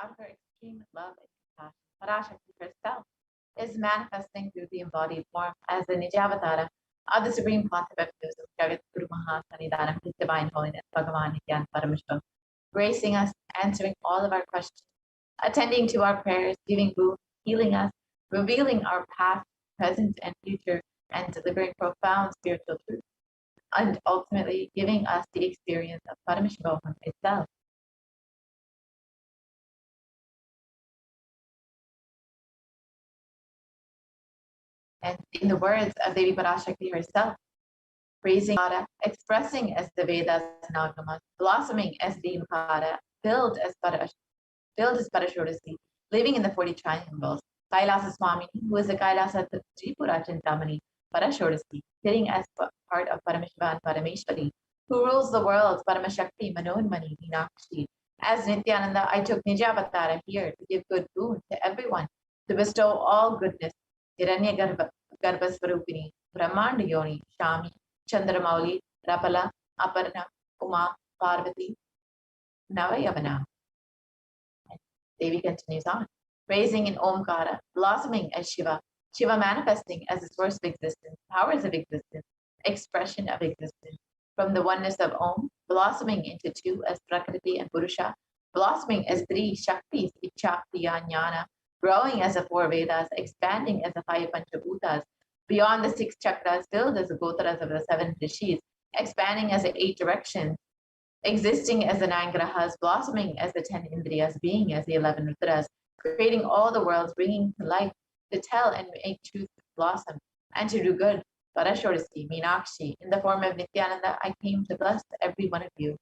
out of her extreme love and compassion, Parashakti herself is manifesting through the embodied form as the Nijavatara of the Supreme Pontiff of Jagat Guru Mahasanidhanam, His Divine Holiness, Bhagavan Nithyananda Paramashivam, gracing us, answering all of our questions, attending to our prayers, giving boon, healing us, revealing our past, present, and future, and delivering profound spiritual truth, and ultimately giving us the experience of Paramashivoham itself. And in the words of Devi Parashakti herself, praising Para, expressing as the Vedas and Agamas, blossoming as the Imkara, filled as Parashodasi, living in the 40 triangles, Kailasa Swami, who is the Kailasa Tripura Chintamani, Parashodasi, sitting as part of Paramashiva and Parameshwari, who rules the world, Paramashakti, Manonmani, Meenakshi. As Nithyananda, I took Nijavatara here to give good boon to everyone, to bestow all goodness. Hiranya Garbhasvarupini, Brahmanda Yoni, Shami, Chandramauli, Rapala, Aparna, Uma, Parvati, Navayavana. Devi continues on, praising in Omkara, blossoming as Shiva, Shiva manifesting as the source of existence, powers of existence, expression of existence, from the oneness of Om, blossoming into two as Prakriti and Purusha, blossoming as three Shaktis, Ichha, Kriya, Jnana, growing as the four Vedas, expanding as the five Panchabhutas, beyond the six chakras, filled as the Gotaras of the seven Rishis, expanding as the eight directions, existing as the nine grahas, blossoming as the 10 indriyas, being as the 11 rudras, creating all the worlds, bringing to life, to tell and make truth blossom, and to do good. Parashodasi, Meenakshi, in the form of Nithyananda, I came to bless every one of you.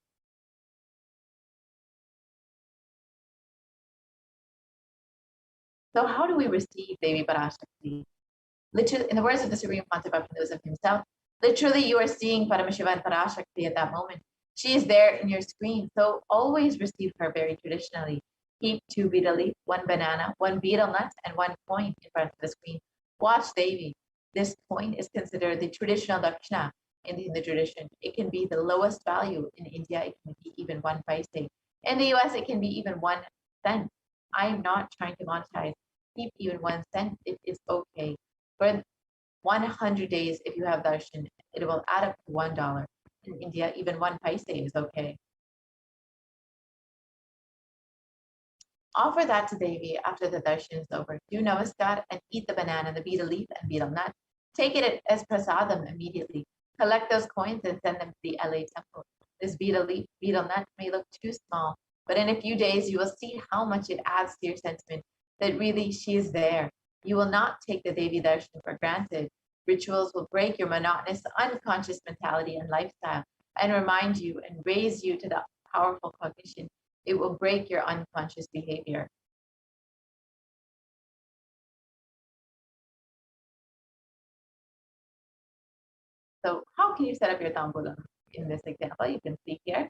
So how do we receive Devi Parashakti? Literally, in the words of the Supreme Pontiff of Hinduism himself, literally you are seeing Paramashiva and Parashakti at that moment. She is there in your screen, so always receive her very traditionally. Keep 2 betel leaf, 1 banana, 1 betel nut, and 1 coin in front of the screen. Watch Devi. This coin is considered the traditional dakshina in the Hindu tradition. It can be the lowest value. In India, it can be even 1 paise. In the US, it can be even 1 cent. I'm not trying to monetize. Keep even 1 cent. It is okay. For 100 days, if you have darshan, it will add up to $1. In India, even 1 paise is okay. Offer that to Devi after the darshan is over. Do namaskar and eat the banana, the betel leaf, and betel nut. Take it as prasadam immediately. Collect those coins and send them to the LA temple. This betel leaf, betel nut may look too small, but in a few days, you will see how much it adds to your sentiment that really she is there. You will not take the Devi darshan for granted. Rituals will break your monotonous, unconscious mentality and lifestyle and remind you and raise you to the powerful cognition. It will break your unconscious behavior. So how can you set up your tambulam? In this example, you can see here,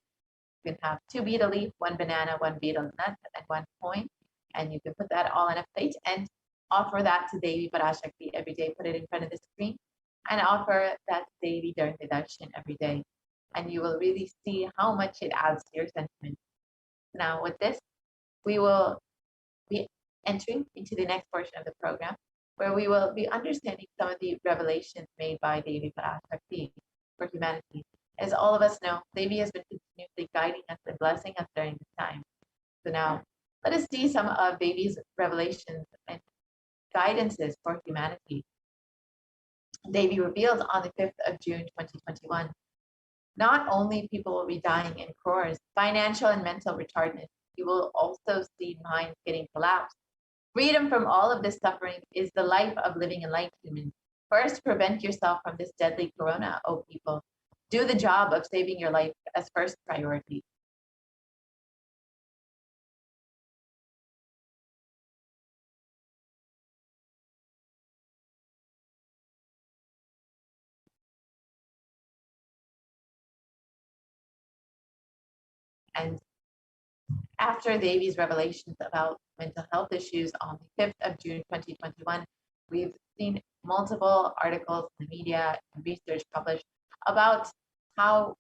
you can have 2 betel leaf, 1 banana, 1 betel nut, and 1 coin, and you can put that all in a plate and offer that to Devi Parashakti every day. Put it in front of the screen and offer that to Devi during the darshan every day. And you will really see how much it adds to your sentiment. Now with this, we will be entering into the next portion of the program, where we will be understanding some of the revelations made by Devi Parashakti for humanity. As all of us know, Devi has been continuously guiding us and blessing us during this time. So now, let us see some of Devi's revelations and guidances for humanity. Devi revealed on the 5th of June, 2021, not only people will be dying in crores, financial and mental retardedness, you will also see minds getting collapsed. Freedom from all of this suffering is the life of living enlightenment. First, prevent yourself from this deadly corona, O people. Do the job of saving your life as first priority. And after Devi's revelations about mental health issues on the 5th of June, 2021, we've seen multiple articles in the media and research published about how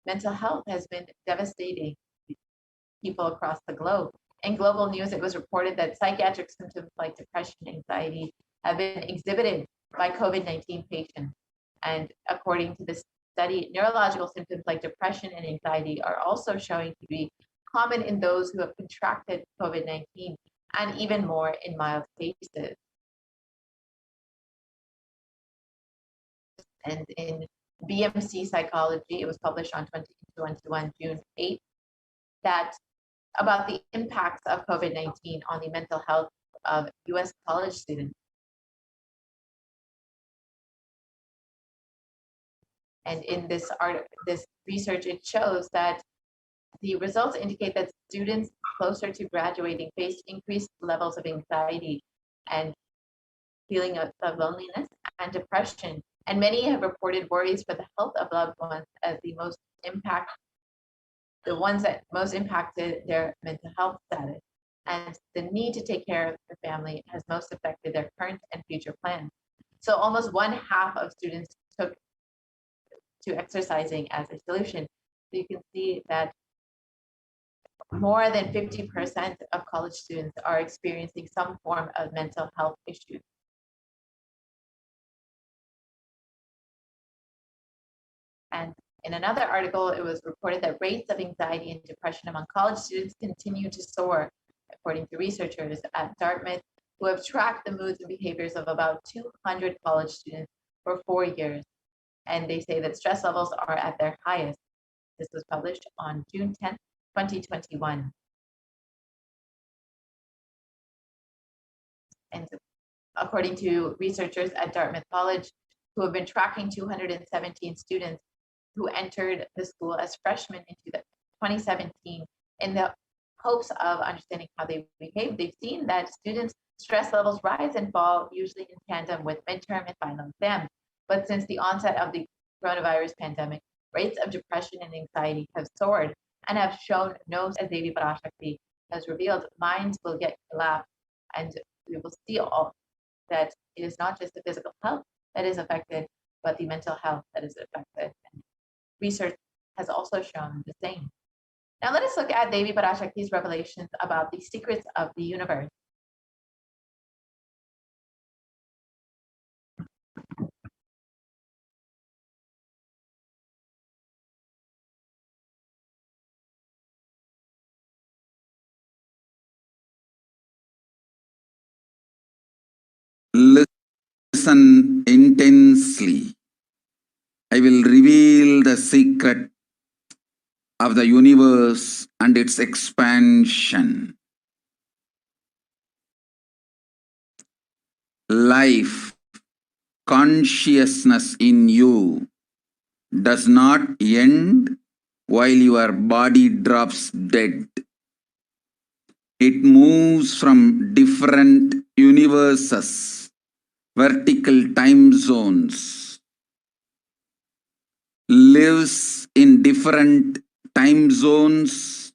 mental health has been devastating people across the globe. In global news, it was reported that psychiatric symptoms like depression and anxiety have been exhibited by COVID-19 patients. And according to this study, neurological symptoms like depression and anxiety are also showing to be common in those who have contracted COVID-19 and even more in mild cases. And in BMC Psychology, it was published on 2021, June 8th, that about the impacts of COVID-19 on the mental health of US college students. And in this research, it shows that the results indicate that students closer to graduating face increased levels of anxiety and feeling of loneliness and depression. And many have reported worries for the health of loved ones as the ones that most impacted their mental health status. And the need to take care of the family has most affected their current and future plans. So almost 1/2 of students took to exercising as a solution. So you can see that more than 50% of college students are experiencing some form of mental health issues. And in another article, it was reported that rates of anxiety and depression among college students continue to soar, according to researchers at Dartmouth, who have tracked the moods and behaviors of about 200 college students for 4 years. And they say that stress levels are at their highest. This was published on June 10th, 2021. And according to researchers at Dartmouth College, who have been tracking 217 students who entered the school as freshmen into 2017 in the hopes of understanding how they behave, they've seen that students' stress levels rise and fall, usually in tandem with midterm and final exams. But since the onset of the coronavirus pandemic, rates of depression and anxiety have soared and have shown no, as Devi Parashakti has revealed, minds will get collapsed, and we will see all that it is not just the physical health that is affected, but the mental health that is affected. And research has also shown the same. Now let us look at Devi Parashakti's revelations about the secrets of the universe. Listen intensely. I will reveal the secret of the universe and its expansion. Life, consciousness in you does not end while your body drops dead. It moves from different universes, vertical time zones, lives in different time zones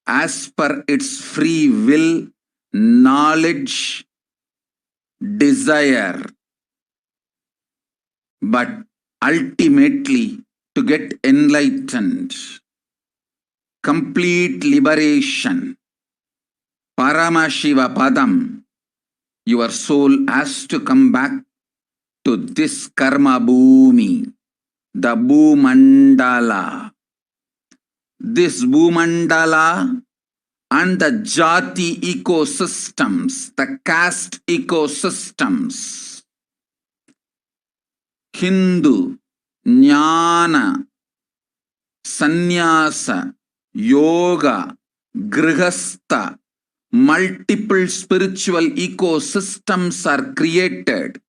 as per its free will, knowledge, desire, but ultimately to get enlightened, complete liberation, Paramashiva Padam, your soul has to come back to this karma bhumi, the Bhumandala. This Bhumandala and the Jati ecosystems, the caste ecosystems, Hindu, Jnana, Sannyasa, Yoga, Grihastha, multiple spiritual ecosystems are created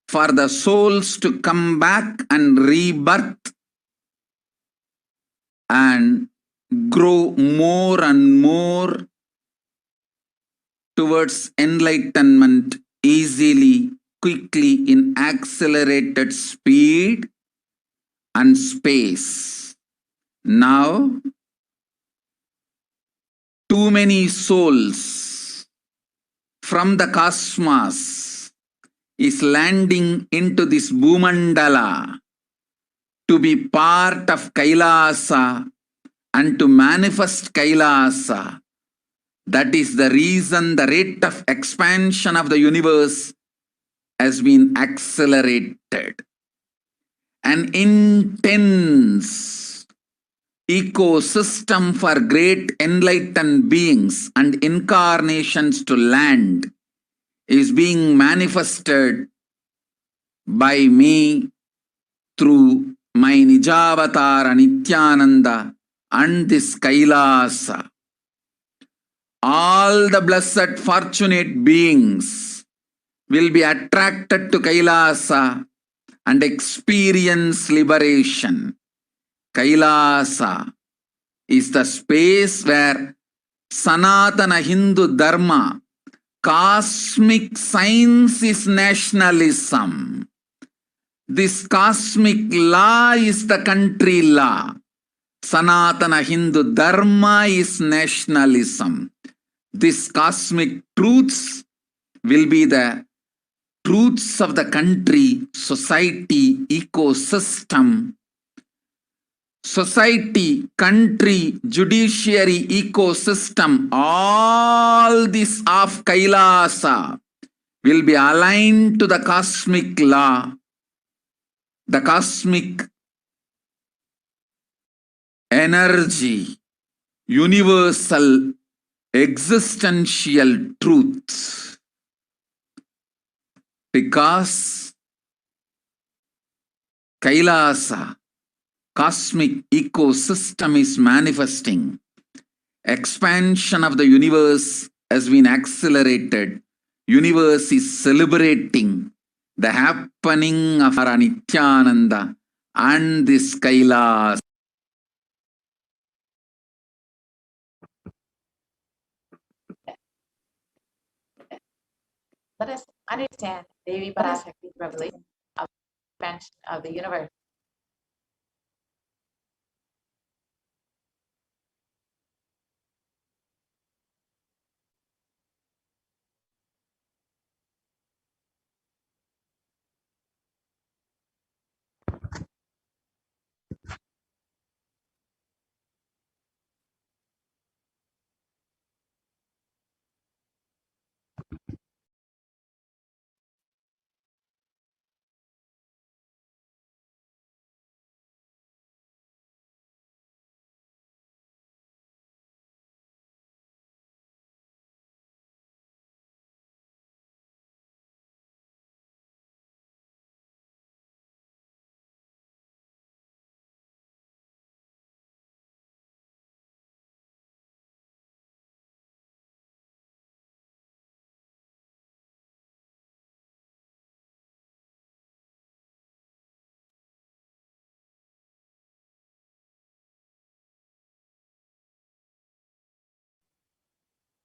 for the souls to come back and rebirth and grow more and more towards enlightenment easily, quickly, in accelerated speed and space. Now, too many souls from the cosmos is landing into this Bhumandala to be part of Kailasa and to manifest Kailasa That is the reason the rate of expansion of the universe has been accelerated. An intense ecosystem for great enlightened beings and incarnations to land is being manifested by me through my Nijavatara Nithyananda and this Kailasa. All the blessed fortunate beings will be attracted to Kailasa and experience liberation. Kailasa is the space where Sanatana Hindu Dharma, cosmic science is nationalism. This cosmic law is the country law. Sanatana Hindu Dharma is nationalism. These cosmic truths will be the truths of the country, society, ecosystem. Society, country, judiciary, ecosystem, all this of Kailasa will be aligned to the cosmic law, the cosmic energy, universal existential truth. Because Kailasa, cosmic ecosystem is manifesting. Expansion of the universe has been accelerated. Universe is celebrating the happening of our Nithyananda and this Kailas. Let us understand Devi Parashakti's revelation of the expansion of the universe.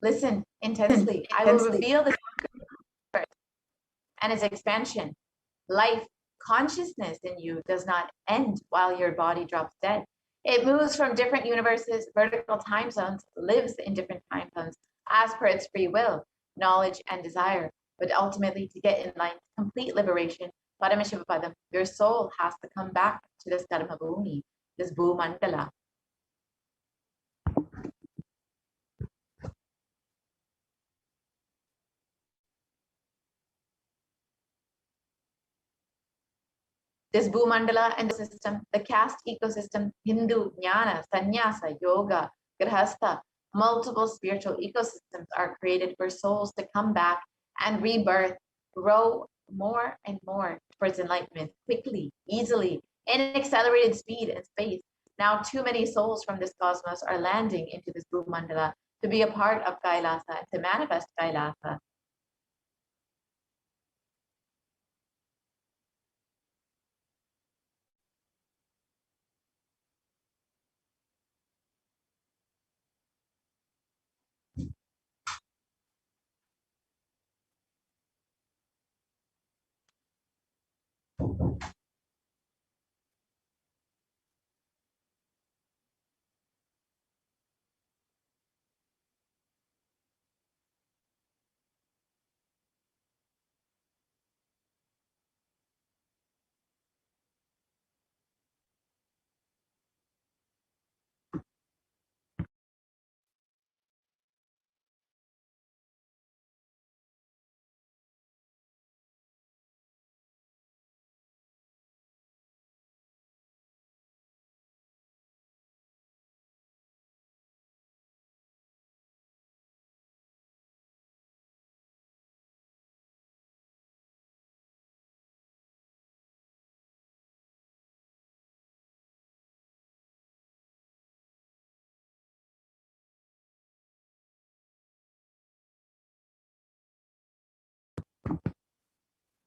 Listen intensely. I will reveal the universe and its expansion. Life, consciousness in you does not end while your body drops dead. It moves from different universes, vertical time zones, lives in different time zones as per its free will, knowledge, and desire. But ultimately, to get enlightened, complete liberation, Paramashivoham, your soul has to come back to this Dharma Bhumi, this Bhumandala. This Bhumandala and the system, the caste ecosystem, Hindu, Jnana, Sannyasa, Yoga, Grihastha, multiple spiritual ecosystems are created for souls to come back and rebirth, grow more and more towards enlightenment, quickly, easily, in accelerated speed and space. Now, too many souls from this cosmos are landing into this Bhumandala to be a part of Kailasa and to manifest Kailasa.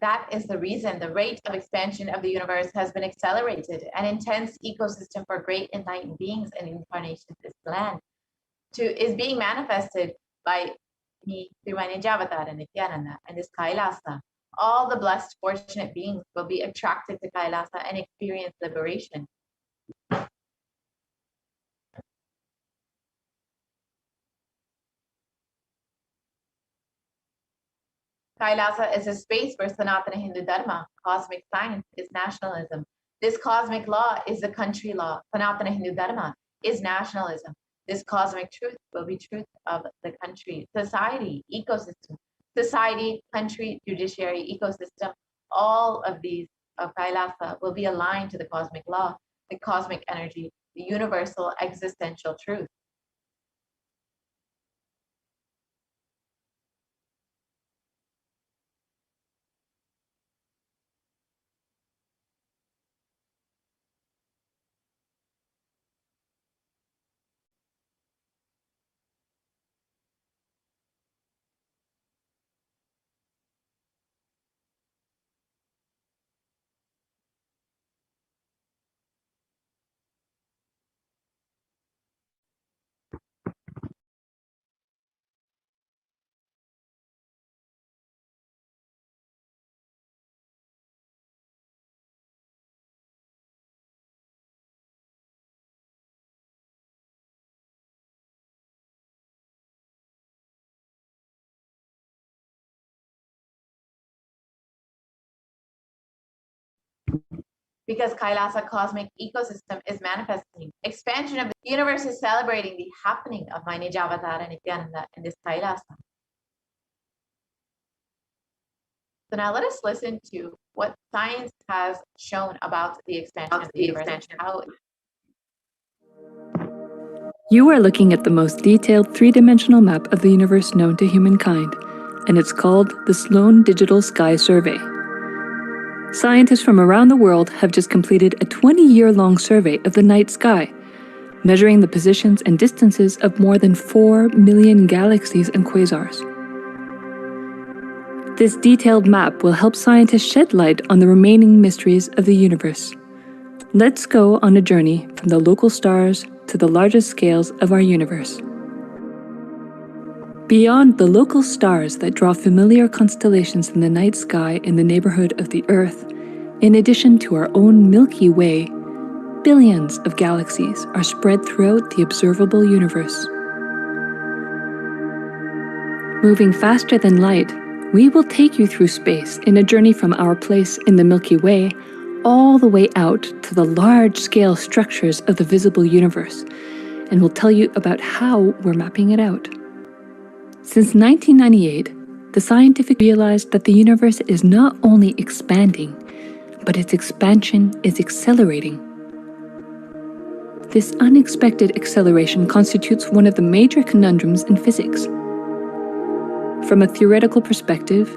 That is the reason the rate of expansion of the universe has been accelerated. An intense ecosystem for great enlightened beings and incarnations is being manifested by me through my Ninja avatar and Nithyananda and this Kailasa. All the blessed, fortunate beings will be attracted to Kailasa and experience liberation. Kailasa is a space where Sanatana Hindu Dharma, cosmic science, is nationalism. This cosmic law is the country law. Sanatana Hindu Dharma is nationalism. This cosmic truth will be truth of the country, society, ecosystem. Society, country, judiciary, ecosystem, all of these of Kailasa will be aligned to the cosmic law, the cosmic energy, the universal existential truth. Because Kailasa cosmic ecosystem is manifesting. Expansion of the universe is celebrating the happening of my Nijavatar and Nithyananda in this Kailasa. So now let us listen to what science has shown about the expansion of the universe. You are looking at the most detailed three-dimensional map of the universe known to humankind, and it's called the Sloan Digital Sky Survey. Scientists from around the world have just completed a 20-year-long survey of the night sky, measuring the positions and distances of more than 4 million galaxies and quasars. This detailed map will help scientists shed light on the remaining mysteries of the universe. Let's go on a journey from the local stars to the largest scales of our universe. Beyond the local stars that draw familiar constellations in the night sky in the neighborhood of the Earth, in addition to our own Milky Way, billions of galaxies are spread throughout the observable universe. Moving faster than light, we will take you through space in a journey from our place in the Milky Way all the way out to the large-scale structures of the visible universe, and we'll tell you about how we're mapping it out. Since 1998, the scientific realized that the universe is not only expanding, but its expansion is accelerating. This unexpected acceleration constitutes one of the major conundrums in physics. From a theoretical perspective,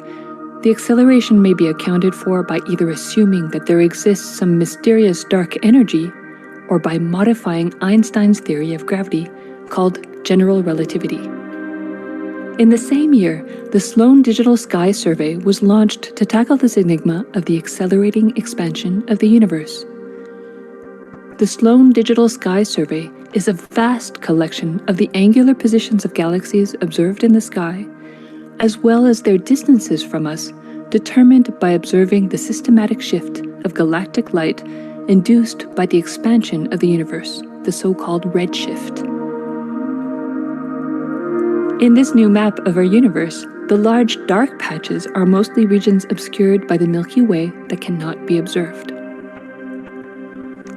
the acceleration may be accounted for by either assuming that there exists some mysterious dark energy or by modifying Einstein's theory of gravity called general relativity. In the same year, the Sloan Digital Sky Survey was launched to tackle this enigma of the accelerating expansion of the universe. The Sloan Digital Sky Survey is a vast collection of the angular positions of galaxies observed in the sky, as well as their distances from us, determined by observing the systematic shift of galactic light induced by the expansion of the universe, the so-called redshift. In this new map of our universe, the large dark patches are mostly regions obscured by the Milky Way that cannot be observed.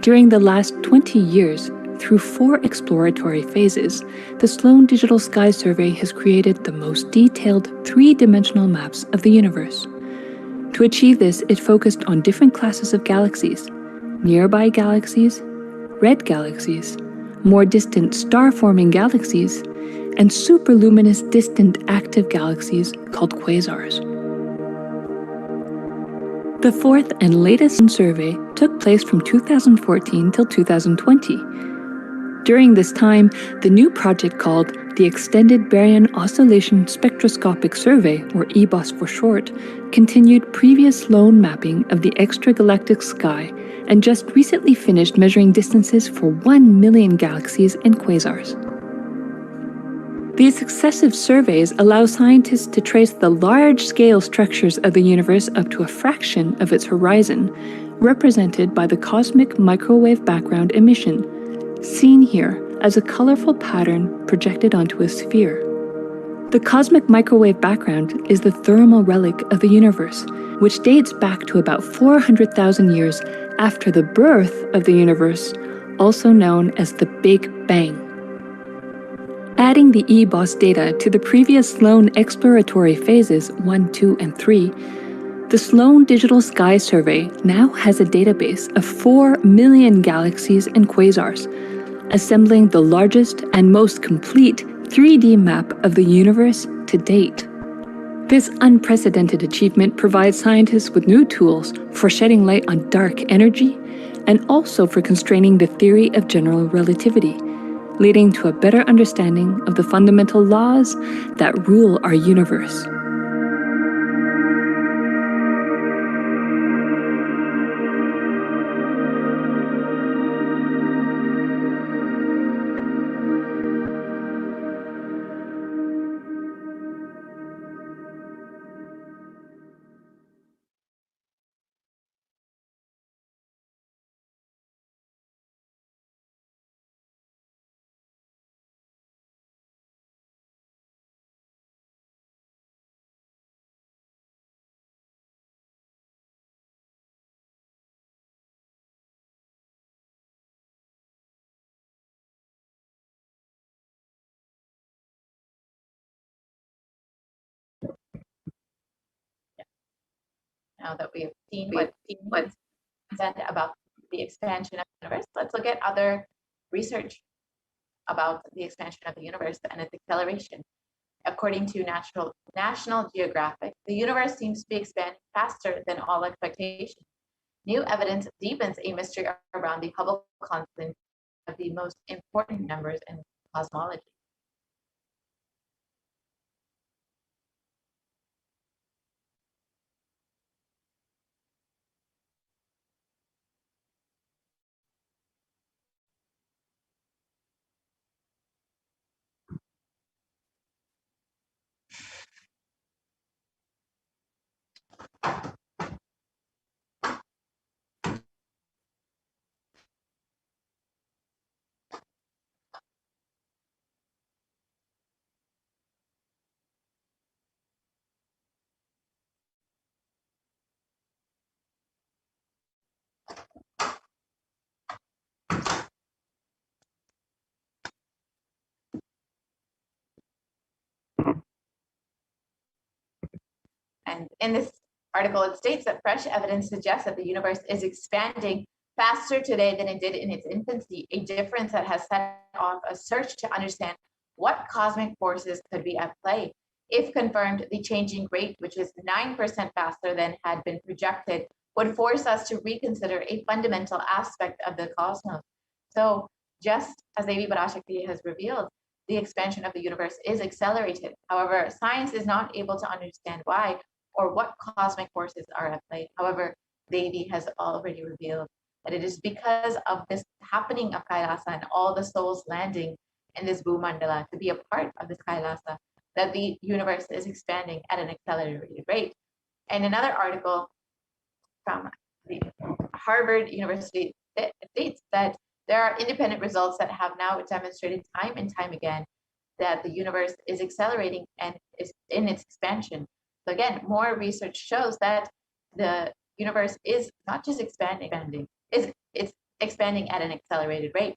During the last 20 years, through 4 exploratory phases, the Sloan Digital Sky Survey has created the most detailed 3-dimensional maps of the universe. To achieve this, it focused on different classes of galaxies: nearby galaxies, red galaxies, more distant star-forming galaxies, and superluminous distant active galaxies called quasars. The 4th and latest survey took place from 2014 till 2020. During this time, the new project called the Extended Baryon Oscillation Spectroscopic Survey, or EBOS for short, continued previous sloan mapping of the extragalactic sky and just recently finished measuring distances for 1 million galaxies and quasars. These successive surveys allow scientists to trace the large-scale structures of the universe up to a fraction of its horizon, represented by the cosmic microwave background emission, seen here as a colorful pattern projected onto a sphere. The cosmic microwave background is the thermal relic of the universe, which dates back to about 400,000 years after the birth of the universe, also known as the Big Bang. Adding the EBOS data to the previous Sloan exploratory phases 1, 2, and 3, the Sloan Digital Sky Survey now has a database of 4 million galaxies and quasars, assembling the largest and most complete 3D map of the universe to date. This unprecedented achievement provides scientists with new tools for shedding light on dark energy and also for constraining the theory of general relativity, leading to a better understanding of the fundamental laws that rule our universe. Now that we have seen what's said about the expansion of the universe, let's look at other research about the expansion of the universe and its acceleration. According to National Geographic, the universe seems to be expanding faster than all expectations. New evidence deepens a mystery around the Hubble constant of the most important numbers in cosmology. And in this article, it states that fresh evidence suggests that the universe is expanding faster today than it did in its infancy, a difference that has set off a search to understand what cosmic forces could be at play. If confirmed, the changing rate, which is 9% faster than had been projected, would force us to reconsider a fundamental aspect of the cosmos. So, just as Devi Parashakti has revealed, the expansion of the universe is accelerated. However, science is not able to understand why or what cosmic forces are at play. However, Devi has already revealed that it is because of this happening of Kailasa and all the souls landing in this Bhumandala to be a part of this Kailasa that the universe is expanding at an accelerated rate. And another article from the Harvard University states that there are independent results that have now demonstrated time and time again that the universe is accelerating and is in its expansion. So again, more research shows that the universe is not just expanding, it's expanding at an accelerated rate.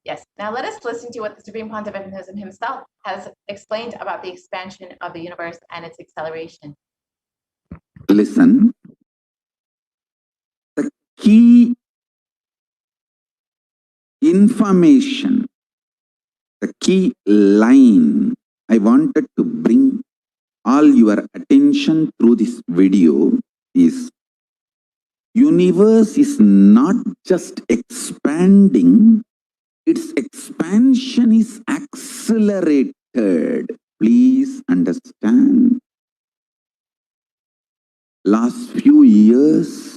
Yes, now let us listen to what the Supreme Pontiff himself has explained about the expansion of the universe and its acceleration. Listen, the key information, the key line I wanted to bring all your attention through this video is universe is not just expanding, its expansion is accelerated. Please understand. Last few years,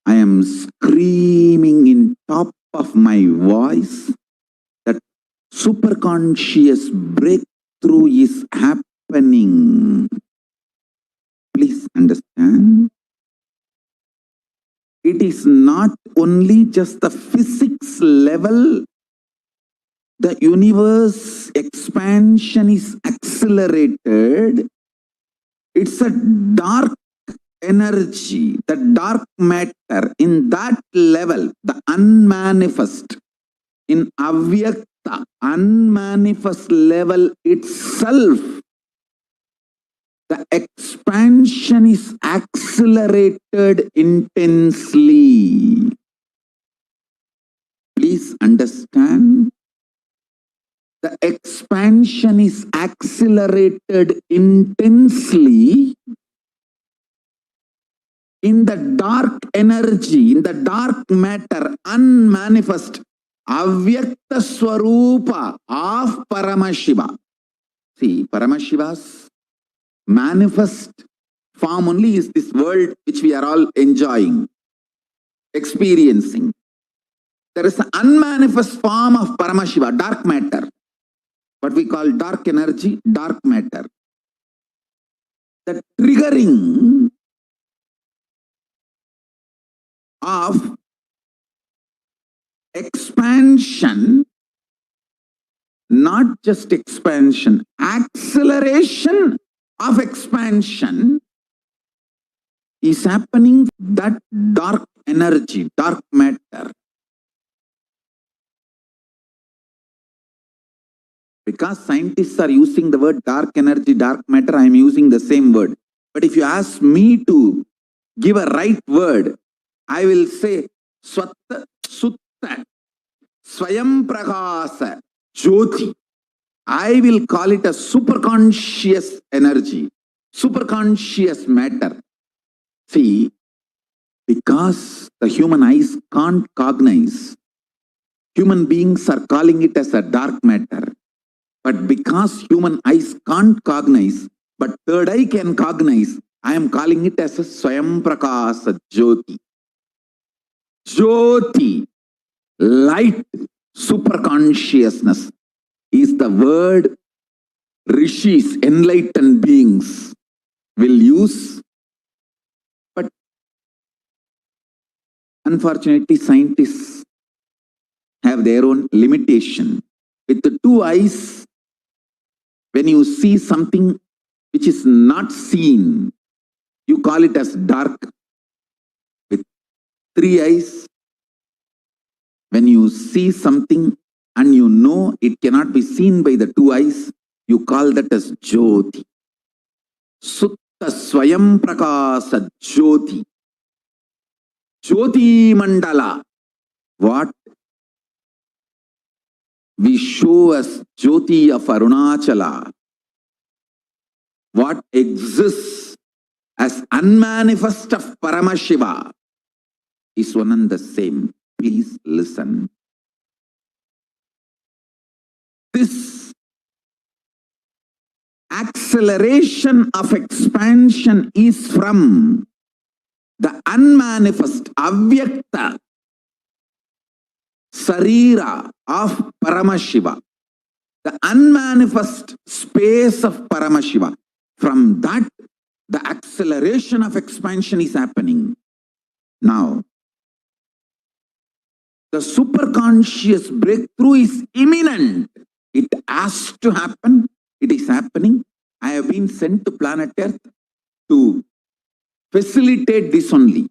I am screaming in top of my voice that superconscious breakthrough is happening. Please understand. It is not only just the physics level, the universe expansion is accelerated. It's a dark energy, the dark matter, in that level, the unmanifest, in avyakta, unmanifest level itself, the expansion is accelerated intensely. Please understand. The expansion is accelerated intensely in the dark energy, in the dark matter, unmanifest, avyakta swarupa of Paramashiva. See, Paramashiva's manifest form only is this world which we are all enjoying, experiencing. There is an unmanifest form of Paramashiva, dark matter. What we call dark energy, dark matter. The triggering of expansion, not just expansion, acceleration of expansion is happening. That dark energy, dark matter. Because scientists are using the word dark energy, dark matter, I am using the same word. But if you ask me to give a right word, I will say Swatta Sutta Swayam Prakasa Jyoti. I will call it a superconscious energy, superconscious matter. See, because the human eyes can't cognize, human beings are calling it as a dark matter. But because human eyes can't cognize, but third eye can cognize, I am calling it as a Swayam Prakasa Jyoti. Jyoti, light, superconsciousness, is the word rishis, enlightened beings, will use. But unfortunately, scientists have their own limitation. With the two eyes, when you see something which is not seen, you call it as dark. With three eyes, when you see something and you know it cannot be seen by the two eyes, you call that as Jyoti. Sutta Swayam Prakasa Jyoti. Jyoti Mandala. What we show as Jyoti of Arunachala, what exists as unmanifest of Paramashiva, is one and the same. Please listen. This acceleration of expansion is from the unmanifest, avyakta, sarira of Paramashiva, the unmanifest space of Paramashiva. From that, the acceleration of expansion is happening. Now, the superconscious breakthrough is imminent. It has to happen. It is happening. I have been sent to planet Earth to facilitate this only.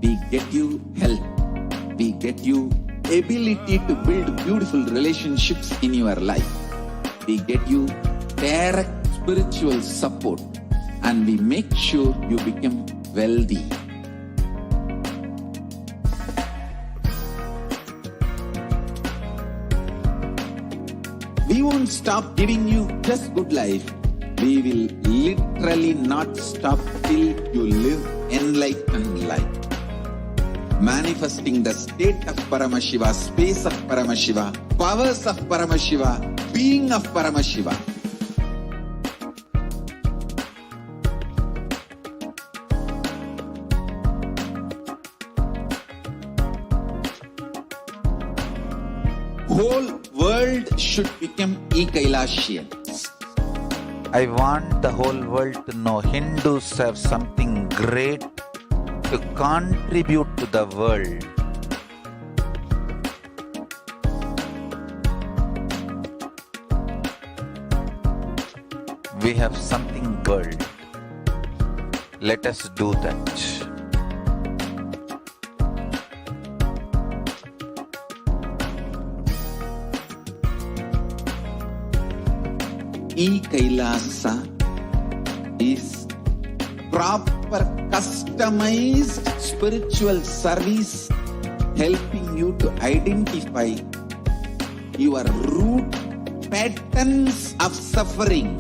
we get you health, we get you ability to build beautiful relationships in your life, we get you direct spiritual support, and we make sure you become wealthy. We won't stop giving you just good life. We will literally not stop till you live enlightened life. Manifesting the state of Paramashiva, space of Paramashiva, powers of Paramashiva, being of Paramashiva. Whole world should become Ekailashians. I want the whole world to know Hindus have something great to contribute to the world. We have something world. Let us do that. E-Kailasa is proper customized spiritual service helping you to identify your root patterns of suffering.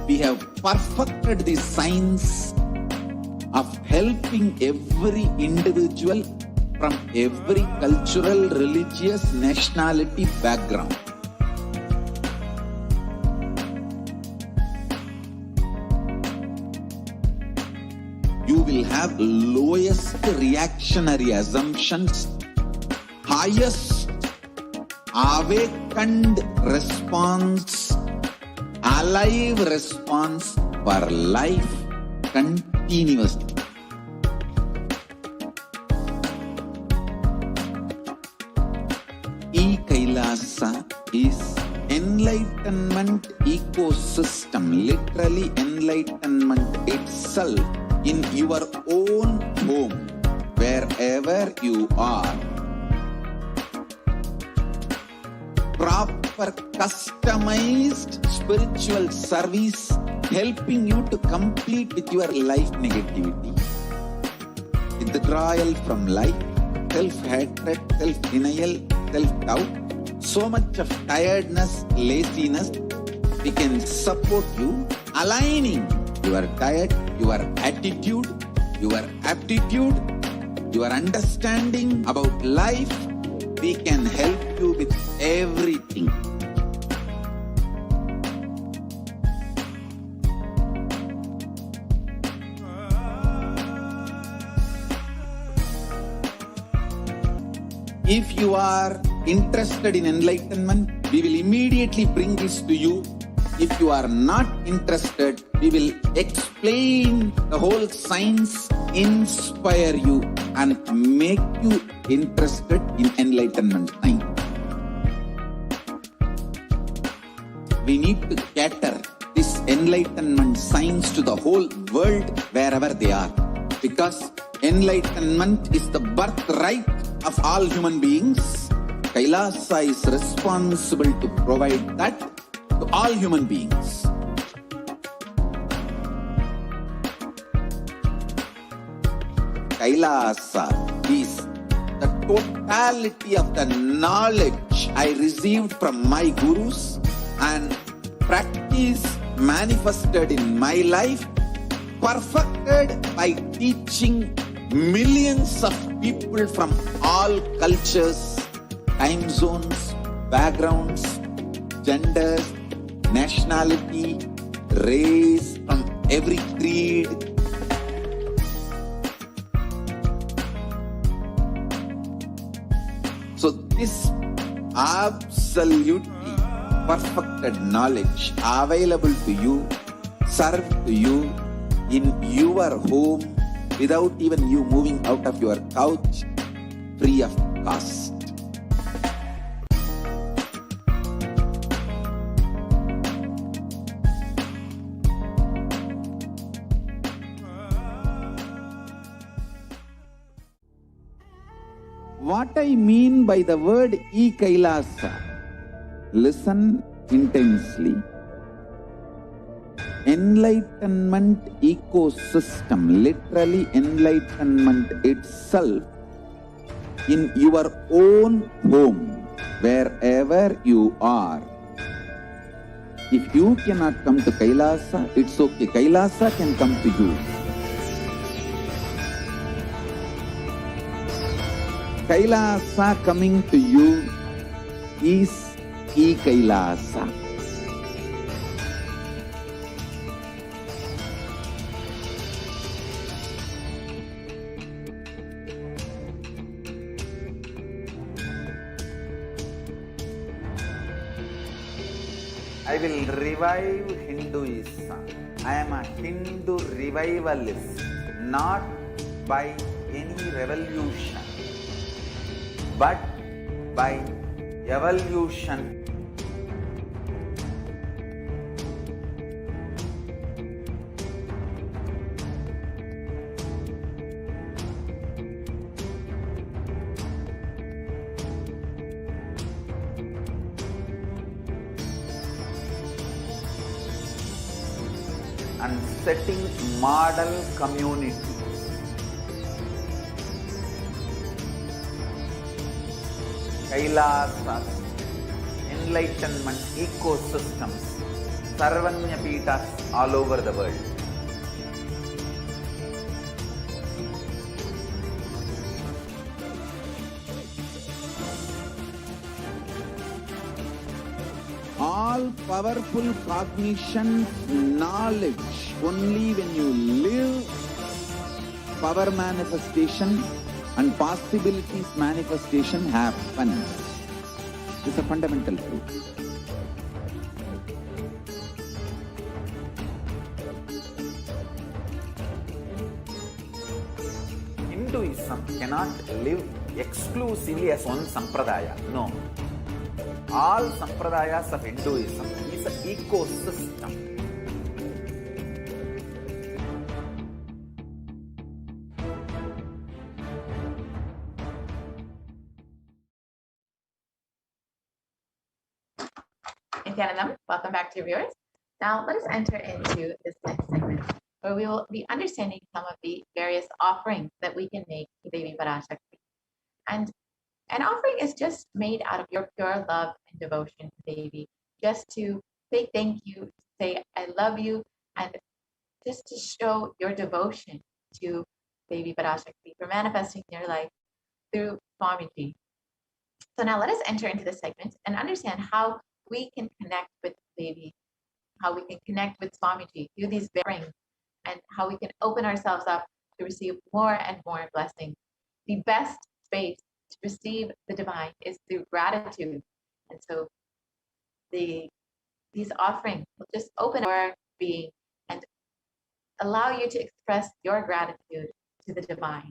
We have perfected the science of helping every individual from every cultural, religious, nationality background. You will have lowest reactionary assumptions, highest awakened response, alive response for life continuously. E-Kailasa is enlightenment ecosystem, literally enlightenment itself in your own home, wherever you are. Proper customized spiritual service helping you to complete with your life negativity, withdrawal from life, self-hatred, self-denial, self-doubt, so much of tiredness, laziness. We can support you aligning your diet, your attitude, your aptitude, your understanding about life. We can help you with everything. If you are interested in enlightenment, we will immediately bring this to you. If you are not interested, we will explain the whole science, inspire you, and make you interested in enlightenment science. We need to cater this enlightenment science to the whole world wherever they are, because enlightenment is the birthright of all human beings. Kailasa is responsible to provide that to all human beings. Kailasa is the totality of the knowledge I received from my gurus and practice manifested in my life, perfected by teaching millions of people from all cultures, time zones, backgrounds, genders, nationality, race, from every creed. So this absolutely perfected knowledge available to you, served to you in your home without even you moving out of your couch, free of cost. What I mean by the word e-Kailasa, listen intensely. Enlightenment ecosystem, literally enlightenment itself, in your own home, wherever you are. If you cannot come to Kailasa, it's okay. Kailasa can come to you. Kailasa coming to you is e-Kailasa. I will revive Hinduism. I am a Hindu revivalist, not by any revolution, but by evolution. And setting model community. Kailasas, enlightenment ecosystems, Sarvanya Pitas all over the world. All powerful cognition, knowledge, only when you live, power manifestation and possibilities manifestation happens. This is a fundamental truth. Hinduism cannot live exclusively as one sampradaya. No. All sampradayas of Hinduism is an ecosystem. Nithyanandam, welcome back to viewers. Now let us enter into this next segment where we will be understanding some of the various offerings that we can make to Devi Parashakti. And an offering is just made out of your pure love and devotion to Devi, just to say thank you, say I love you, and just to show your devotion to Devi Parashakti for manifesting your life through Swamiji. So now let us enter into this segment and understand how we can connect with Devi, how we can connect with Swamiji through these offerings, and how we can open ourselves up to receive more and more blessings. The best space to receive the divine is through gratitude. And so these offerings will just open your being and allow you to express your gratitude to the divine.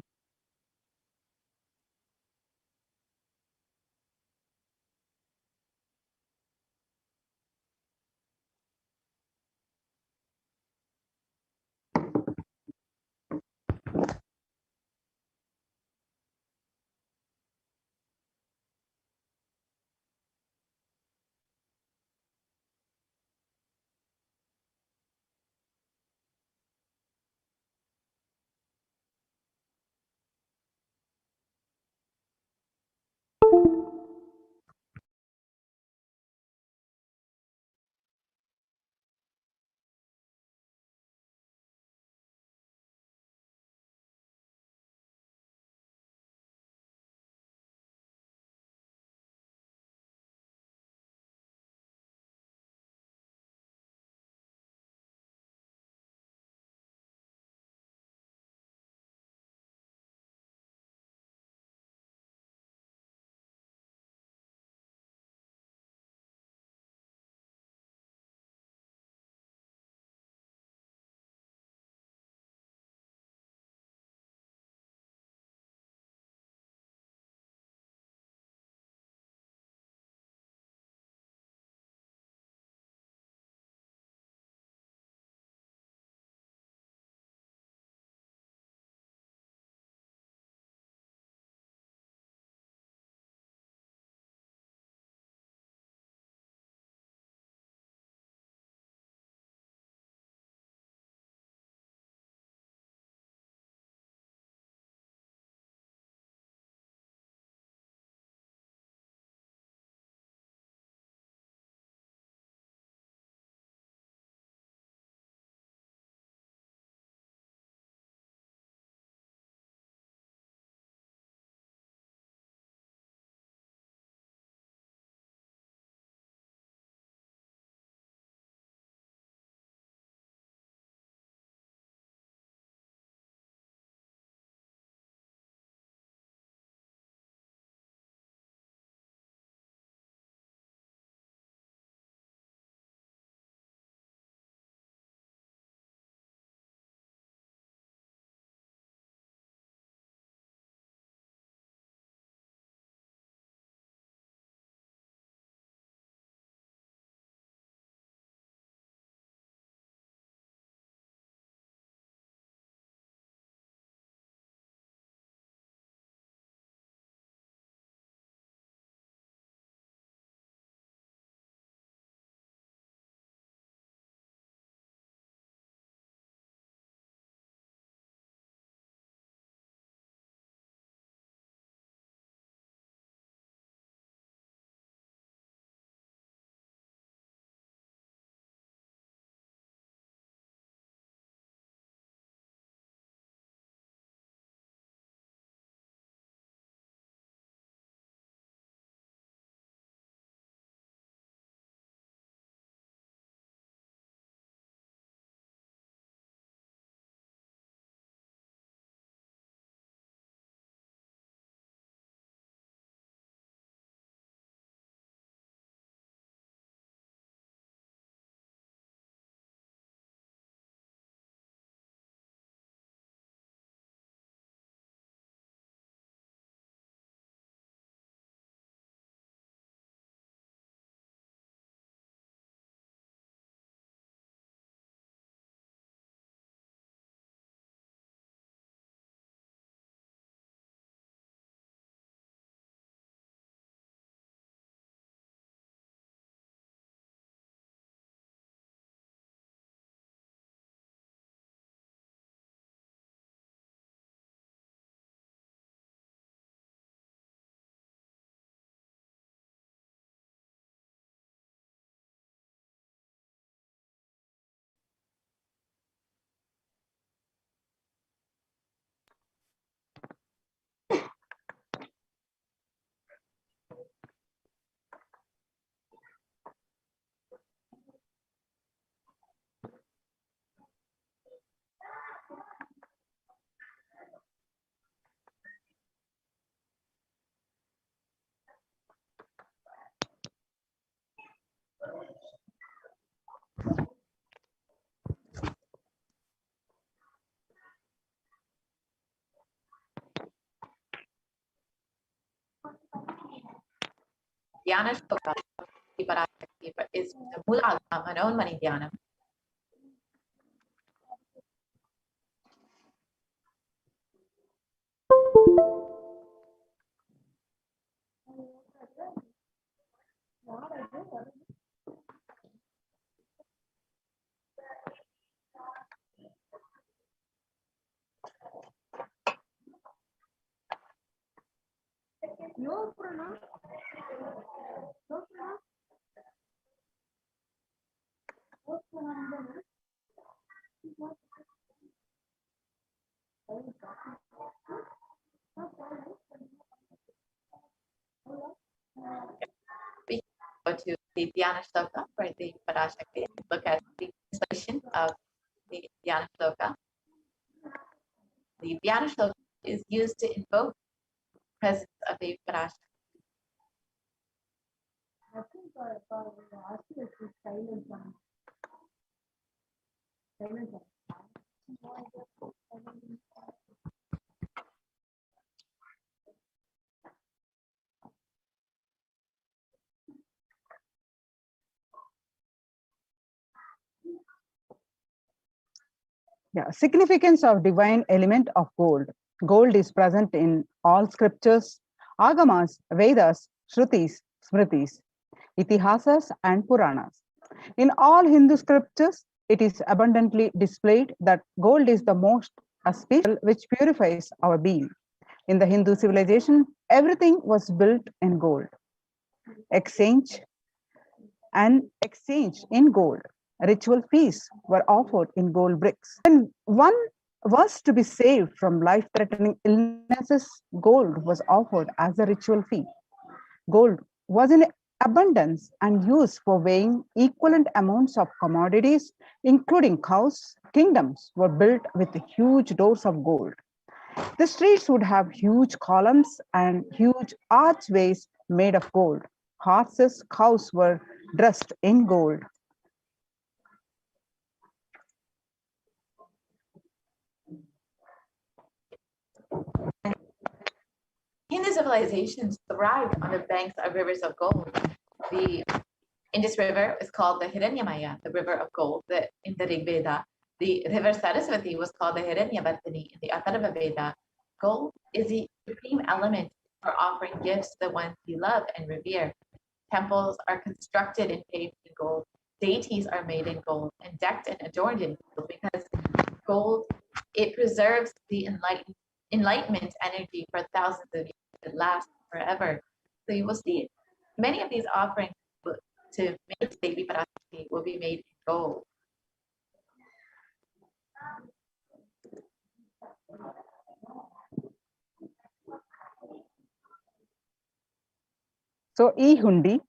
Dhyana Shloka Devi Parashakti is the Mula Manonmani Dhyanam. We go to the Dhyana Shloka for the Parashakti. Look at the translation of the Dhyana Shloka. The Dhyana Shloka is used to invoke the presence of the Parashakti. Yeah, significance of divine element of gold. Gold is present in all scriptures, agamas, Vedas, Shrutis, Smritis, Itihasas, and Puranas. In all Hindu scriptures, it is abundantly displayed that gold is the most auspicious which purifies our being. In the Hindu civilization, everything was built in gold. Exchange in gold. Ritual feasts were offered in gold bricks. When one was to be saved from life-threatening illnesses, gold was offered as a ritual fee. Gold was in abundance and used for weighing equivalent amounts of commodities, including cows. Kingdoms were built with huge doors of gold. The streets would have huge columns and huge archways made of gold. Horses, cows were dressed in gold. Hindu civilizations thrived on the banks of rivers of gold. The Indus River is called the Hiranyamaya, the river of gold, in the Rig Veda. The river Saraswati was called the Hiranyavartini in the Atharva Veda. Gold is the supreme element for offering gifts to the ones you love and revere. Temples are constructed and paved in gold. Deities are made in gold and decked and adorned in gold because gold, it preserves the enlightenment energy for thousands of years. It lasts forever. So you will see many of these offerings to make Devi Parashakti will be made in gold. So, E-Hundi,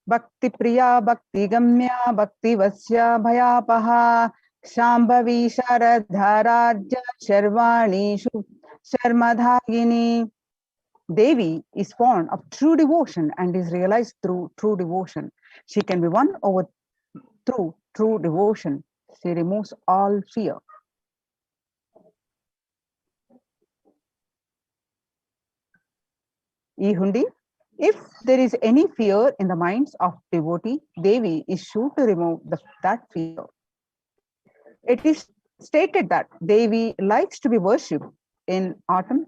Bhakti Priya, Bhakti Gamya, Bhakti Vasya, Bhayapaha, Shambhavi Sharadharajya, Sharvani Sharmadhagini. Devi is born of true devotion and is realized through true devotion. She can be won over through true devotion. She removes all fear. E-Hundi, if there is any fear in the minds of devotee, Devi is sure to remove that fear. It is stated that Devi likes to be worshipped in autumn.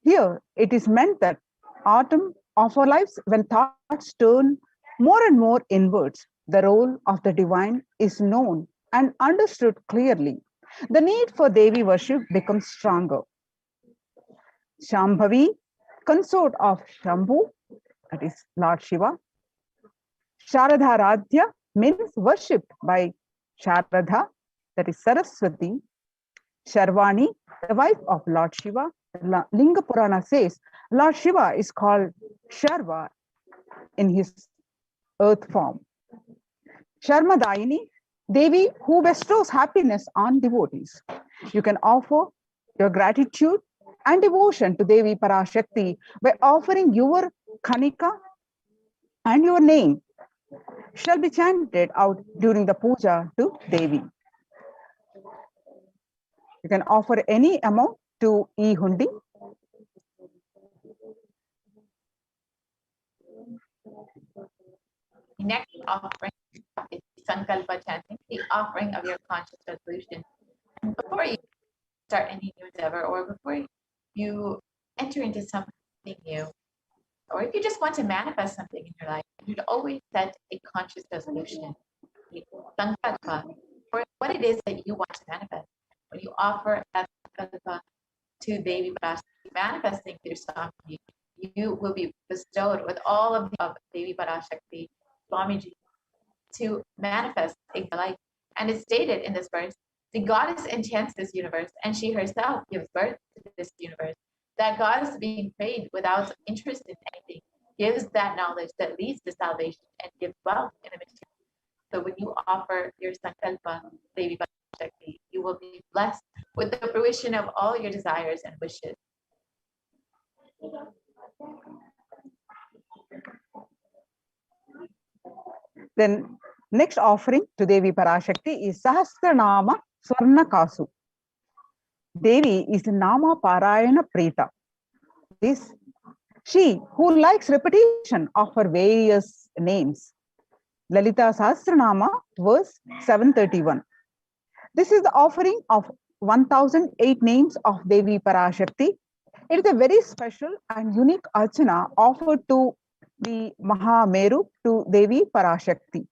Here, it is meant that autumn of our lives, when thoughts turn more and more inwards, the role of the divine is known and understood clearly. The need for Devi worship becomes stronger. Shambhavi, consort of Shambhu, that is Lord Shiva. Sharadharadhya means worshipped by Sharadha, that is Saraswati. Sharvani, the wife of Lord Shiva. Linga Purana says Lord Shiva is called Sharva in his earth form. Sharmadayini, Devi who bestows happiness on devotees. You can offer your gratitude and devotion to Devi Parashakti by offering your Kanika and your name shall be chanted out during the puja to Devi. You can offer any amount to E-Hundi. next offering is Sankalpa chanting, the offering of your conscious resolution. And before you start any new endeavor, or before you enter into something new, or if you just want to manifest something in your life, you'd always set a conscious resolution, Sankalpa, for what it is that you want to manifest. When you offer that Sankalpa to Devi Parashakti, manifesting through Swamiji, you will be bestowed with all of Devi Parashakti, Swamiji, to manifest a life. And it's stated in this verse, the goddess enchants this universe, and she herself gives birth to this universe. That goddess being prayed without interest in anything gives that knowledge that leads to salvation and gives wealth in the material. So when you offer your Sankalpa, Devi Parashakti, you will be blessed with the fruition of all your desires and wishes. Then next offering to Devi Parashakti is Sahasranama Swarna Kasu. Devi is Nama Parayana Preta. This she who likes repetition of her various names. Lalita Sahasranama, verse 731. This is the offering of 1008 names of Devi Parashakti. It is a very special and unique archana offered to the Mahameru to Devi Parashakti.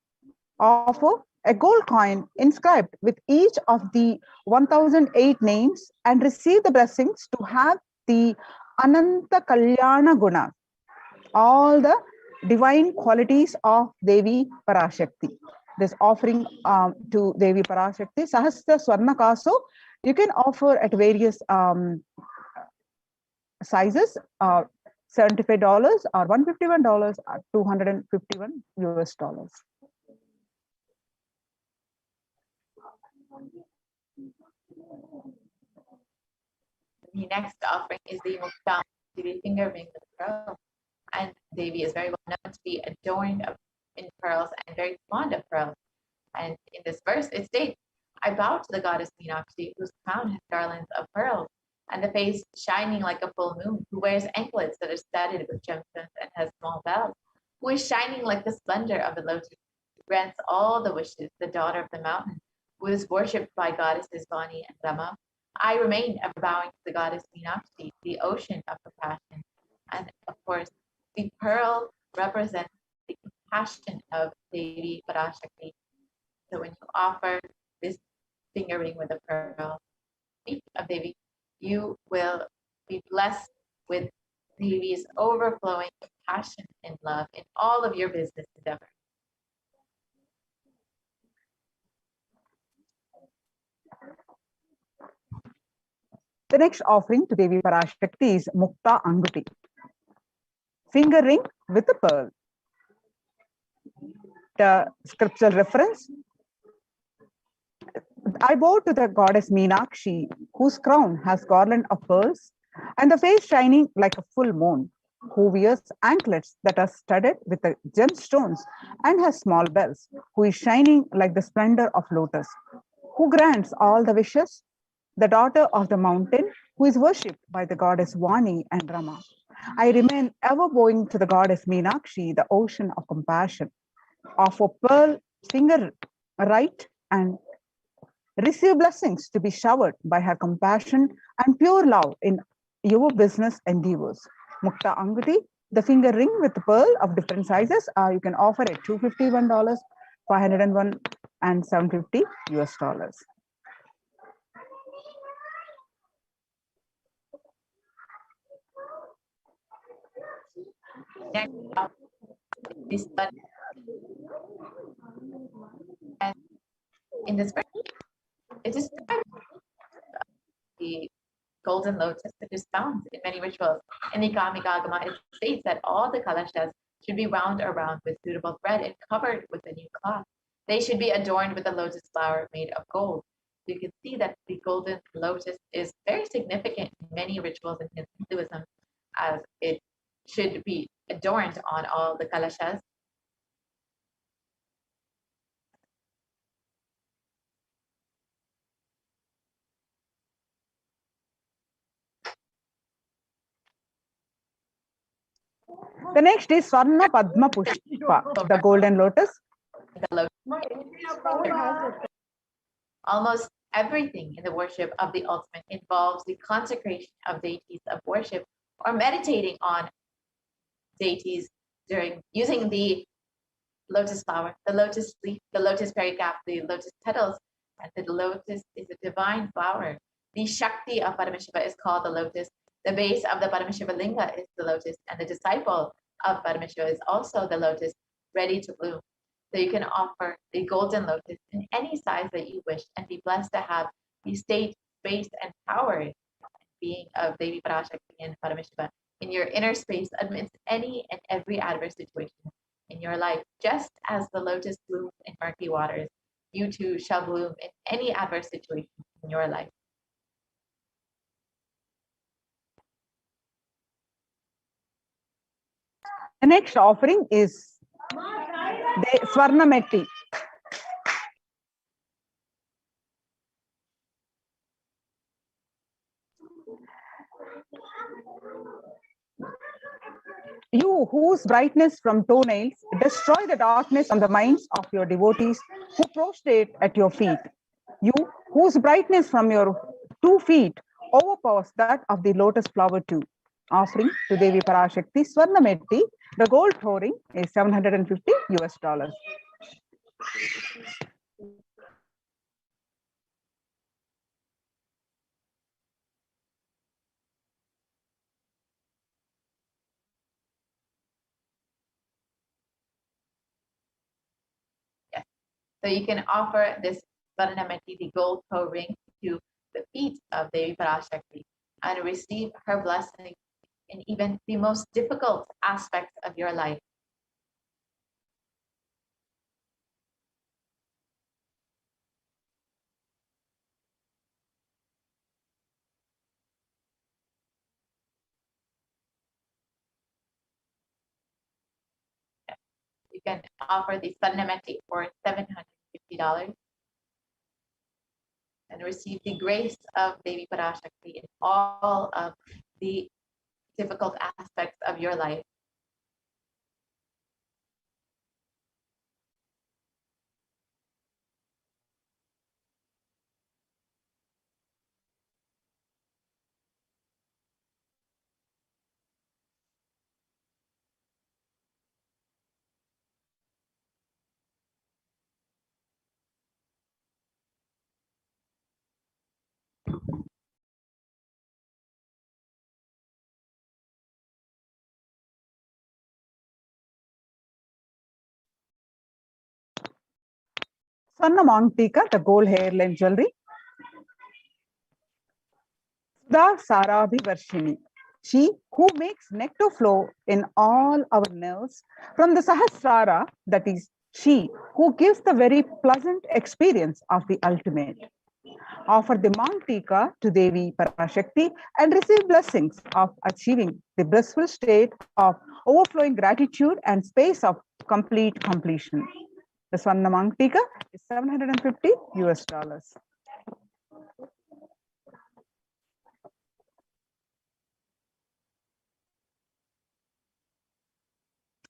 Offer a gold coin inscribed with each of the 1008 names and receive the blessings to have the Ananta Kalyana Guna, all the divine qualities of Devi Parashakti. This offering to Devi Parashakti, Sahasra Swarna Kaso, you can offer at various sizes, $75 or $151 or $251 US. The next offering is the Mukta, the finger ring with pearl. And Devi is very well known to be adorned in pearls and very fond of pearls. And in this verse, it states, I bow to the goddess Meenakshi, whose crown has garlands of pearls, and the face shining like a full moon, who wears anklets that are studded with gemstones and has small bells, who is shining like the splendor of the lotus, who grants all the wishes, the daughter of the mountain, who is worshipped by goddesses Vani and Rama. I remain ever bowing to the goddess Meenakshi, the ocean of compassion. And of course, the pearl represents the compassion of Devi Parashakti. So when you offer this finger ring with a pearl of Devi, you will be blessed with Devi's overflowing compassion and love in all of your business endeavors. The next offering to Devi Parashakti is Mukta Anguti, finger ring with a pearl. The scriptural reference, I bow to the goddess Meenakshi, whose crown has garland of pearls and the face shining like a full moon, who wears anklets that are studded with the gemstones and has small bells, who is shining like the splendor of lotus, who grants all the wishes, the daughter of the mountain, who is worshipped by the goddess Vani and Rama. I remain ever bowing to the goddess Meenakshi, the ocean of compassion, offer pearl finger right and receive blessings to be showered by her compassion and pure love in your business endeavors. Mukta Anguti, the finger ring with pearl of different sizes, you can offer at $251, $501, and $750 US. Next up is and in this verse, it describes the golden lotus that is found in many rituals. In the Kamikagama, it states that all the kalashas should be wound around with suitable thread and covered with a new cloth. They should be adorned with a lotus flower made of gold. You can see that the golden lotus is very significant in many rituals in Hinduism, as it should be adorned on all the kalashas. The next is Swarna Padma Pushpa, the golden lotus. Almost everything in the worship of the ultimate involves the consecration of deities of worship or meditating on deities during using the lotus flower, the lotus leaf, the lotus pericarp, the lotus petals, and the lotus is a divine flower. The Shakti of Paramashiva is called the lotus. The base of the Paramashiva linga is the lotus, and the disciple of Paramashiva is also the lotus, ready to bloom. So you can offer the golden lotus in any size that you wish and be blessed to have the state, space, and power being of Devi Parashakti and Paramashiva in your inner space amidst any and every adverse situation in your life. Just as the lotus blooms in murky waters, you too shall bloom in any adverse situation in your life. The next offering is the Swarnametti. You whose brightness from toenails destroy the darkness on the minds of your devotees who prostrate at your feet. You whose brightness from your 2 feet overpowers that of the lotus flower too. Offering to Devi Parashakti Swarnametti, the gold pouring is $750 US. So you can offer this Swarnametti, the gold toe ring, to the feet of Devi Parashakti and receive her blessing in even the most difficult aspects of your life. You can offer the Swarnametti for $750 and receive the grace of Devi Parashakti in all of the difficult aspects of your life. Swarna Mangtika, the gold hairline jewelry. Sudha Sarabhivarshini, she who makes nectar flow in all our nerves from the Sahasrara, that is, she who gives the very pleasant experience of the ultimate. Offer the Mangtika to Devi Parashakti and receive blessings of achieving the blissful state of overflowing gratitude and space of complete completion. The Swarna Mangtika is $750 US.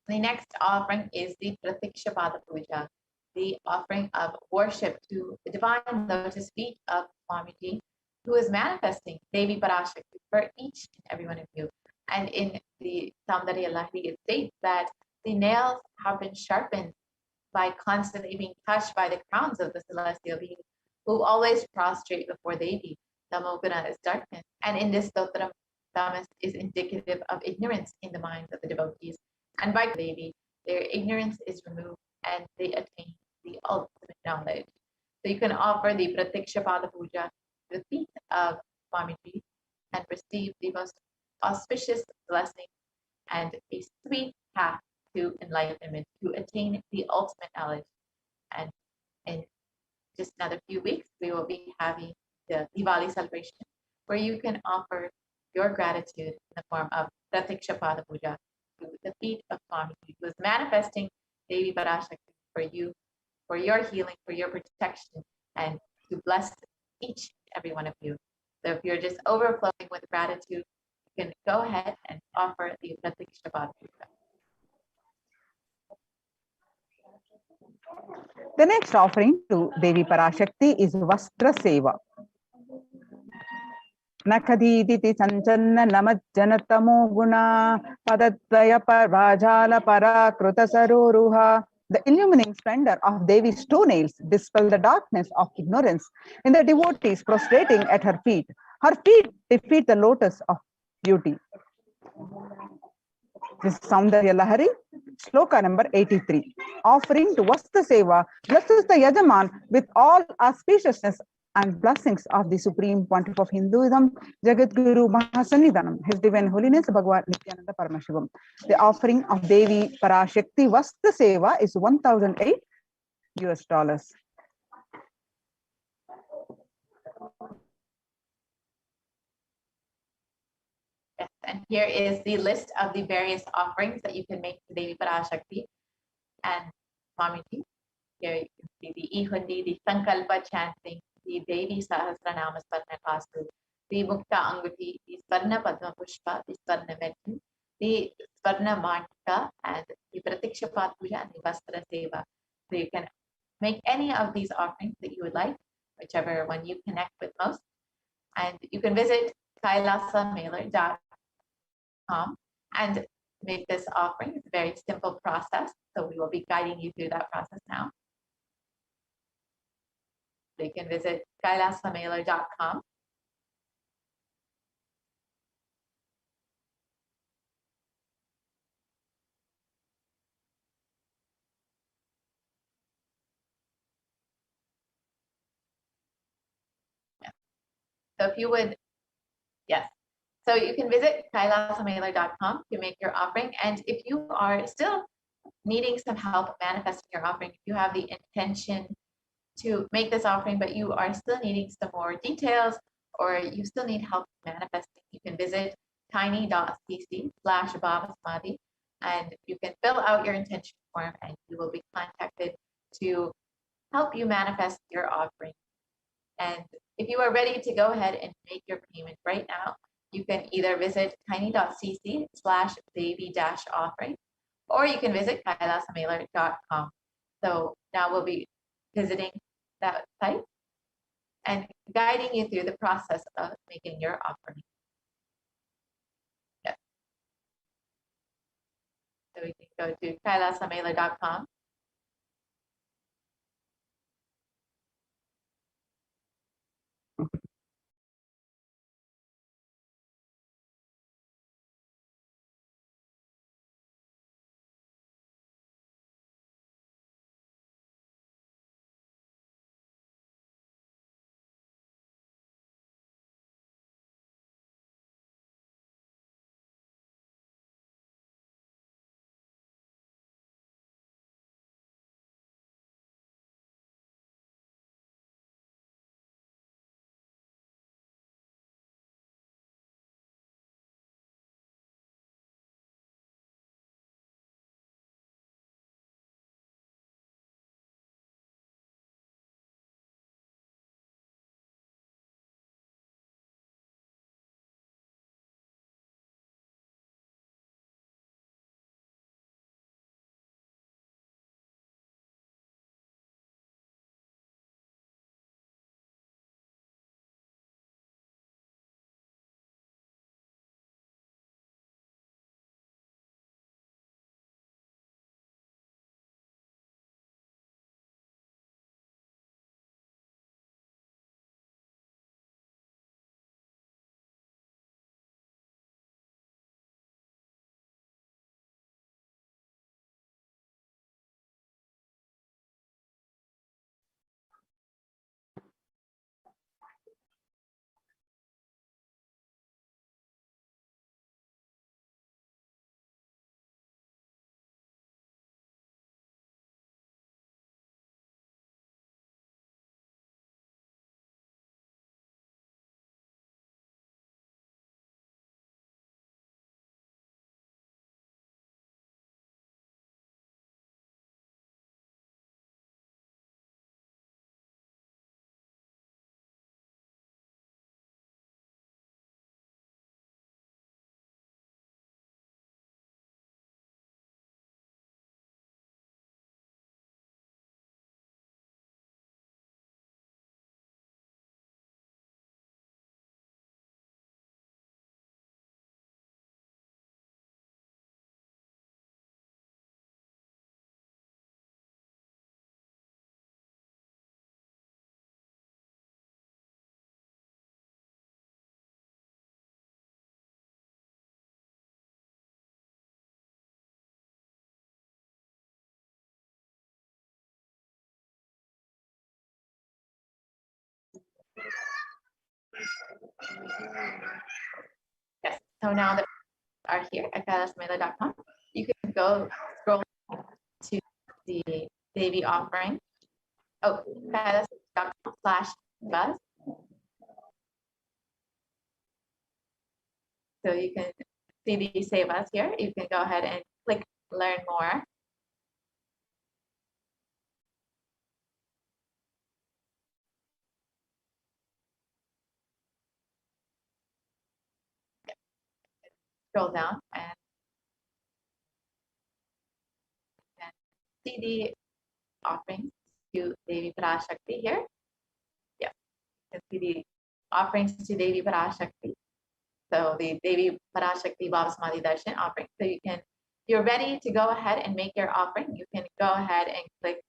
The next offering is the Pratiksha Pada Puja, the offering of worship to the divine lotus feet of Swamiji, who is manifesting Devi Parashakti for each and every one of you. And in the Saundharya Lahiri, it states that the nails have been sharpened by constantly being touched by the crowns of the celestial beings who always prostrate before Devi. Tamoguna is darkness. And in this stotram, tamas is indicative of ignorance in the minds of the devotees. And by Devi, their ignorance is removed and they attain the ultimate knowledge. So you can offer the Pratiksha Pada Puja to the feet of Swamiji and receive the most auspicious blessing and a sweet path to enlightenment, to attain the ultimate knowledge. And in just another few weeks, we will be having the Diwali celebration, where you can offer your gratitude in the form of Pratiksha Pada Puja to the feet of Swamiji, who is manifesting Devi Parashakti for you, for your healing, for your protection, and to bless each and every one of you. So if you're just overflowing with gratitude, you can go ahead and offer the Pratiksha Pada Puja. The next offering to Devi Parashakti is Vastra Seva. Nakadiditi Sanchanna Namajjanatamo Guna Padadvaya Parvajala Parakruta Saruruha. The illumining splendor of Devi's toenails dispel the darkness of ignorance in the devotees prostrating at her feet. Her feet defeat the lotus of beauty. This is Saundarya Lahari, Sloka number 83. Offering to Vasta Seva blesses the Yajaman with all auspiciousness and blessings of the Supreme Pontiff of Hinduism, Jagat Guru Mahasannidhanam, His Divine Holiness Bhagwan Nithyananda Paramashivam. The offering of Devi Parashakti Vasta Seva is $1,008. Yes, and here is the list of the various offerings that you can make to Devi Parashakti and Swamiji. Here you can see the Ihundi, the Sankalpa chanting, the Devi Sahasranama Sparna Kastu, the Mukta Anguti, the Sparna Padma Pushpa, the Sparna Medhin, the Sparna Mantka, and the Pratikshapat Puja and the Vastra Seva. So you can make any of these offerings that you would like, whichever one you connect with most. And you can visit kailasamailer.com and make this offering. It's a very simple process, so we will be guiding you through that process now. So you can visit kailasamailer.com. Yeah. So if you would, yes. So you can visit kailasamailer.com to make your offering. And if you are still needing some help manifesting your offering, if you have the intention to make this offering, but you are still needing some more details, or you still need help manifesting, you can visit tiny.cc/Baba and you can fill out your intention form and you will be contacted to help you manifest your offering. And if you are ready to go ahead and make your payment right now, you can either visit tiny.cc/baby-offering, or you can visit kailasamailer.com. So now we'll be visiting that site and guiding you through the process of making your offering. Yes. So we can go to kailasamailer.com. Yes, so now that we are here at kailasmela.com, you can go scroll to the Devi offering. Oh, kailas.com/buzz. So you can see the Save Us here. You can go ahead and click Learn More. Scroll down and see the offerings to Devi Parashakti here. Yeah, you can see the offerings to Devi Parashakti. So the Devi Parashakti Bhavasmadhi Darshan offering. So you can, if you're ready to go ahead and make your offering, you can go ahead and click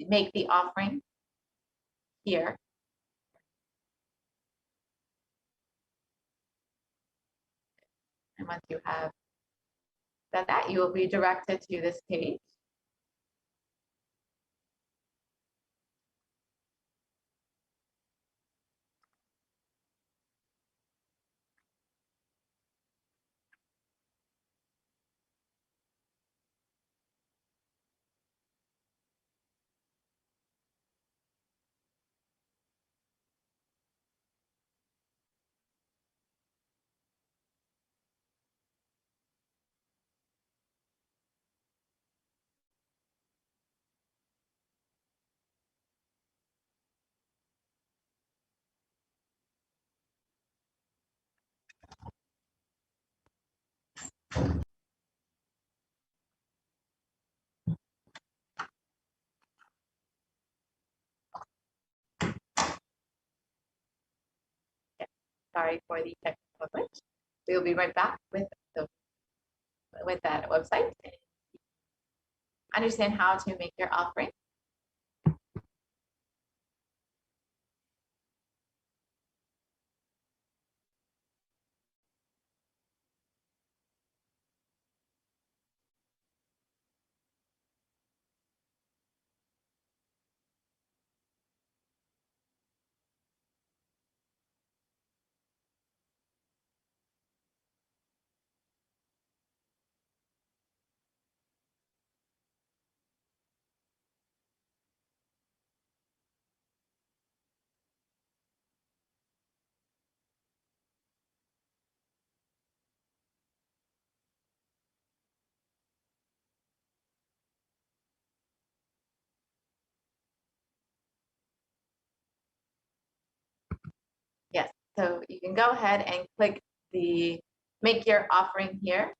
Make the Offering here. And once you have done that, you will be directed to this page. Sorry for the technical glitch. We'll be right back with that website and understand how to make your offering. Yes, so you can go ahead and click the Make Your Offering here.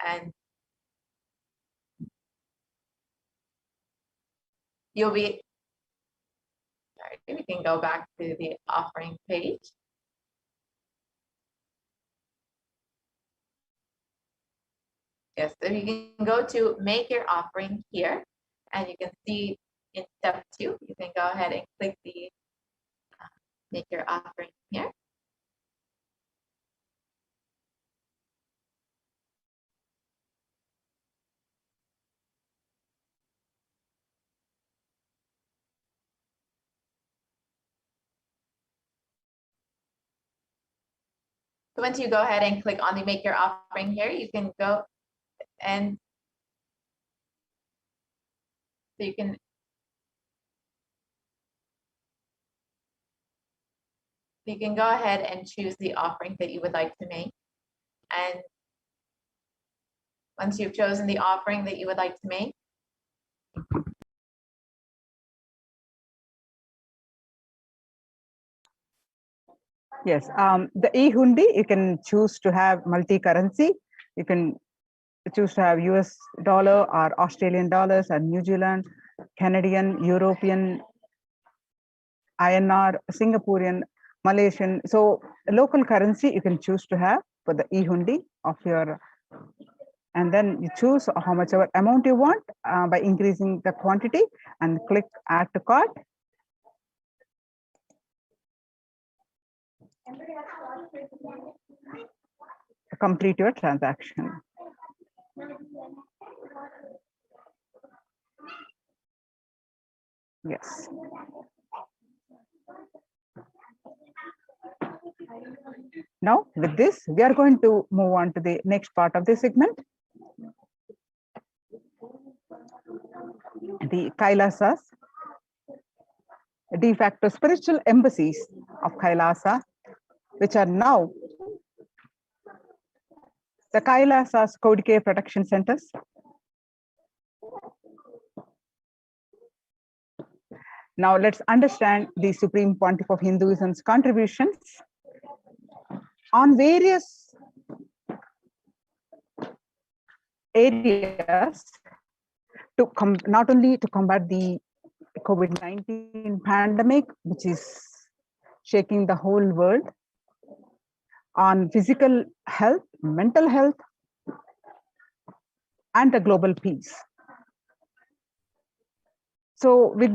And you'll be, sorry, we can go back to the offering page. Yes, so you can go to Make Your Offering here, and you can see in step 2, you can go ahead and click the Make Your Offering here. So once you go ahead and click on the Make Your Offering here, you can go and so you can go ahead and choose the offering that you would like to make. And once you've chosen the offering that you would like to make, Yes, the e-hundi, you can choose to have multi-currency. You can choose to have US dollar or Australian dollars or New Zealand, Canadian, European, INR, Singaporean, Malaysian. So local currency you can choose to have for the e-hundi of your, and then you choose how much ever amount you want by increasing the quantity and click Add to Cart. Complete your transaction. Yes. Now, with this, we are going to move on to the next part of the segment. The Kailasas, de facto spiritual embassies of Kailasa, which are now the Kailasas Code Care Protection Centers. Now let's understand the Supreme Pontiff of Hinduism's contributions on various areas to not only to combat the COVID-19 pandemic, which is shaking the whole world, on physical health, mental health, and the global peace. So with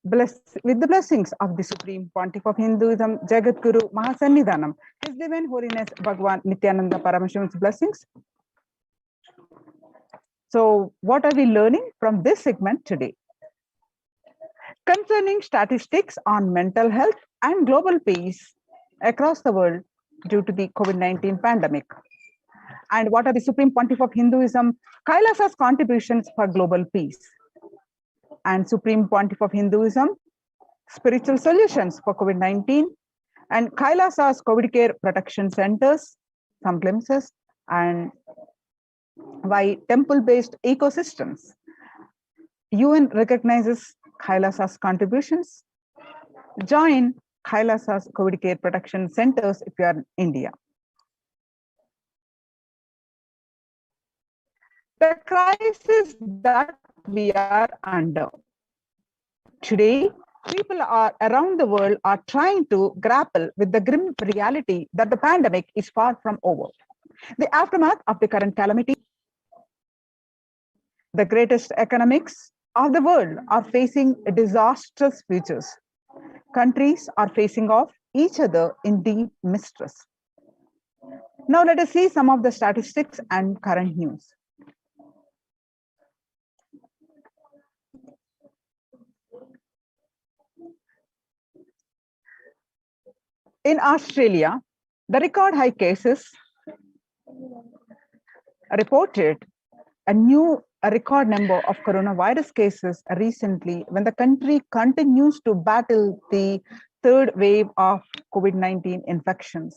the blessings of the Supreme Pontiff of Hinduism, Jagat Guru Mahasannidhanam, His Divine Holiness Bhagwan Nithyananda Paramashivam's blessings. So what are we learning from this segment today? Concerning statistics on mental health and global peace across the world due to the COVID-19 pandemic. And what are the Supreme Pontiff of Hinduism, Kailasa's contributions for global peace? And Supreme Pontiff of Hinduism, spiritual solutions for COVID-19, and Kailasa's COVID care protection centers, some glimpses, and why temple-based ecosystems. UN recognizes Kailasa's contributions. Join Kailasa's COVID care protection centers if you are in India. The crisis that we are under. Today, people around the world are trying to grapple with the grim reality that the pandemic is far from over. The aftermath of the current calamity, the greatest economics of the world are facing disastrous futures. Countries are facing off each other in deep mistrust. Now let us see some of the statistics and current news. In Australia, the record high cases reported a record number of coronavirus cases recently when the country continues to battle the third wave of COVID-19 infections.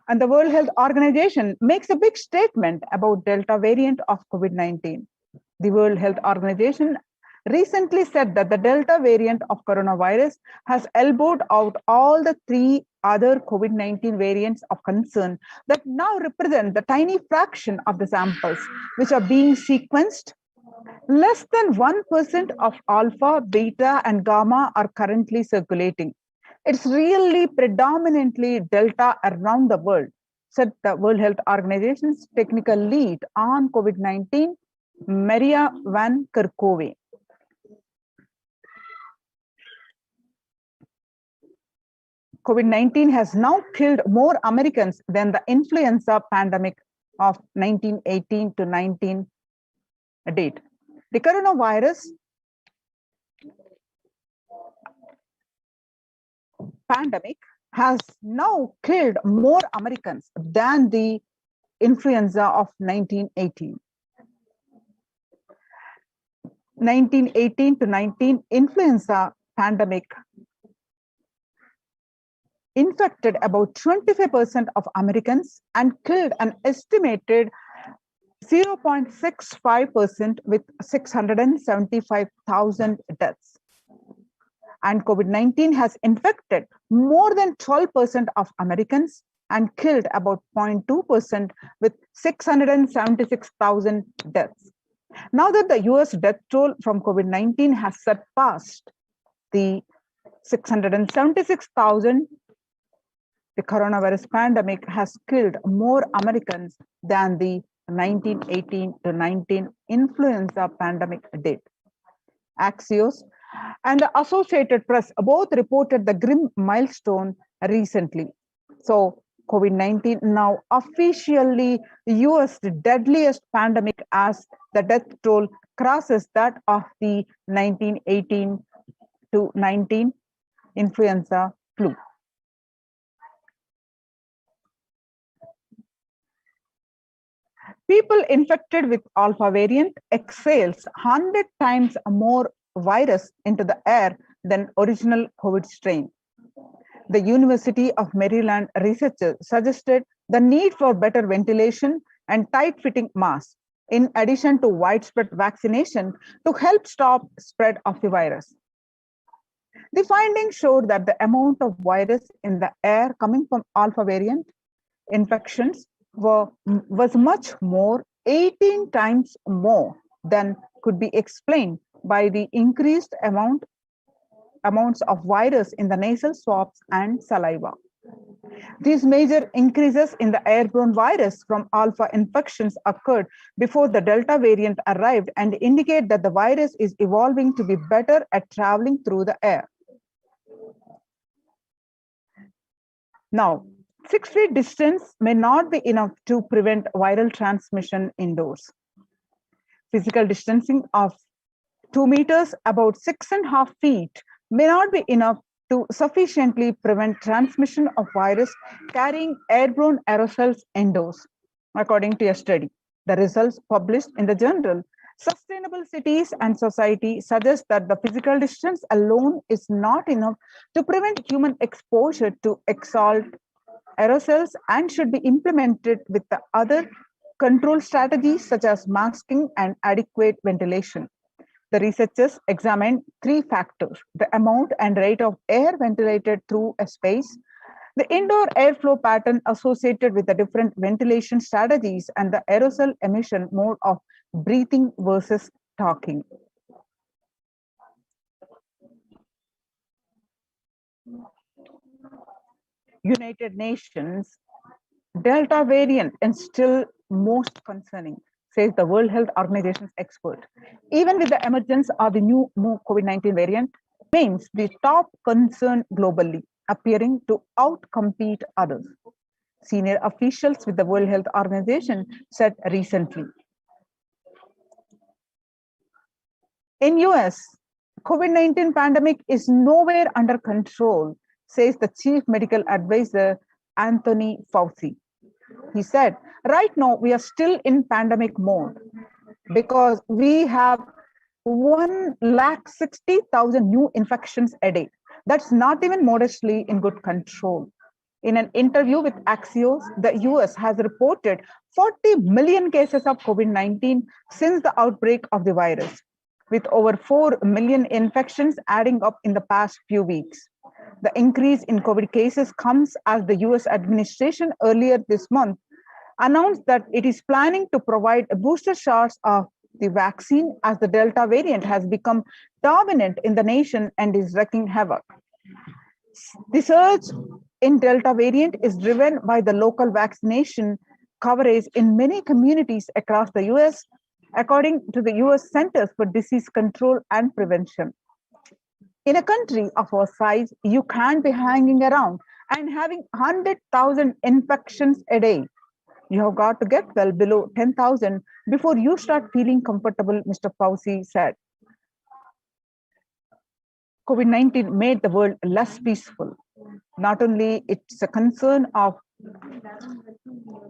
And the World Health Organization makes a big statement about Delta variant of COVID-19. The World Health Organization recently said that the Delta variant of coronavirus has elbowed out all the three other COVID-19 variants of concern that now represent the tiny fraction of the samples which are being sequenced. Less than 1% of alpha, beta, and gamma are currently circulating. It's really predominantly Delta around the world, said the World Health Organization's technical lead on COVID-19, Maria van Kerkhove. COVID-19 has now killed more Americans than the influenza pandemic of 1918 to 19 date. The coronavirus pandemic has now killed more Americans than the influenza of 1918. 1918 to 19 influenza pandemic infected about 25% of Americans and killed an estimated 0.65% with 675,000 deaths. And COVID-19 has infected more than 12% of Americans and killed about 0.2% with 676,000 deaths. Now that the US death toll from COVID-19 has surpassed the 676,000, the coronavirus pandemic has killed more Americans than the 1918 to 19 influenza pandemic did. Axios and the Associated Press both reported the grim milestone recently. So COVID-19 now officially US deadliest pandemic as the death toll crosses that of the 1918 to 19 influenza flu. People infected with alpha variant exhales 100 times more virus into the air than original COVID strain. The University of Maryland researchers suggested the need for better ventilation and tight-fitting masks, in addition to widespread vaccination to help stop spread of the virus. The findings showed that the amount of virus in the air coming from alpha variant infections was much more, 18 times more than could be explained by the increased amounts of virus in the nasal swabs and saliva. These major increases in the airborne virus from alpha infections occurred before the Delta variant arrived and indicate that the virus is evolving to be better at traveling through the air. Now, 6 feet distance may not be enough to prevent viral transmission indoors. Physical distancing of 2 meters, about 6.5 feet, may not be enough to sufficiently prevent transmission of virus carrying airborne aerosols indoors, according to a study. The results published in the journal Sustainable Cities and Society suggest that the physical distance alone is not enough to prevent human exposure to exhaled aerosols and should be implemented with the other control strategies such as masking and adequate ventilation. The researchers examined 3 factors: the amount and rate of air ventilated through a space, the indoor airflow pattern associated with the different ventilation strategies, and the aerosol emission mode of breathing versus talking. United Nations Delta variant and still most concerning, says the World Health Organization's expert. Even with the emergence of the new COVID-19 variant, remains the top concern globally, appearing to outcompete others. Senior officials with the World Health Organization said recently. In US, COVID-19 pandemic is nowhere under control, says the chief medical advisor, Anthony Fauci. He said, right now we are still in pandemic mode because we have 160,000 new infections a day. That's not even modestly in good control. In an interview with Axios, the US has reported 40 million cases of COVID-19 since the outbreak of the virus, with over 4 million infections adding up in the past few weeks. The increase in COVID cases comes as the US administration earlier this month announced that it is planning to provide booster shots of the vaccine as the Delta variant has become dominant in the nation and is wreaking havoc. The surge in Delta variant is driven by the local vaccination coverage in many communities across the US, according to the US Centers for Disease Control and Prevention. In a country of our size, you can't be hanging around and having 100,000 infections a day. You have got to get well below 10,000 before you start feeling comfortable, Mr. Fauci said. COVID-19 made the world less peaceful. Not only it's a concern of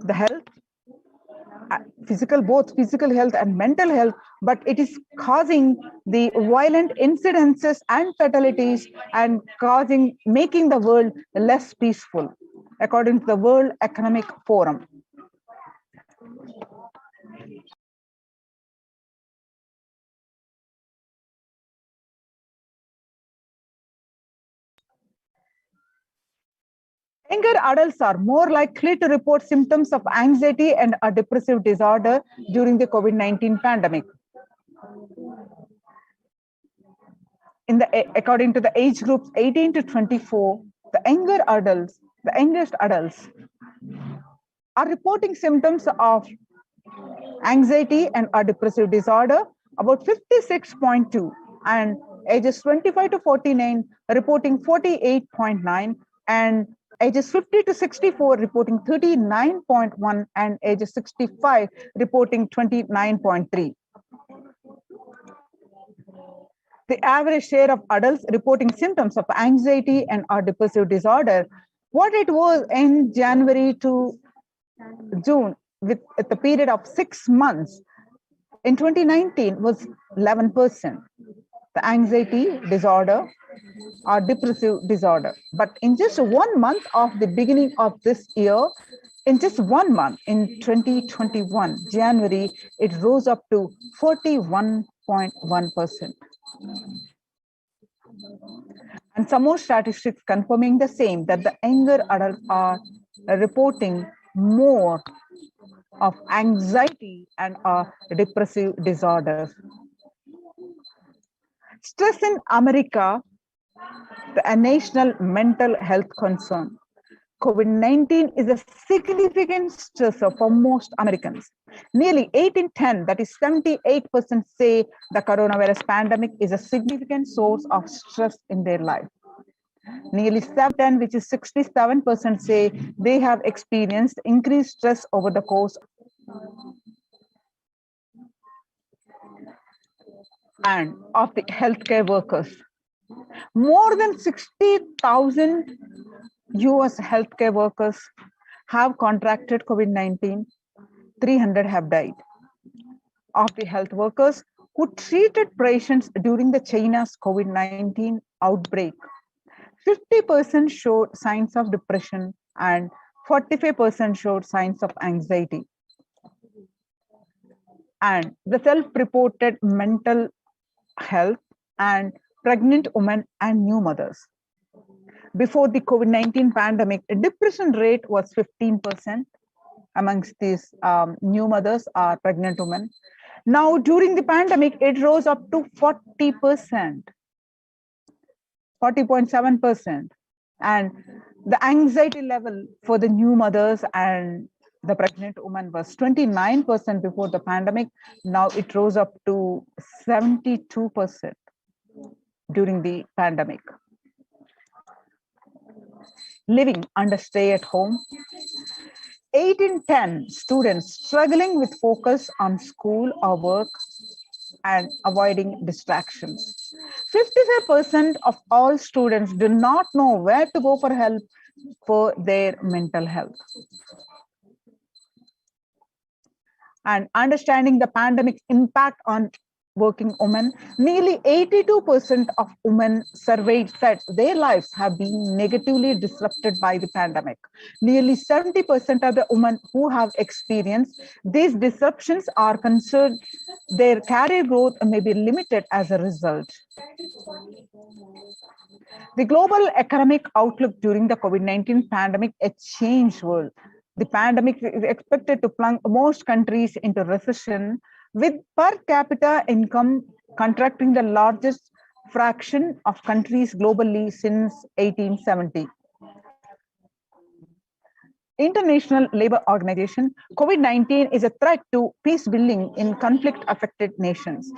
the health, both physical health and mental health, but it is causing the violent incidences and fatalities and making the world less peaceful, according to the World Economic Forum. Younger adults are more likely to report symptoms of anxiety and a depressive disorder during the COVID-19 pandemic. According to the age groups 18 to 24, the youngest adults are reporting symptoms of anxiety and a depressive disorder, about 56.2, and ages 25 to 49 reporting 48.9, and ages 50 to 64 reporting 39.1, and ages 65 reporting 29.3. the average share of adults reporting symptoms of anxiety and or depressive disorder, what it was in January to June with the period of 6 months in 2019 was 11%. The anxiety disorder or depressive disorder. But in just 1 month of the beginning of this year, in just 1 month in 2021, January, it rose up to 41.1%. And some more statistics confirming the same, that the younger adults are reporting more of anxiety and depressive disorders. Stress in America, a national mental health concern. COVID-19 is a significant stressor for most Americans. Nearly 8 in 10, that is 78%, say the coronavirus pandemic is a significant source of stress in their life. Nearly 7, which is 67%, say they have experienced increased stress over the course and of the healthcare workers. More than 60,000 US healthcare workers have contracted COVID-19. 300 have died. Of the health workers who treated patients during the China's COVID-19 outbreak, 50% showed signs of depression and 45% showed signs of anxiety. And the self-reported mental health and pregnant women and new mothers. Before the COVID-19 pandemic, the depression rate was 15% amongst these new mothers or pregnant women. Now, during the pandemic, it rose up to 40%, 40.7%. And the anxiety level for the new mothers and the pregnant woman was 29% before the pandemic. Now it rose up to 72% during the pandemic. Living under stay at home, 8 in 10 students struggling with focus on school or work and avoiding distractions. 55% of all students do not know where to go for help for their mental health. And understanding the pandemic's impact on working women, nearly 82% of women surveyed said their lives have been negatively disrupted by the pandemic. Nearly 70% of the women who have experienced these disruptions are concerned their career growth may be limited as a result. The global economic outlook during the COVID-19 pandemic, a changed world. The pandemic is expected to plunge most countries into recession, with per capita income contracting the largest fraction of countries globally since 1870. International Labour Organization, COVID-19 is a threat to peace building in conflict-affected nations.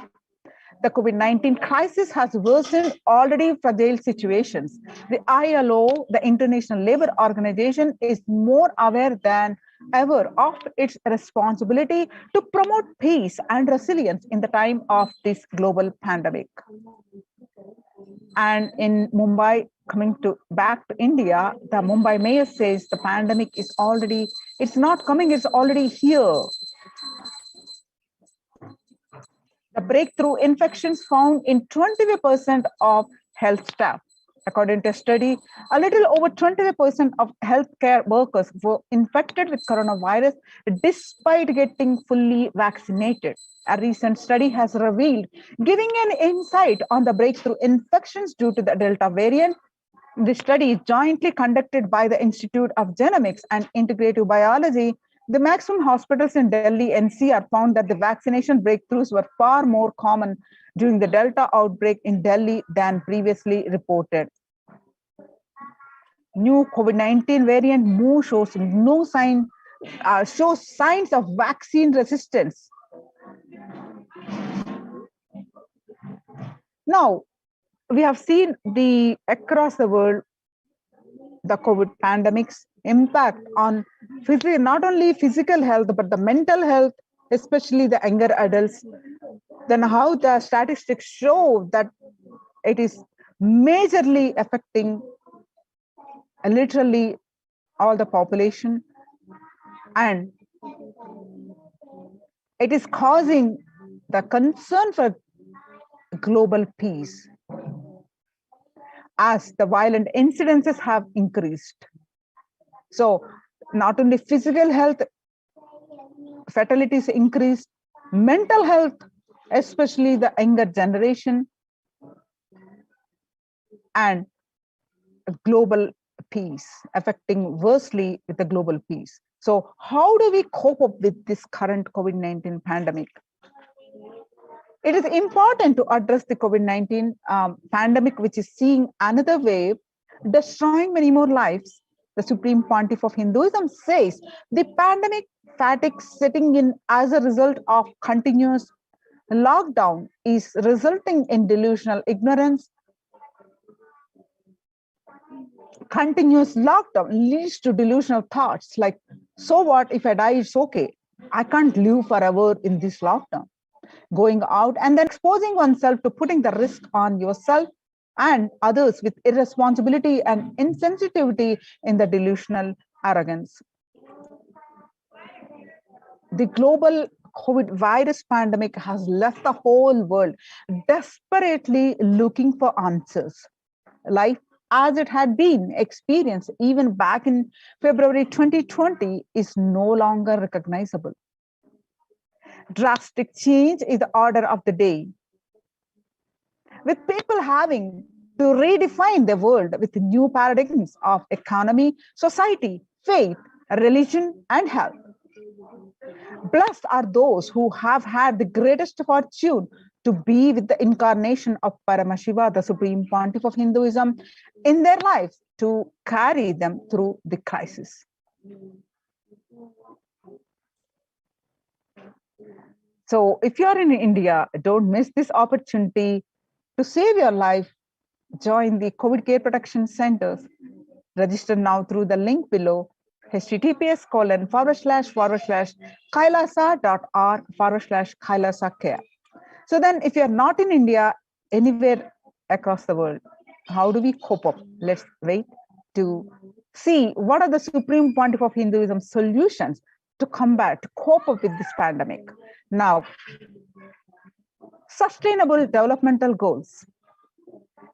The COVID-19 crisis has worsened already fragile situations. The ILO, the International Labour Organization, is more aware than ever of its responsibility to promote peace and resilience in the time of this global pandemic. And in Mumbai, coming back to India, the Mumbai mayor says the pandemic is already, it's not coming, it's already here. The breakthrough infections found in 25% of health staff. According to a study, a little over 25% of healthcare workers were infected with coronavirus despite getting fully vaccinated. A recent study has revealed, giving an insight on the breakthrough infections due to the Delta variant. The study is jointly conducted by the Institute of Genomics and Integrative Biology. The maximum hospitals in Delhi NCR found that the vaccination breakthroughs were far more common during the Delta outbreak in Delhi than previously reported. New COVID-19 variant Mu shows signs of vaccine resistance. Now, we have seen across the world the COVID pandemic's impact on not only physical health, but the mental health, especially the younger adults. Then how the statistics show that It is majorly affecting literally all the population, and it is causing the concern for global peace as the violent incidences have increased. So not only physical health, fatalities increased, mental health, especially the younger generation, and global peace, affecting worstly with the global peace. So how do we cope up with this current COVID-19 pandemic? It is important to address the COVID-19 pandemic, which is seeing another wave, destroying many more lives. The Supreme Pontiff of Hinduism says the pandemic fatigue setting in as a result of continuous lockdown is resulting in delusional ignorance. Continuous lockdown leads to delusional thoughts like, so what if I die, it's okay. I can't live forever in this lockdown. Going out and then exposing oneself to putting the risk on yourself and others with irresponsibility and insensitivity in the delusional arrogance. The global COVID virus pandemic has left the whole world desperately looking for answers. Life as it had been experienced even back in February 2020 is no longer recognizable. Drastic change is the order of the day, with people having to redefine the world with new paradigms of economy, society, faith, religion, and health. Blessed are those who have had the greatest fortune to be with the incarnation of Paramashiva, the Supreme Pontiff of Hinduism, in their lives to carry them through the crisis. So if you're in India, don't miss this opportunity to save your life. Join the COVID Care Protection Centers. Register now through the link below, https://kailasa.org/kailasa care. So then if you're not in India, anywhere across the world, how do we cope up? Let's wait to see what are the Supreme Pontiff of Hinduism solutions to combat, to cope up with this pandemic. Now, sustainable developmental goals.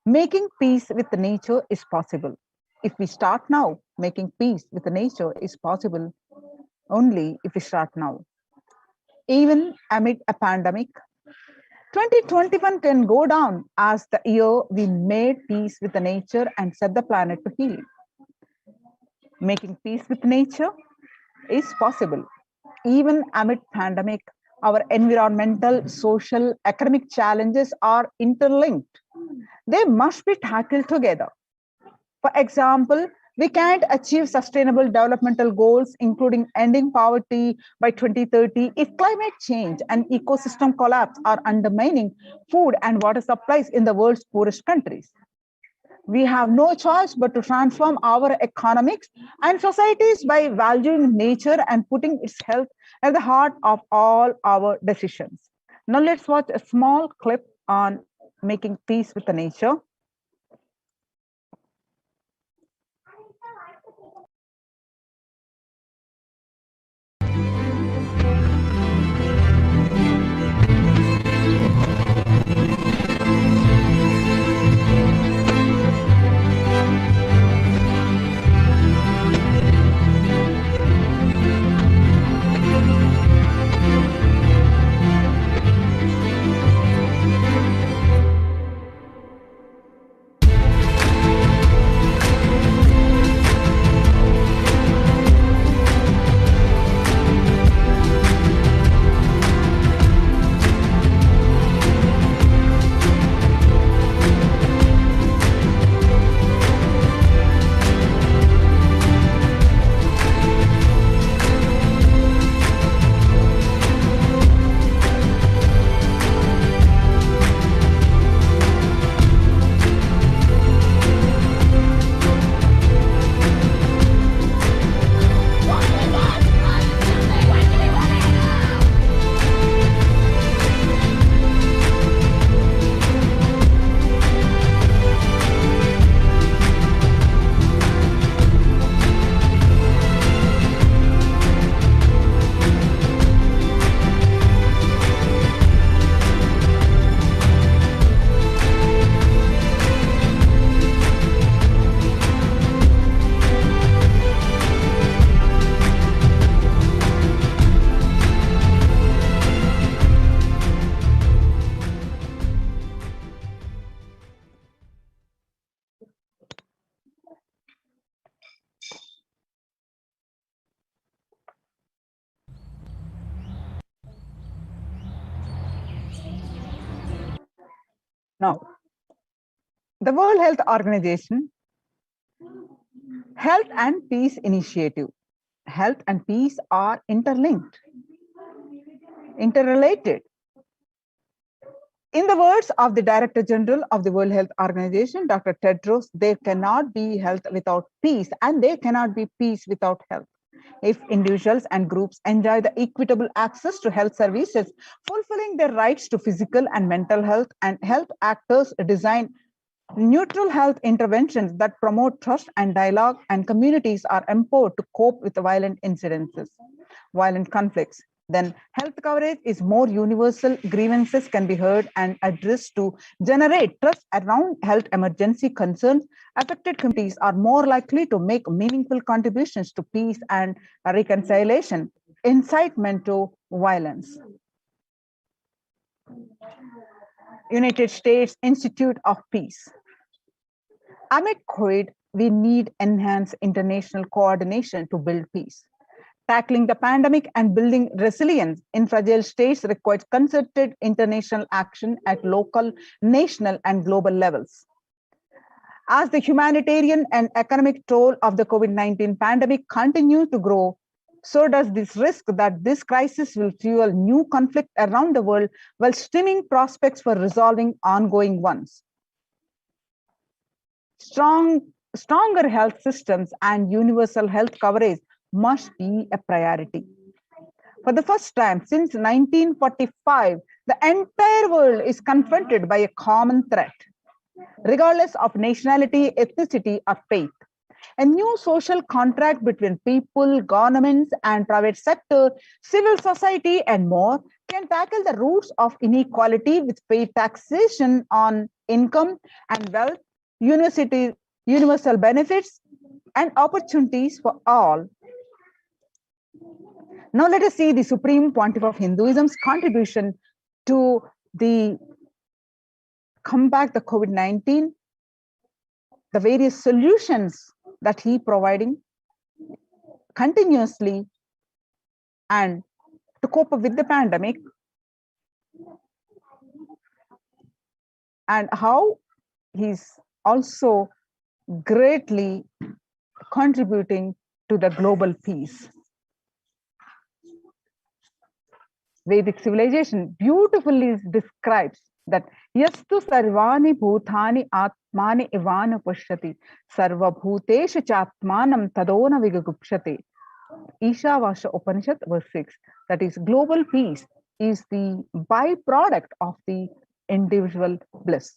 Making peace with nature is possible. If we start now, making peace with nature is possible only if we start now. Even amid a pandemic, 2021 can go down as the year we made peace with nature and set the planet to heal. Making peace with nature is possible. Even amid pandemic, our environmental, social, economic challenges are interlinked. They must be tackled together. For example, we can't achieve sustainable developmental goals, including ending poverty by 2030, if climate change and ecosystem collapse are undermining food and water supplies in the world's poorest countries. We have no choice but to transform our economics and societies by valuing nature and putting its health at the heart of all our decisions. Now let's watch a small clip on making peace with the nature. Now, the World Health Organization Health and Peace Initiative. Health and peace are interlinked, interrelated. In the words of the Director General of the World Health Organization, Dr. Tedros, there cannot be health without peace, and there cannot be peace without health. If individuals and groups enjoy the equitable access to health services, fulfilling their rights to physical and mental health, and health actors design neutral health interventions that promote trust and dialogue, and communities are empowered to cope with violent violent conflicts, then health coverage is more universal, grievances can be heard and addressed to generate trust around health emergency concerns. Affected communities are more likely to make meaningful contributions to peace and reconciliation. Incitement to violence. United States Institute of Peace. Amid COVID, we need enhanced international coordination to build peace. Tackling the pandemic and building resilience in fragile states requires concerted international action at local, national, and global levels. As the humanitarian and economic toll of the COVID-19 pandemic continues to grow, so does this risk that this crisis will fuel new conflict around the world while stemming prospects for resolving ongoing ones. Stronger health systems and universal health coverage must be a priority. For the first time since 1945, the entire world is confronted by a common threat, regardless of nationality, ethnicity, or faith. A new social contract between people, governments, and private sector, civil society, and more can tackle the roots of inequality with fair taxation on income and wealth, universal benefits, and opportunities for all. Now let us see the Supreme Pontiff of Hinduism's contribution to the combat the COVID-19, the various solutions that he providing continuously and to cope up with the pandemic, and how he's also greatly contributing to the global peace. Vedic civilization beautifully describes that yastu sarvani bhutani atmani ivana pushyati sarva bhuteshu chatmanam tadona vigagupshati. Ishavasya Upanishad verse 6. That is, global peace is the byproduct of the individual bliss.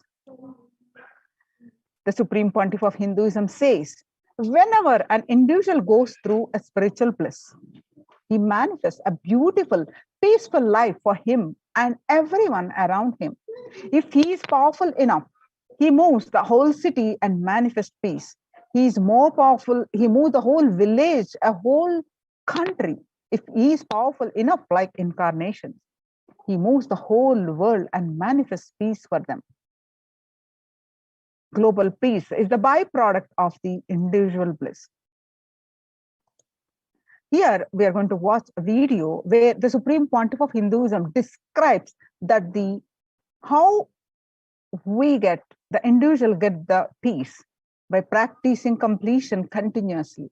The Supreme Pontiff of Hinduism says, whenever an individual goes through a spiritual bliss, he manifests a beautiful, peaceful life for him and everyone around him. If he is powerful enough, he moves the whole city and manifests peace. He is more powerful, he moves the whole village, a whole country. If he is powerful enough, like incarnations, he moves the whole world and manifests peace for them. Global peace is the byproduct of the individual bliss. Here we are going to watch a video where the Supreme Pontiff of Hinduism describes that how the individual get the peace by practicing completion continuously.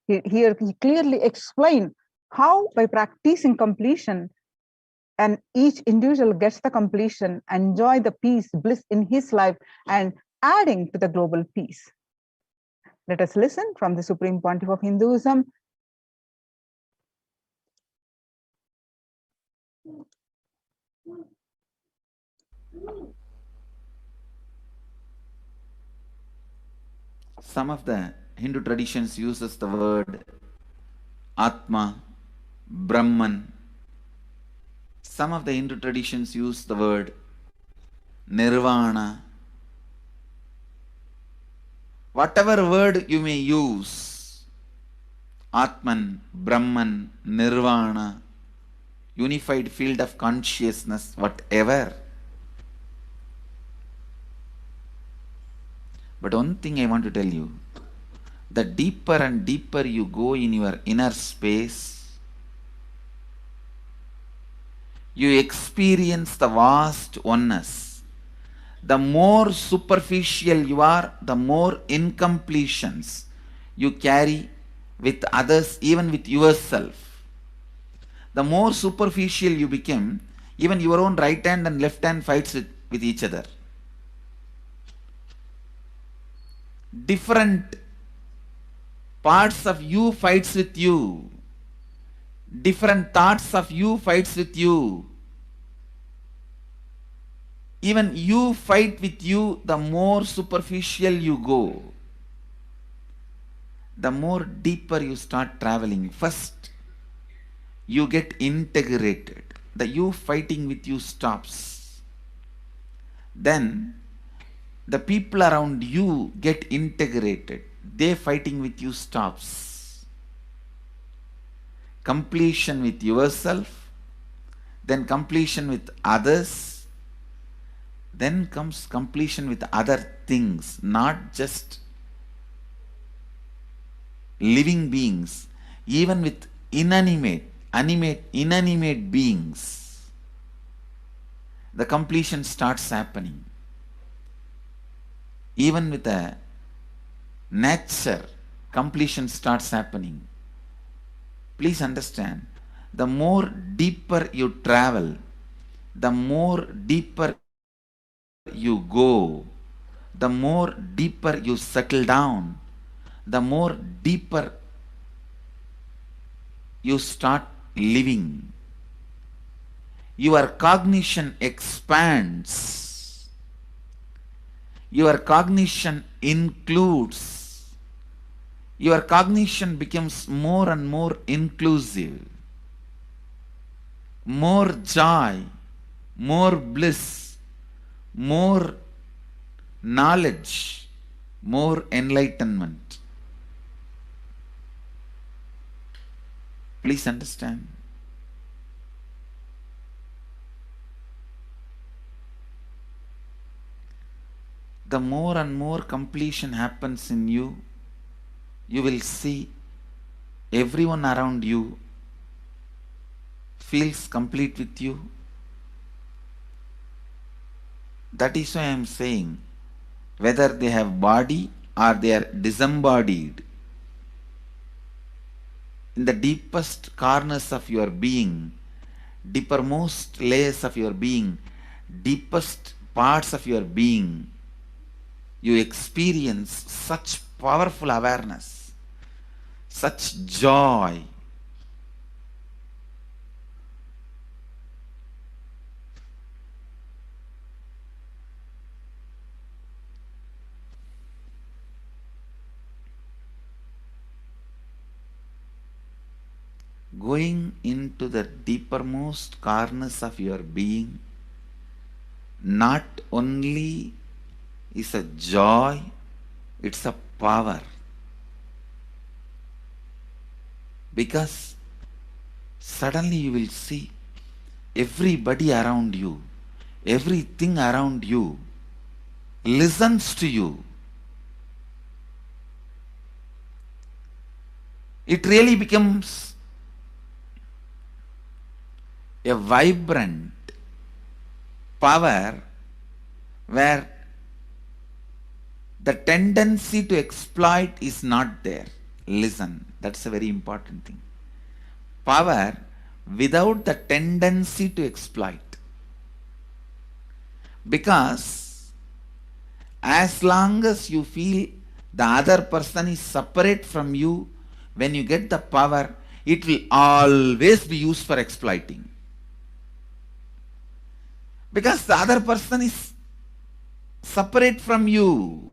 Here he clearly explains how by practicing completion and each individual gets the completion, enjoy the peace, bliss in his life, and adding to the global peace. Let us listen from the Supreme Pontiff of Hinduism. Some of the Hindu traditions uses the word Atma, Brahman. Some of the Hindu traditions use the word Nirvana. Whatever word you may use, Atman, Brahman, Nirvana, unified field of consciousness, whatever. But one thing I want to tell you, the deeper and deeper you go in your inner space, you experience the vast oneness The more superficial you are, the more incompletions you carry with others, even with yourself. The more superficial you become, even your own right hand and left hand fights with each other. Different parts of you fights with you. Different thoughts of you fights with you. Even you fight with you, the more superficial you go, the more deeper you start traveling. First, you get integrated. The you fighting with you stops. Then, the people around you get integrated. They fighting with you stops. Completion with yourself, then completion with others, then comes completion with other things, not just living beings, even with inanimate beings. The completion starts happening. Even with a nature, completion starts happening. Please understand, the more deeper you travel, the more deeper you go, the more deeper you settle down, the more deeper you start living. Your cognition expands. Your cognition includes. Your cognition becomes more and more inclusive. More joy, more bliss, more knowledge, more enlightenment. Please understand. The more and more completion happens in you, you will see everyone around you feels complete with you. That is why I am saying, whether they have body or they are disembodied, in the deepest corners of your being, deepermost layers of your being, deepest parts of your being, you experience such powerful awareness, such joy. Going into the deepermost corners of your being not only is a joy, it's a power. Because suddenly you will see everybody around you, everything around you listens to you. It really becomes a vibrant power where the tendency to exploit is not there. Listen, that's a very important thing. Power without the tendency to exploit. Because as long as you feel the other person is separate from you, when you get the power, it will always be used for exploiting. Because the other person is separate from you.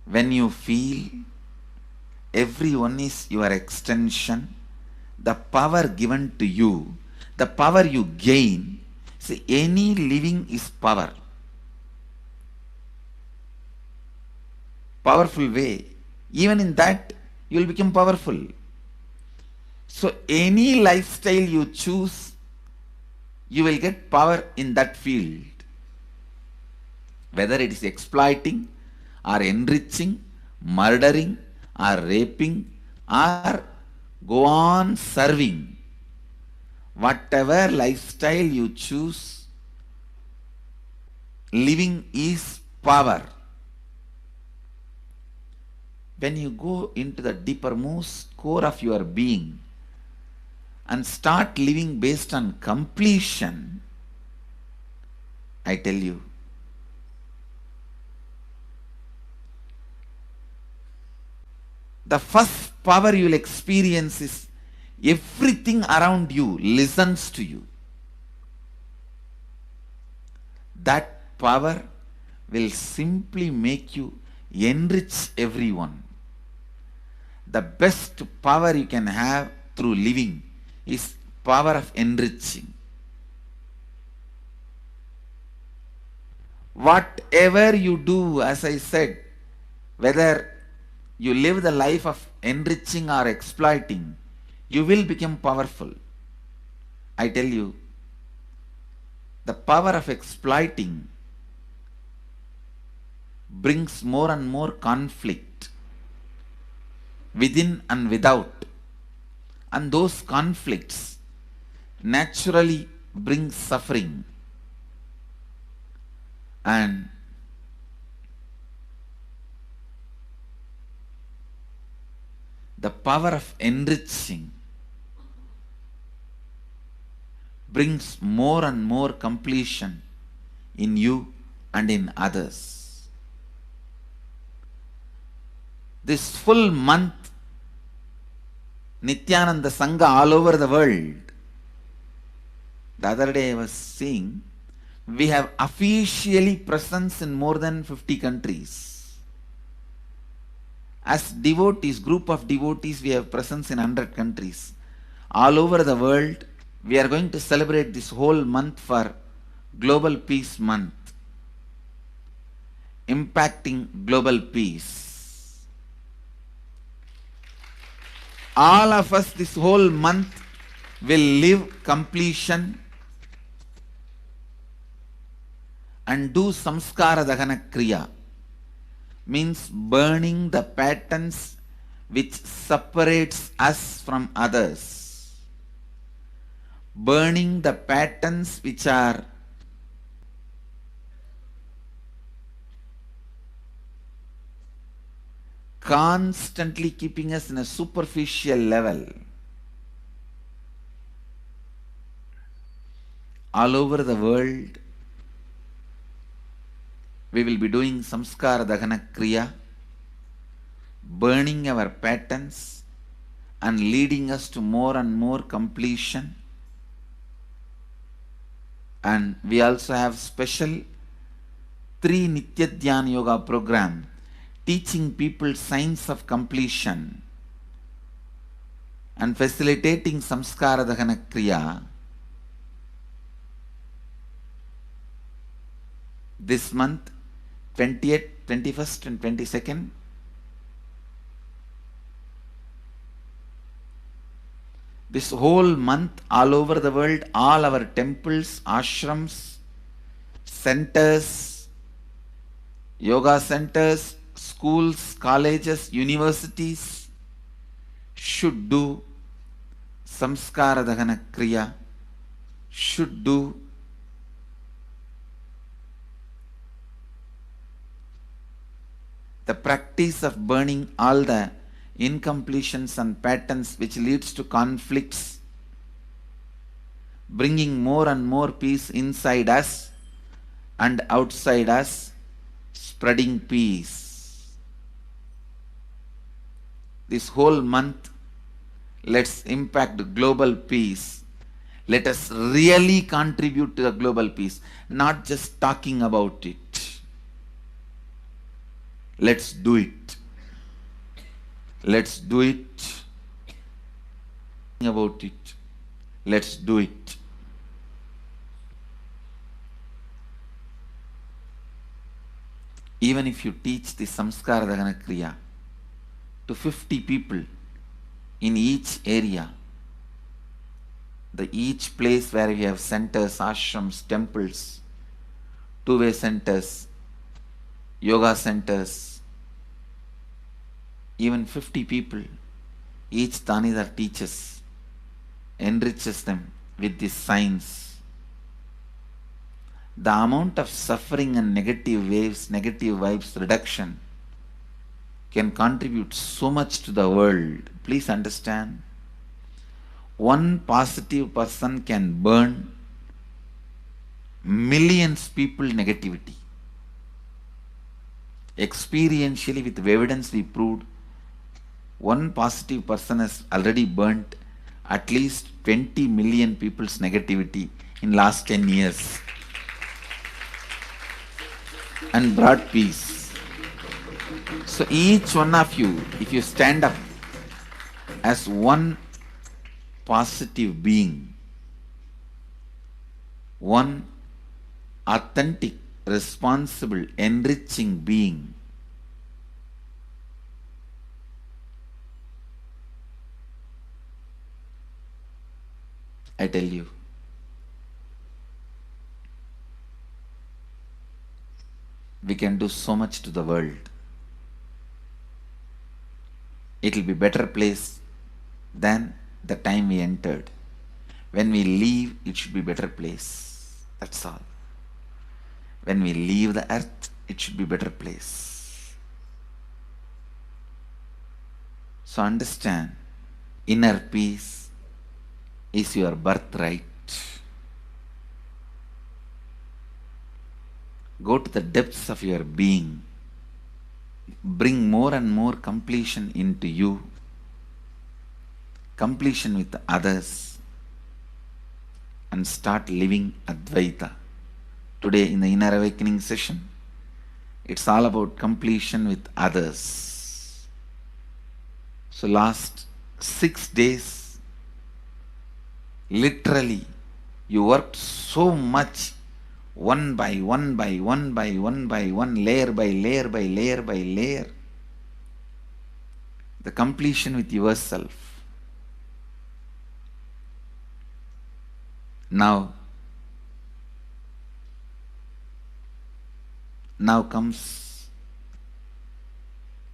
when you feel everyone is your extension, the power given to you, the power you gain, see, any living is power. Powerful way. Even in that, you will become powerful. So any lifestyle you choose, you will get power in that field. Whether it is exploiting or enriching, murdering or raping or go on serving. Whatever lifestyle you choose, living is power. When you go into the deepermost core of your being and start living based on completion, I tell you, the first power you will experience is everything around you listens to you. That power will simply make you enrich everyone. The best power you can have through living is power of enriching. Whatever you do, as I said, whether you live the life of enriching or exploiting, you will become powerful. I tell you, the power of exploiting brings more and more conflict within and without. And those conflicts naturally bring suffering. And the power of enriching brings more and more completion in you and in others. This full month, Nithyananda Sangha all over the world. The other day I was seeing, we have officially presence in more than 50 countries. As devotees, group of devotees, we have presence in 100 countries. All over the world, we are going to celebrate this whole month for Global Peace Month, impacting global peace. All of us this whole month will live completion and do samskara dahana kriya, means burning the patterns which separates us from others, burning the patterns which are constantly keeping us in a superficial level. All over the world, we will be doing samskara dahana kriya, burning our patterns and leading us to more and more completion. And we also have special 3 Nitya Dhyana Yoga program teaching people science of completion and facilitating samskara dahana kriya. This month, 20th, 21st and 22nd, this whole month, all over the world, all our temples, ashrams, centers, yoga centers, schools, colleges, universities should do samskara dahana kriya, should do the practice of burning all the incompletions and patterns which leads to conflicts, bringing more and more peace inside us and outside us, spreading peace. This whole month, let's impact global peace. Let us really contribute to the global peace, not just talking about it. Let's do it. Let's do it. About it. Let's do it. Even if you teach the Samskara Dahana Kriya to 50 people in each area, each place where we have centers, ashrams, temples, two-way centers, yoga centers, even 50 people, each Tanidar teaches, enriches them with this science. The amount of suffering and negative waves, negative vibes reduction can contribute so much to the world. Please understand. One positive person can burn millions people negativity. Experientially, with evidence we proved, one positive person has already burnt at least 20 million people's negativity in last 10 years and brought peace. So each one of you, if you stand up as one positive being, one authentic, responsible, enriching being, I tell you, we can do so much to the world. It will be a better place than the time we entered. When we leave, it should be a better place. That's all. When we leave the earth, it should be a better place. So understand, inner peace is your birthright. Go to the depths of your being. Bring more and more completion into you. Completion with others. And start living Advaita. Today in the Inner Awakening session, it's all about completion with others. So last 6 days, literally, you worked so much, one by one by one by one by one, layer by layer by layer by layer. The completion with yourself. Now comes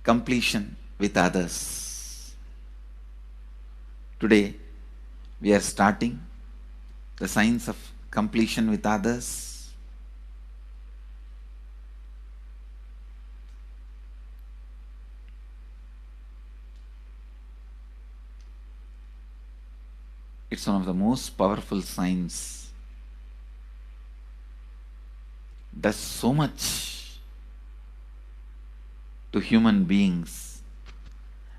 completion with others. Today, we are starting the science of completion with others. It's one of the most powerful science. Does so much to human beings,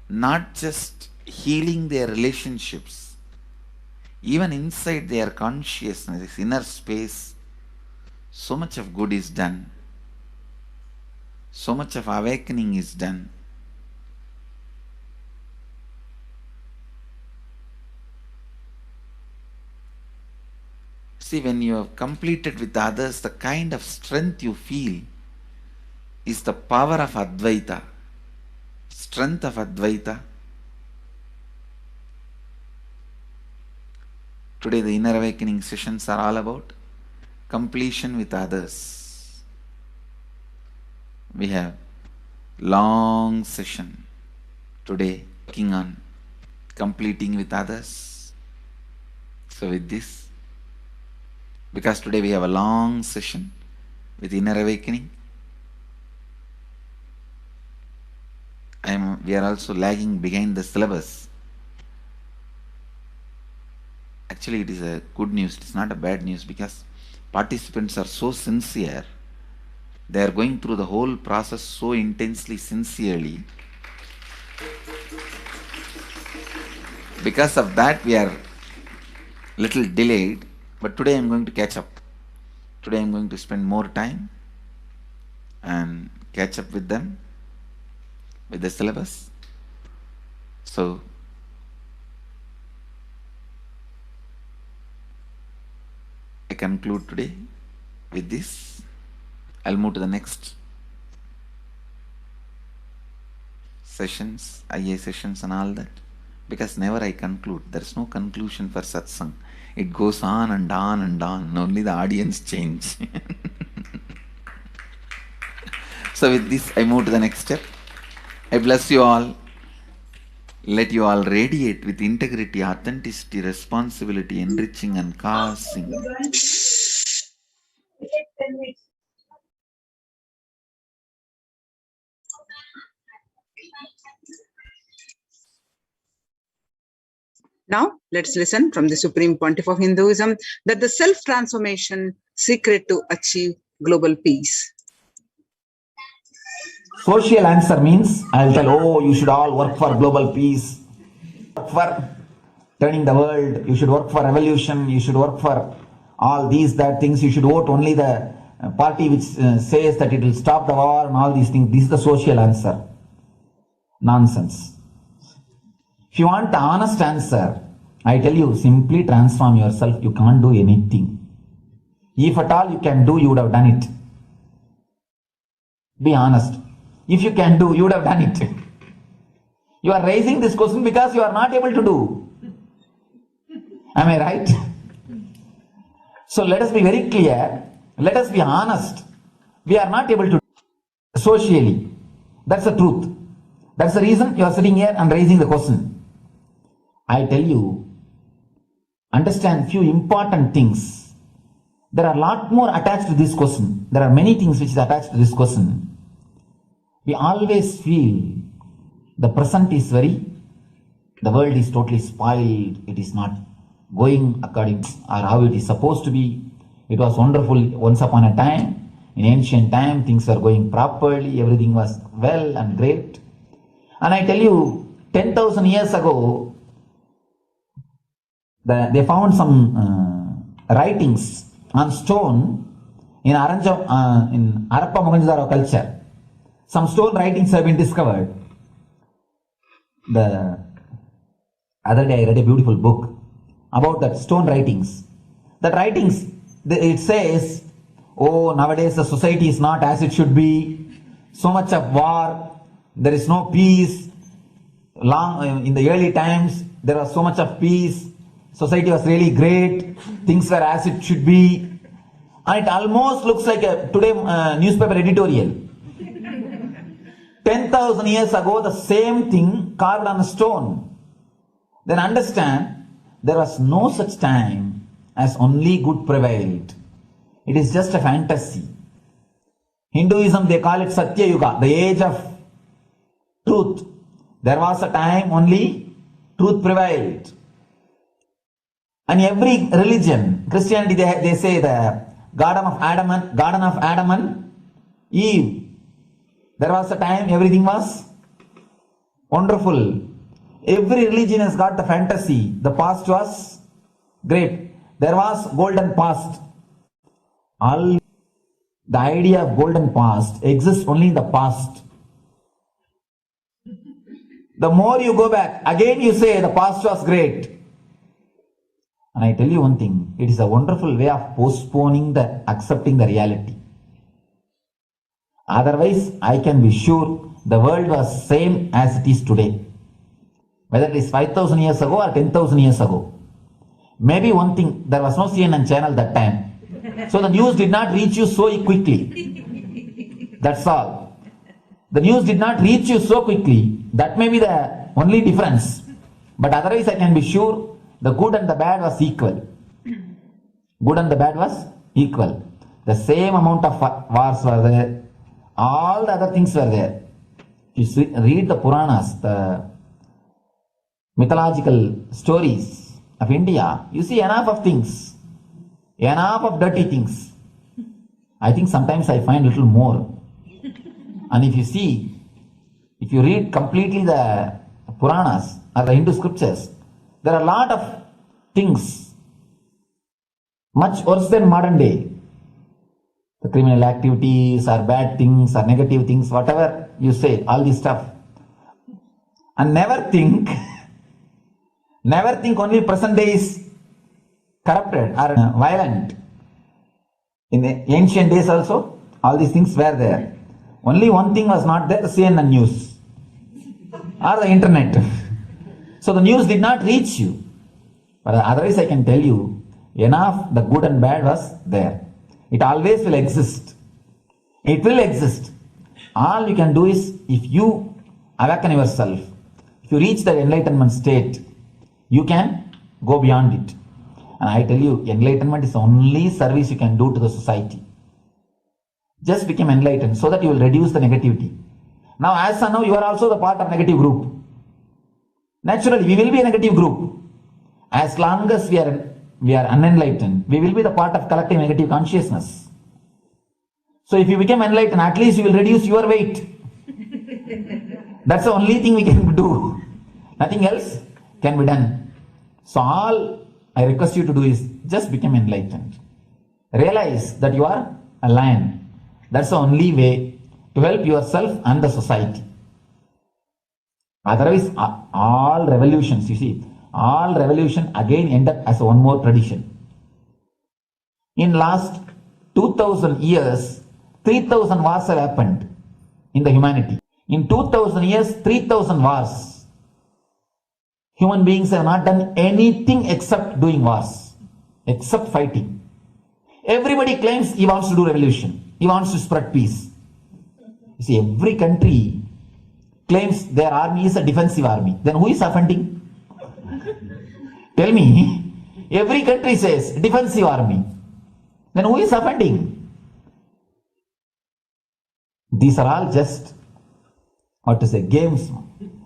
not just healing their relationships, even inside their consciousness, this inner space, so much of good is done. So much of awakening is done. See, when you have completed with others, the kind of strength you feel is the power of Advaita. Strength of Advaita. Today the Inner Awakening sessions are all about completion with others. We have long session today working on completing with others. So with this, because today we have a long session with Inner Awakening, we are also lagging behind the syllabus. Actually, it is a good news, it's not a bad news, because participants are so sincere. They are going through the whole process so intensely, sincerely. Because of that, we are little delayed, but today I am going to catch up. Today I am going to spend more time and catch up with them with the syllabus. So I conclude today with this. I'll move to the next sessions, IA sessions and all that, because never I conclude. There's no conclusion for satsang. It goes on and on and on. Only the audience change. So with this, I move to the next step. I bless you all. Let you all radiate with integrity, authenticity, responsibility, enriching and causing. Now, let's listen from the Supreme Pontiff of Hinduism that the self-transformation secret to achieve global peace. Social answer means I'll tell, oh, you should all work for global peace, work for turning the world, you should work for revolution, you should work for all these, that things, you should vote only the party which says that it will stop the war and all these things. This is the social answer. Nonsense. If you want the honest answer, I tell you, simply transform yourself. You can't do anything. If at all you can do, you would have done it. Be honest. If you can do, you would have done it. You are raising this question because you are not able to do. Am I right? So let us be very clear. Let us be honest. We are not able to do socially. That's the truth. That's the reason you are sitting here and raising the question. I tell you, understand few important things. There are a lot more attached to this question. There are many things which is attached to this question. We always feel the present is the world is totally spoiled. It is not going according to or how it is supposed to be. It was wonderful once upon a time. In ancient time, things were going properly. Everything was well and great. And I tell you, 10,000 years ago, they found some writings on stone in Harappa Mohenjo-daro culture. Some stone writings have been discovered. The other day I read a beautiful book about that stone writings. That writings, it says, oh, nowadays the society is not as it should be. So much of war. There is no peace. In the early times, there was so much of peace. Society was really great. Things were as it should be. And it almost looks like a today newspaper editorial. 10,000 years ago, the same thing carved on a stone. Then understand, there was no such time as only good prevailed. It is just a fantasy. Hinduism, they call it Satya Yuga, the age of truth. There was a time only truth prevailed. And every religion, Christianity, they say the Garden of Adam and Eve. There was a time everything was wonderful. Every religion has got the fantasy. The past was great. There was golden past. The idea of golden past exists only in the past. The more you go back, again you say the past was great. And I tell you one thing, it is a wonderful way of postponing accepting the reality. Otherwise, I can be sure the world was same as it is today. Whether it is 5,000 years ago or 10,000 years ago. Maybe one thing, there was no CNN channel that time. So the news did not reach you so quickly. That's all. The news did not reach you so quickly. That may be the only difference. But otherwise, I can be sure the good and the bad was equal. Good and the bad was equal. The same amount of wars were there. All the other things were there. You read the Puranas, the mythological stories of India, you see enough of things. Enough of dirty things. I think sometimes I find a little more. And if you read completely the Puranas or the Hindu scriptures, there are a lot of things much worse than modern day. The criminal activities or bad things or negative things, whatever you say, all this stuff. And never think only present day is corrupted or violent. In the ancient days also, all these things were there. Only one thing was not there, CNN news or the internet. So the news did not reach you. But otherwise I can tell you, enough the good and bad was there. It always will exist. It will exist. All you can do is, if you awaken yourself, if you reach the enlightenment state, you can go beyond it. And I tell you, enlightenment is the only service you can do to the society. Just become enlightened so that you will reduce the negativity. Now, as of now, you are also the part of negative group. Naturally, we will be a negative group. As long as we are unenlightened, we will be the part of collective negative consciousness. So if you become enlightened, at least you will reduce your weight. That's the only thing we can do. Nothing else can be done. So all I request you to do is just become enlightened. Realize that you are a lion. That's the only way to help yourself and the society. Otherwise, all revolutions, you see, all revolution again end up as one more tradition. In last 2000 years, 3000 wars have happened in the humanity. In 2000 years, 3000 wars. Human beings have not done anything except doing wars, except fighting. Everybody claims he wants to do revolution. He wants to spread peace. You see, every country claims their army is a defensive army. Then who is offending? Tell me. Every country says defensive army. Then who is offending? These are all just, games.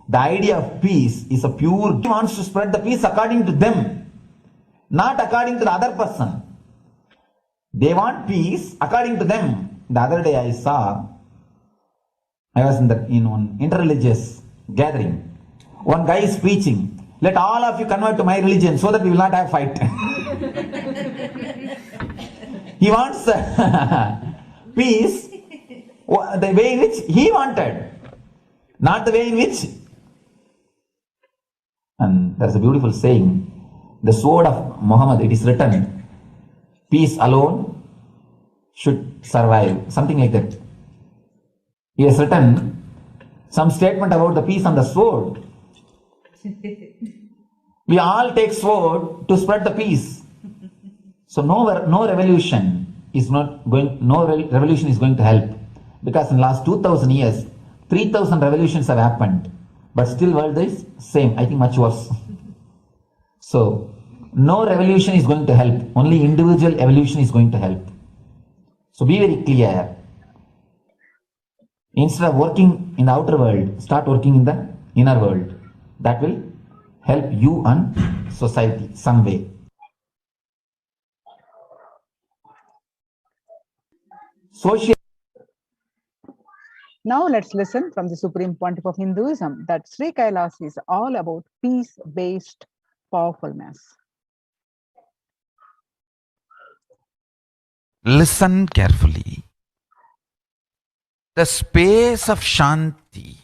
The idea of peace is a pure, he wants to spread the peace according to them, not according to the other person. They want peace according to them. The other day I was in one interreligious gathering. One guy is preaching, let all of you convert to my religion so that we will not have fight. He wants peace the way in which he wanted, not the way in which. And there's a beautiful saying, the sword of Muhammad, it is written, peace alone should survive, something like that. He has written some statement about the peace on the sword. We all take sword to spread the peace. So no revolution is going to help, because in the last 2000 years, 3000 revolutions have happened, but still world is same, I think much worse. So no revolution is going to help, only individual evolution is going to help. So be very clear. Instead of working in the outer world, start working in the inner world. That will help you and society some way. Social. Now let's listen from the Supreme Pontiff of Hinduism that Sri Kailas is all about peace-based powerfulness. Listen carefully. The space of Shanti,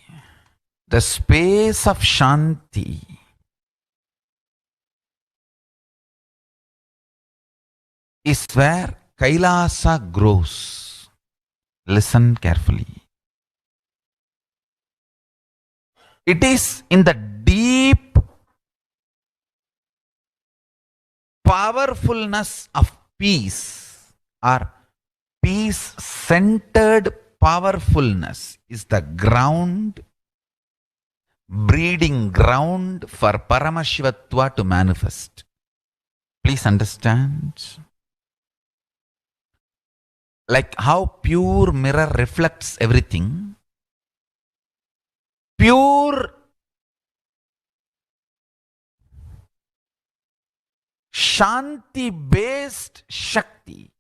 is where Kailasa grows. Listen carefully. It is in the deep powerfulness of peace, or peace-centered powerfulness is the ground, breeding ground for Paramashivatva to manifest. Please understand. Like how pure mirror reflects everything, pure Shanti-based Shakti,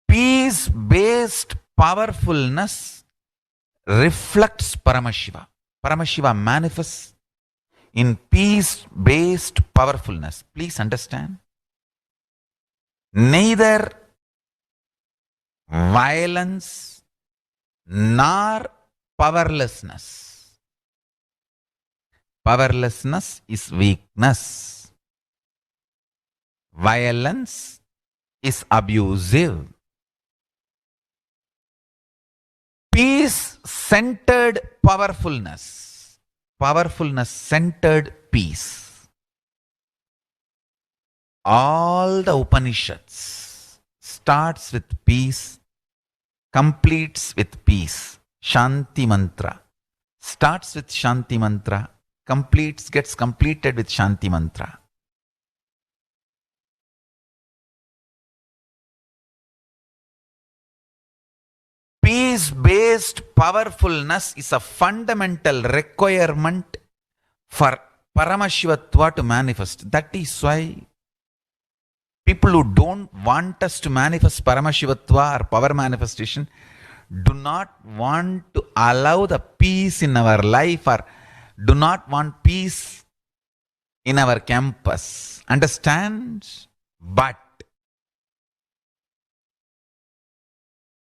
peace-based powerfulness reflects Paramashiva. Paramashiva manifests in peace-based powerfulness. Please understand. Neither violence nor powerlessness. Powerlessness is weakness. Violence is abusive. Peace-centered powerfulness. Powerfulness-centered peace. All the Upanishads starts with peace, completes with peace. Shanti mantra. Starts with Shanti mantra, gets completed with Shanti mantra. Peace-based powerfulness is a fundamental requirement for Paramashivatva to manifest. That is why people who don't want us to manifest Paramashivatva or power manifestation do not want to allow the peace in our life or do not want peace in our campus. Understand? But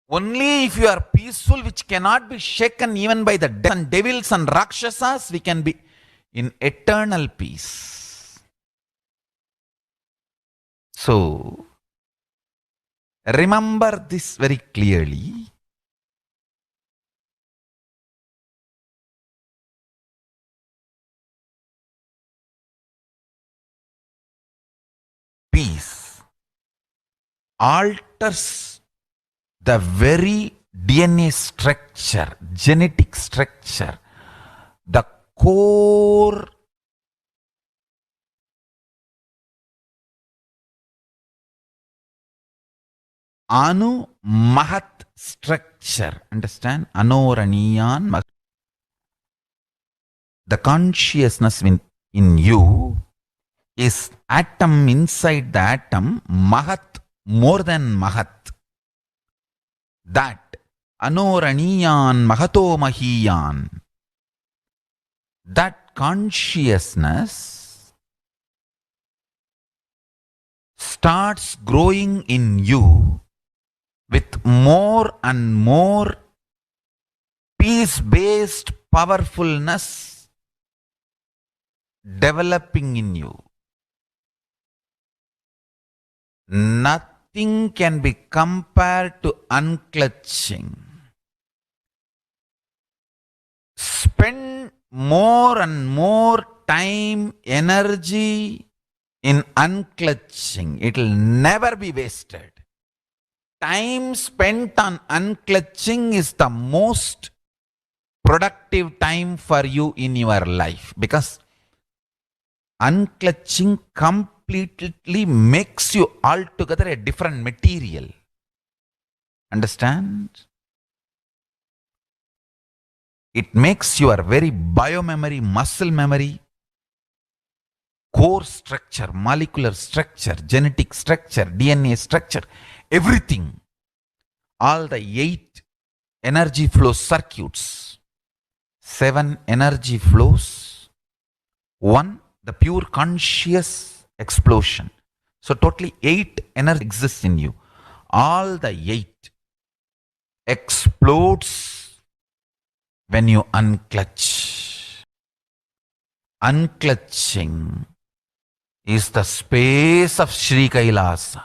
only if you are peaceful, which cannot be shaken even by the devils and rakshasas, we can be in eternal peace. So, remember this very clearly. Peace alters the very DNA structure, genetic structure, the core Anu Mahat structure. Understand? Anoraniyan. The consciousness in you is atom inside the atom, Mahat, more than Mahat. That Anoraniyan Mahato Mahiyan. That consciousness starts growing in you with more and more peace-based powerfulness developing in you. Nothing can be compared to unclutching. Spend more and more time, energy in unclutching. It will never be wasted. Time spent on unclutching is the most productive time for you in your life, because unclutching completely makes you altogether a different material. Understand? It makes your very biomemory, muscle memory, core structure, molecular structure, genetic structure, DNA structure, everything, all the 8 energy flow circuits, 7 energy flows, 1 the pure conscious explosion. So totally 8 energy exists in you. All the 8 explodes when you unclutch. Unclutching is the space of Sri Kailasa.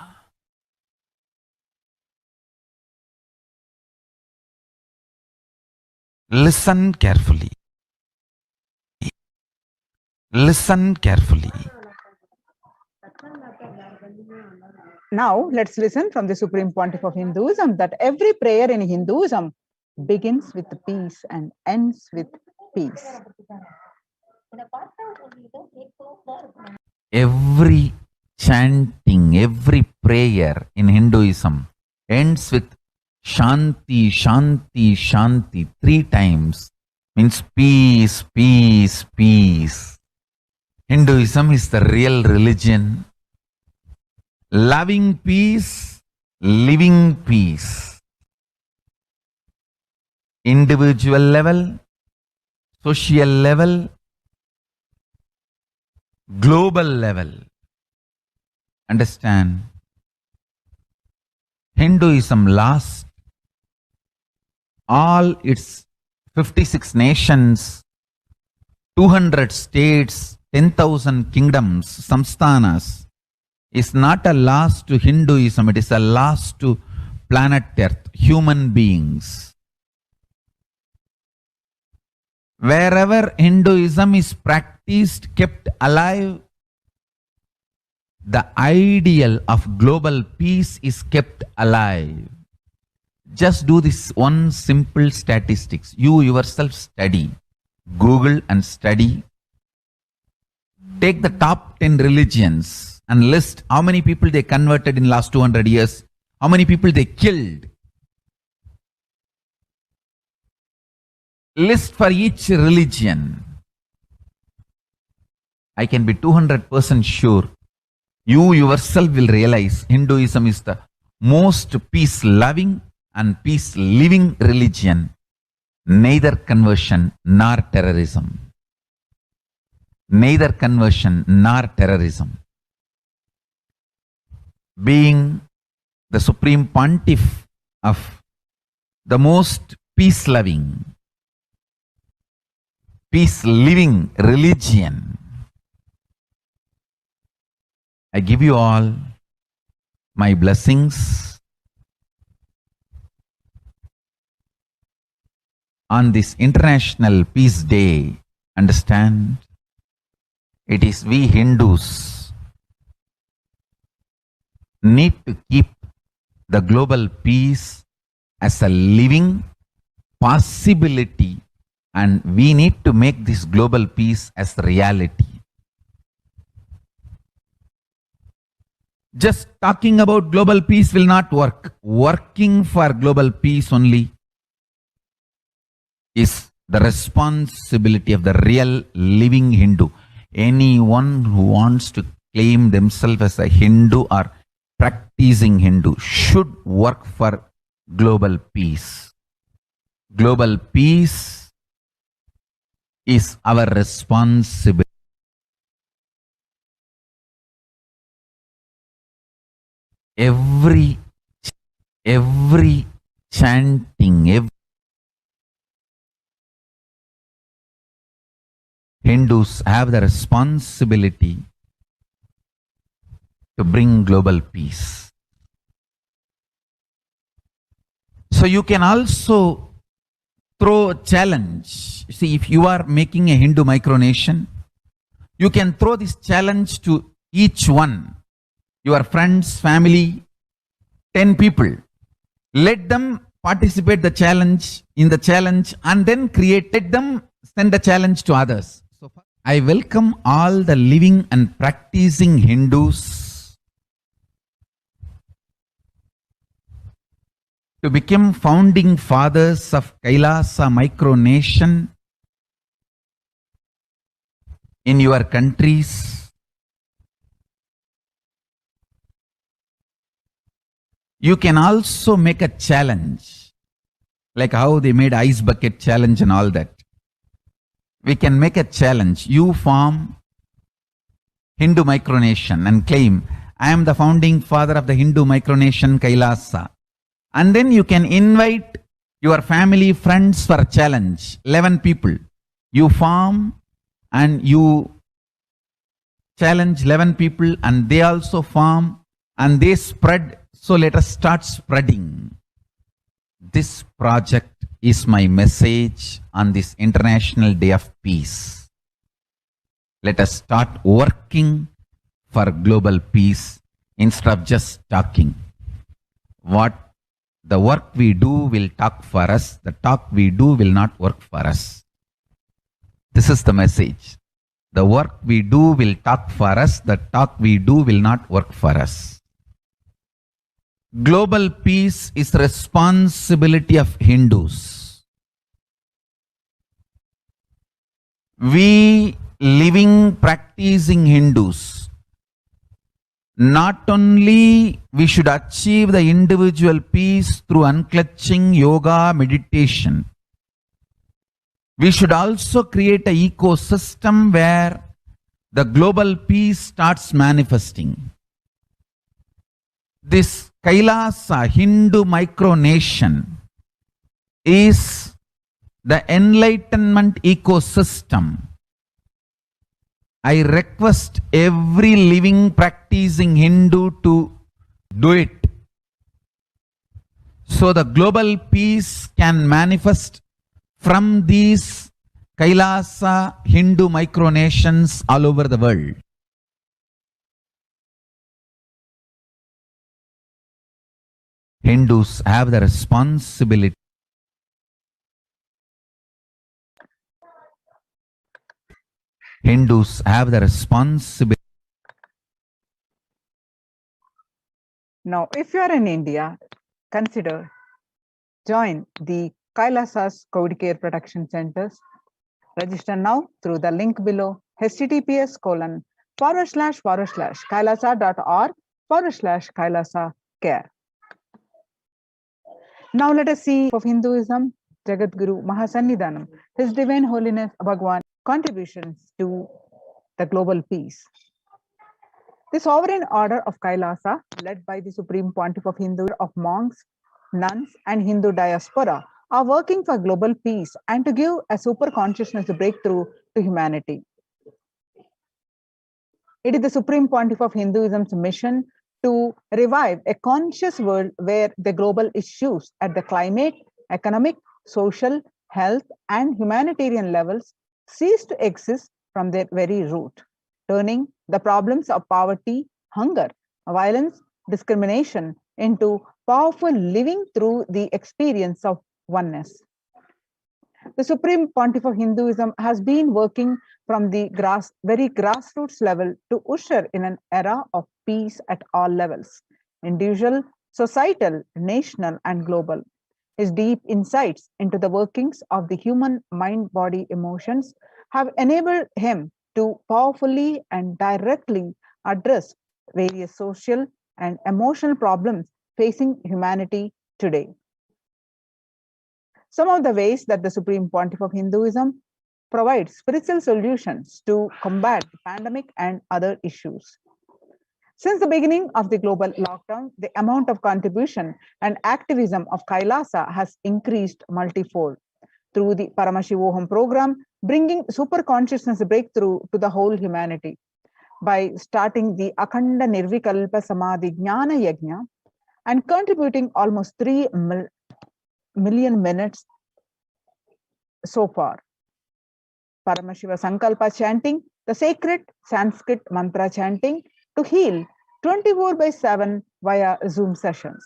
Listen carefully. Listen carefully. Now, let's listen from the Supreme Pontiff of Hinduism that every prayer in Hinduism begins with peace and ends with peace. Every chanting, every prayer in Hinduism ends with Shanti, Shanti, Shanti 3 times. Means peace, peace, peace. Hinduism is the real religion. Loving peace, living peace. Individual level, social level, global level. Understand? Hinduism lost all its 56 nations, 200 states, 10,000 kingdoms, samsthanas, is not a loss to Hinduism, it is a loss to planet Earth, human beings. Wherever Hinduism is practiced, kept alive, the ideal of global peace is kept alive. Just do this one simple statistics. You yourself study. Google and study. Take the top 10 religions and list how many people they converted in last 200 years, how many people they killed. List for each religion. I can be 200% sure you yourself will realize Hinduism is the most peace-loving and peace-living religion, neither conversion nor terrorism. Neither conversion nor terrorism. Being the supreme pontiff of the most peace-loving, peace-living religion, I give you all my blessings on this International Peace Day. Understand, it is we Hindus need to keep the global peace as a living possibility, and we need to make this global peace as reality. Just talking about global peace will not work. Working for global peace only is the responsibility of the real living Hindu. Anyone who wants to claim themselves as a Hindu or practicing Hindu should work for global peace. Global peace is our responsibility. Every chanting, Hindus have the responsibility to bring global peace. So you can also throw a challenge. See, if you are making a Hindu micronation, you can throw this challenge to each one. Your friends, family, 10 people. Let them participate in the challenge and then let them send a challenge to others. So I welcome all the living and practicing Hindus to become founding fathers of Kailasa micronation in your countries. You can also make a challenge, like how they made ice bucket challenge and all that. We can make a challenge. You form Hindu micronation and claim, I am the founding father of the Hindu micronation Kailasa. And then you can invite your family, friends for a challenge. 11 people. You form and you challenge 11 people and they also form and they spread. So let us start spreading. This project is my message on this International Day of Peace. Let us start working for global peace instead of just talking. The work we do will talk for us. The talk we do will not work for us. This is the message. The work we do will talk for us. The talk we do will not work for us. Global peace is the responsibility of Hindus. We living, practicing Hindus, not only we should achieve the individual peace through unclutching, yoga, meditation, we should also create an ecosystem where the global peace starts manifesting. This Kailasa Hindu micronation is the enlightenment ecosystem. I request every living practicing Hindu to do it, so the global peace can manifest from these Kailasa Hindu micronations all over the world. Hindus have the responsibility. Hindus have the responsibility. Now, if you are in India, consider join the Kailasas COVID Care Protection Centers. Register now through the link below https://kailasa.org/Kailasa care. Now let us see of Hinduism, Jagat Guru Mahasannidhanam, His Divine Holiness Bhagwan contributions to the global peace. The sovereign order of Kailasa, led by the Supreme Pontiff of Hindu, of monks, nuns, and Hindu diaspora, are working for global peace and to give a super consciousness breakthrough to humanity. It is the Supreme Pontiff of Hinduism's mission to revive a conscious world where the global issues at the climate, economic, social, health, and humanitarian levels cease to exist from their very root, turning the problems of poverty, hunger, violence, discrimination into powerful living through the experience of oneness. The Supreme Pontiff of Hinduism has been working from the very grassroots level to usher in an era of peace at all levels, individual, societal, national, and global. His deep insights into the workings of the human mind, body, emotions have enabled him to powerfully and directly address various social and emotional problems facing humanity today. Some of the ways that the Supreme Pontiff of Hinduism provides spiritual solutions to combat the pandemic and other issues. Since the beginning of the global lockdown, the amount of contribution and activism of Kailasa has increased multifold through the Paramashivoham program, bringing super consciousness breakthrough to the whole humanity. By starting the Akhanda Nirvikalpa Samadhi Jnana Yajna and contributing almost 3 million minutes so far. Paramashiva Sankalpa chanting, the sacred Sanskrit mantra chanting to heal 24/7 via Zoom sessions.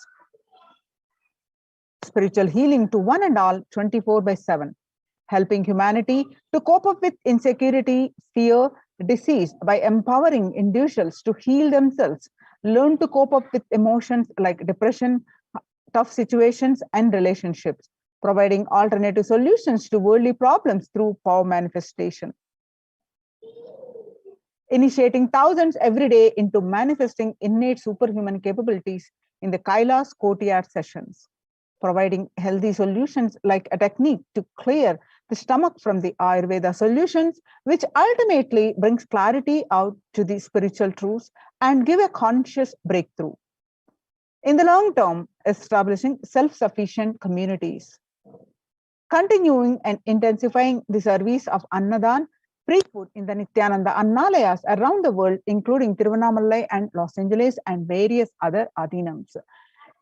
Spiritual healing to one and all 24/7, helping humanity to cope up with insecurity, fear, disease by empowering individuals to heal themselves, learn to cope up with emotions like depression, tough situations, and relationships, providing alternative solutions to worldly problems through power manifestation. Initiating thousands every day into manifesting innate superhuman capabilities in the Kailas courtyard sessions, providing healthy solutions like a technique to clear the stomach from the Ayurveda solutions, which ultimately brings clarity out to the spiritual truths and give a conscious breakthrough. In the long term, establishing self-sufficient communities. Continuing and intensifying the service of Annadan, free food in the Nithyananda Annalayas around the world, including Tiruvannamalai and Los Angeles and various other Adhinams.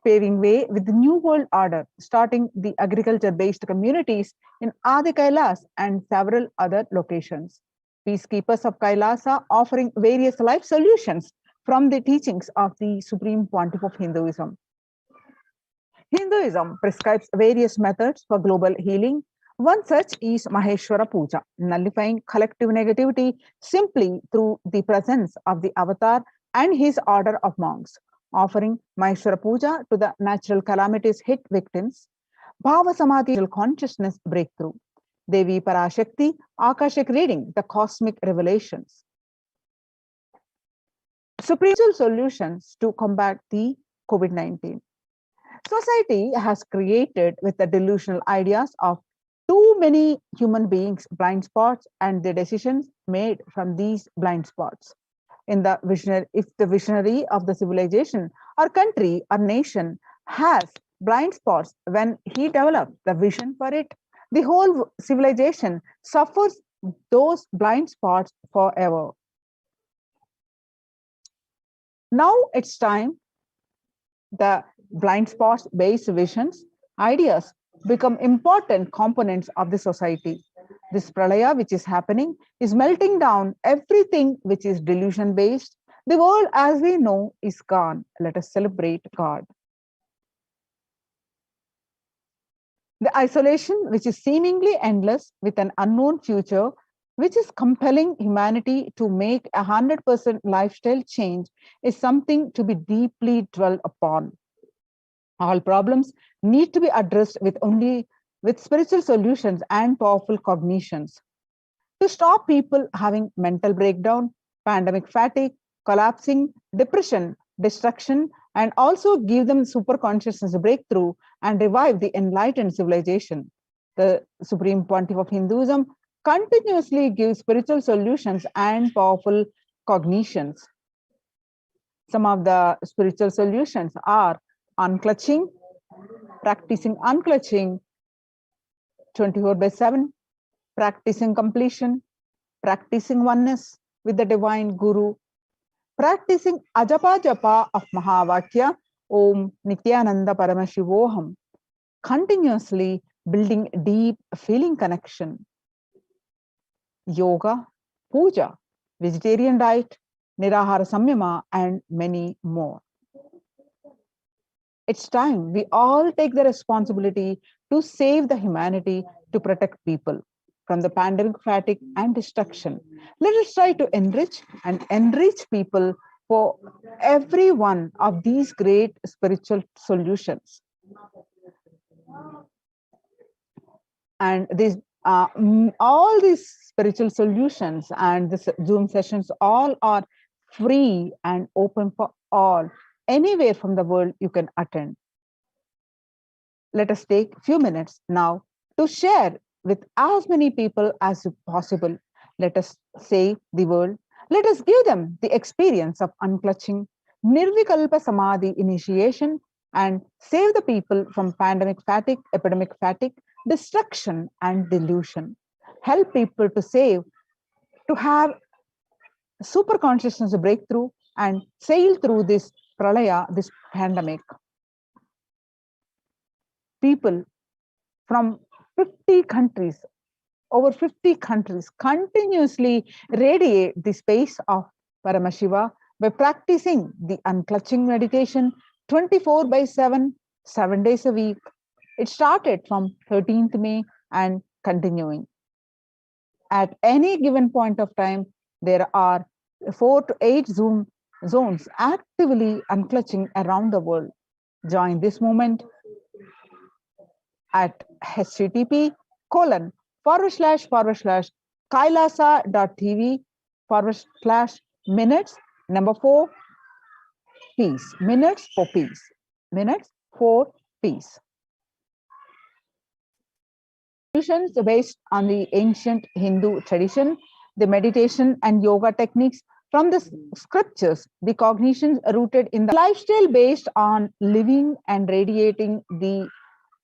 Paving way with the New World Order, starting the agriculture-based communities in Adi Kailas and several other locations. Peacekeepers of Kailasa offering various life solutions from the teachings of the Supreme Pontiff of Hinduism. Hinduism prescribes various methods for global healing. One such is Maheshwara Puja, nullifying collective negativity simply through the presence of the avatar and his order of monks, offering Maheshwara Puja to the natural calamities hit victims, Bhava Samadhi consciousness breakthrough, Devi Parashakti, Akashic reading, the cosmic revelations. Supreme solutions to combat the COVID-19. Society has created with the delusional ideas of too many human beings blind spots and the decisions made from these blind spots. In the visionary, if the visionary of the civilization or country or nation has blind spots, when he develops the vision for it, the whole civilization suffers those blind spots forever. Now it's time the blind spots based visions, ideas become important components of the society. This pralaya which is happening is melting down everything which is delusion based. The world as we know is gone. Let us celebrate God. The isolation which is seemingly endless with an unknown future, which is compelling humanity to make 100% lifestyle change, is something to be deeply dwelt upon. All problems need to be addressed with spiritual solutions and powerful cognitions. To stop people having mental breakdown, pandemic fatigue, collapsing, depression, destruction, and also give them super consciousness breakthrough and revive the enlightened civilization. The Supreme Pontiff of Hinduism continuously gives spiritual solutions and powerful cognitions. Some of the spiritual solutions are unclutching, practicing unclutching 24/7, practicing completion, practicing oneness with the divine guru, practicing ajapa japa of Mahavakya, Om Nithyananda Paramashivoham, continuously building deep feeling connection, yoga, puja, vegetarian diet, nirahara samyama, and many more. It's time we all take the responsibility to save the humanity, to protect people from the pandemic fatigue and destruction. Let us try to enrich people for every one of these great spiritual solutions. And these all these spiritual solutions and the Zoom sessions all are free and open for all. Anywhere from the world you can attend. Let us take a few minutes now to share with as many people as possible. Let us save the world. Let us give them the experience of unclutching, Nirvikalpa Samadhi initiation, and save the people from pandemic fatigue, epidemic fatigue, destruction, and delusion. Help people to save, to have super consciousness breakthrough and sail through this pralaya, this pandemic. People from 50 countries, over 50 countries, continuously radiate the space of Paramashiva by practicing the unclutching meditation 24/7, 7 days a week. It started from 13th May and continuing. At any given point of time, there are 4 to 8 Zoom zones actively unclutching around the world. Join this movement at http://kailasa.tv/minutes 4 peace. Minutes for peace. Minutes for peace. Solutions based on the ancient Hindu tradition, the meditation and yoga techniques from the scriptures, the cognitions rooted in the lifestyle based on living and radiating the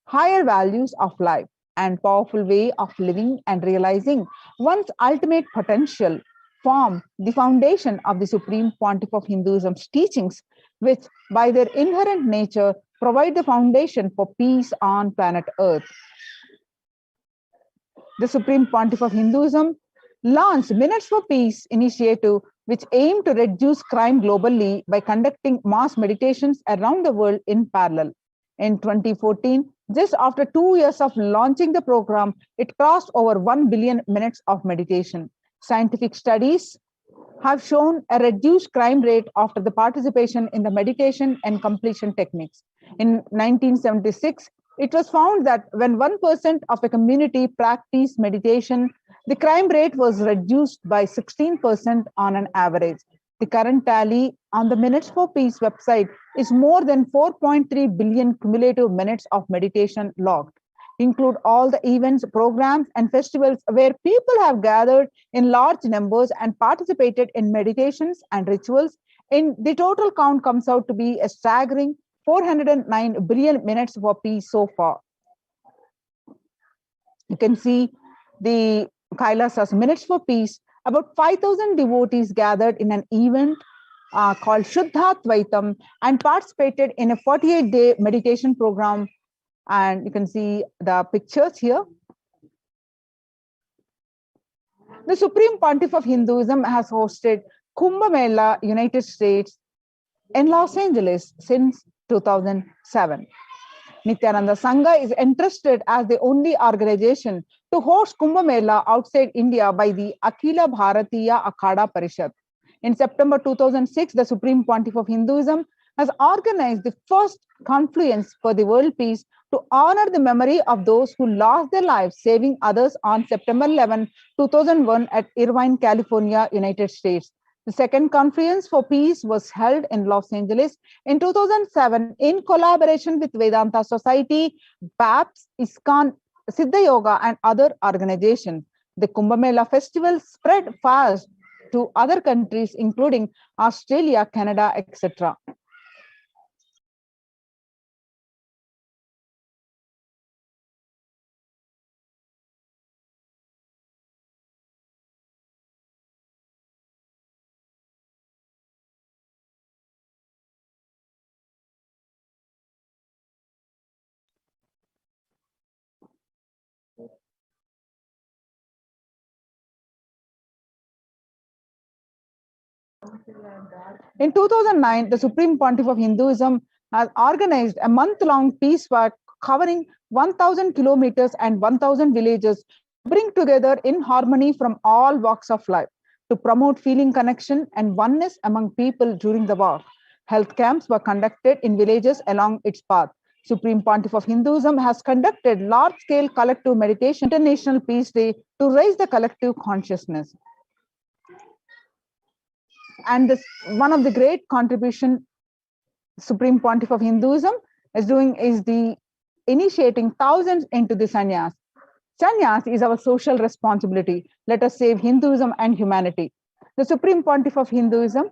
higher values of life and powerful way of living and realizing one's ultimate potential form the foundation of the Supreme Pontiff of Hinduism's teachings, which by their inherent nature provide the foundation for peace on planet Earth. The Supreme Pontiff of Hinduism launched Minutes for Peace initiative, which aimed to reduce crime globally by conducting mass meditations around the world in parallel. In 2014, just after 2 years of launching the program, it crossed over 1 billion minutes of meditation. Scientific studies have shown a reduced crime rate after the participation in the meditation and completion techniques. In 1976, it was found that when 1% of a community practiced meditation, the crime rate was reduced by 16% on an average. The current tally on the Minutes for Peace website is more than 4.3 billion cumulative minutes of meditation logged. Include all the events, programs, and festivals where people have gathered in large numbers and participated in meditations and rituals. In the total count comes out to be a staggering 409 billion minutes for peace so far. You can see the Kailasas Minutes for Peace. About 5,000 devotees gathered in an event called Shuddhatvaitam and participated in a 48-day meditation program. And you can see the pictures here. The Supreme Pontiff of Hinduism has hosted Kumbh Mela, United States, in Los Angeles since 2007. Nithyananda Sangha is entrusted as the only organization to host Kumbh Mela outside India by the Akhila Bharatiya Akhada Parishad. In September 2006, the Supreme Pontiff of Hinduism has organized the first confluence for the world peace to honor the memory of those who lost their lives saving others on September 11, 2001 at Irvine, California, United States. The second Conference for Peace was held in Los Angeles in 2007 in collaboration with Vedanta Society, BAPS, ISKCON, Siddha Yoga, and other organizations. The Kumbh Mela festival spread fast to other countries, including Australia, Canada, etc. In 2009, the Supreme Pontiff of Hinduism has organized a month-long peace walk covering 1,000 kilometers and 1,000 villages to bring together in harmony from all walks of life to promote feeling connection and oneness among people during the walk. Health camps were conducted in villages along its path. Supreme Pontiff of Hinduism has conducted large-scale collective meditation International Peace Day to raise the collective consciousness. And this, one of the great contribution Supreme Pontiff of Hinduism is doing is the initiating thousands into the sannyas. Sannyas is our social responsibility. Let us save Hinduism and humanity. The Supreme Pontiff of Hinduism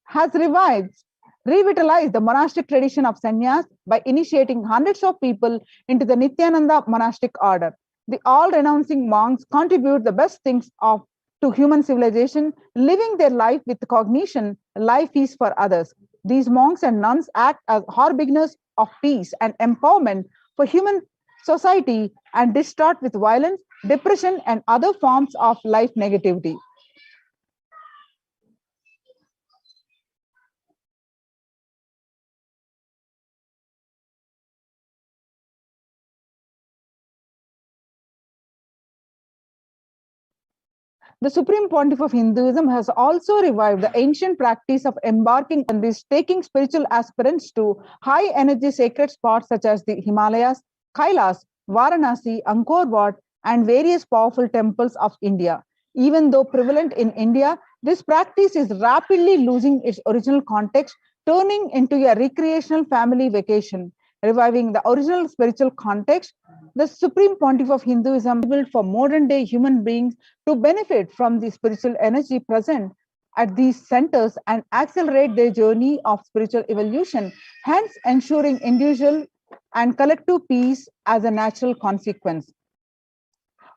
has revitalized the monastic tradition of sannyas by initiating hundreds of people into the Nithyananda monastic order. The all-renouncing monks contribute the best things to human civilization, living their life with cognition, life is for others. These monks and nuns act as harbingers of peace and empowerment for human society and distort with violence, depression, and other forms of life negativity. The Supreme Pontiff of Hinduism has also revived the ancient practice of embarking on this, taking spiritual aspirants to high energy sacred spots such as the Himalayas, Kailas, Varanasi, Angkor Wat, and various powerful temples of India. Even though prevalent in India, this practice is rapidly losing its original context, turning into a recreational family vacation. Reviving the original spiritual context, the Supreme Pontiff of Hinduism is built for modern day human beings to benefit from the spiritual energy present at these centers and accelerate their journey of spiritual evolution, hence ensuring individual and collective peace as a natural consequence.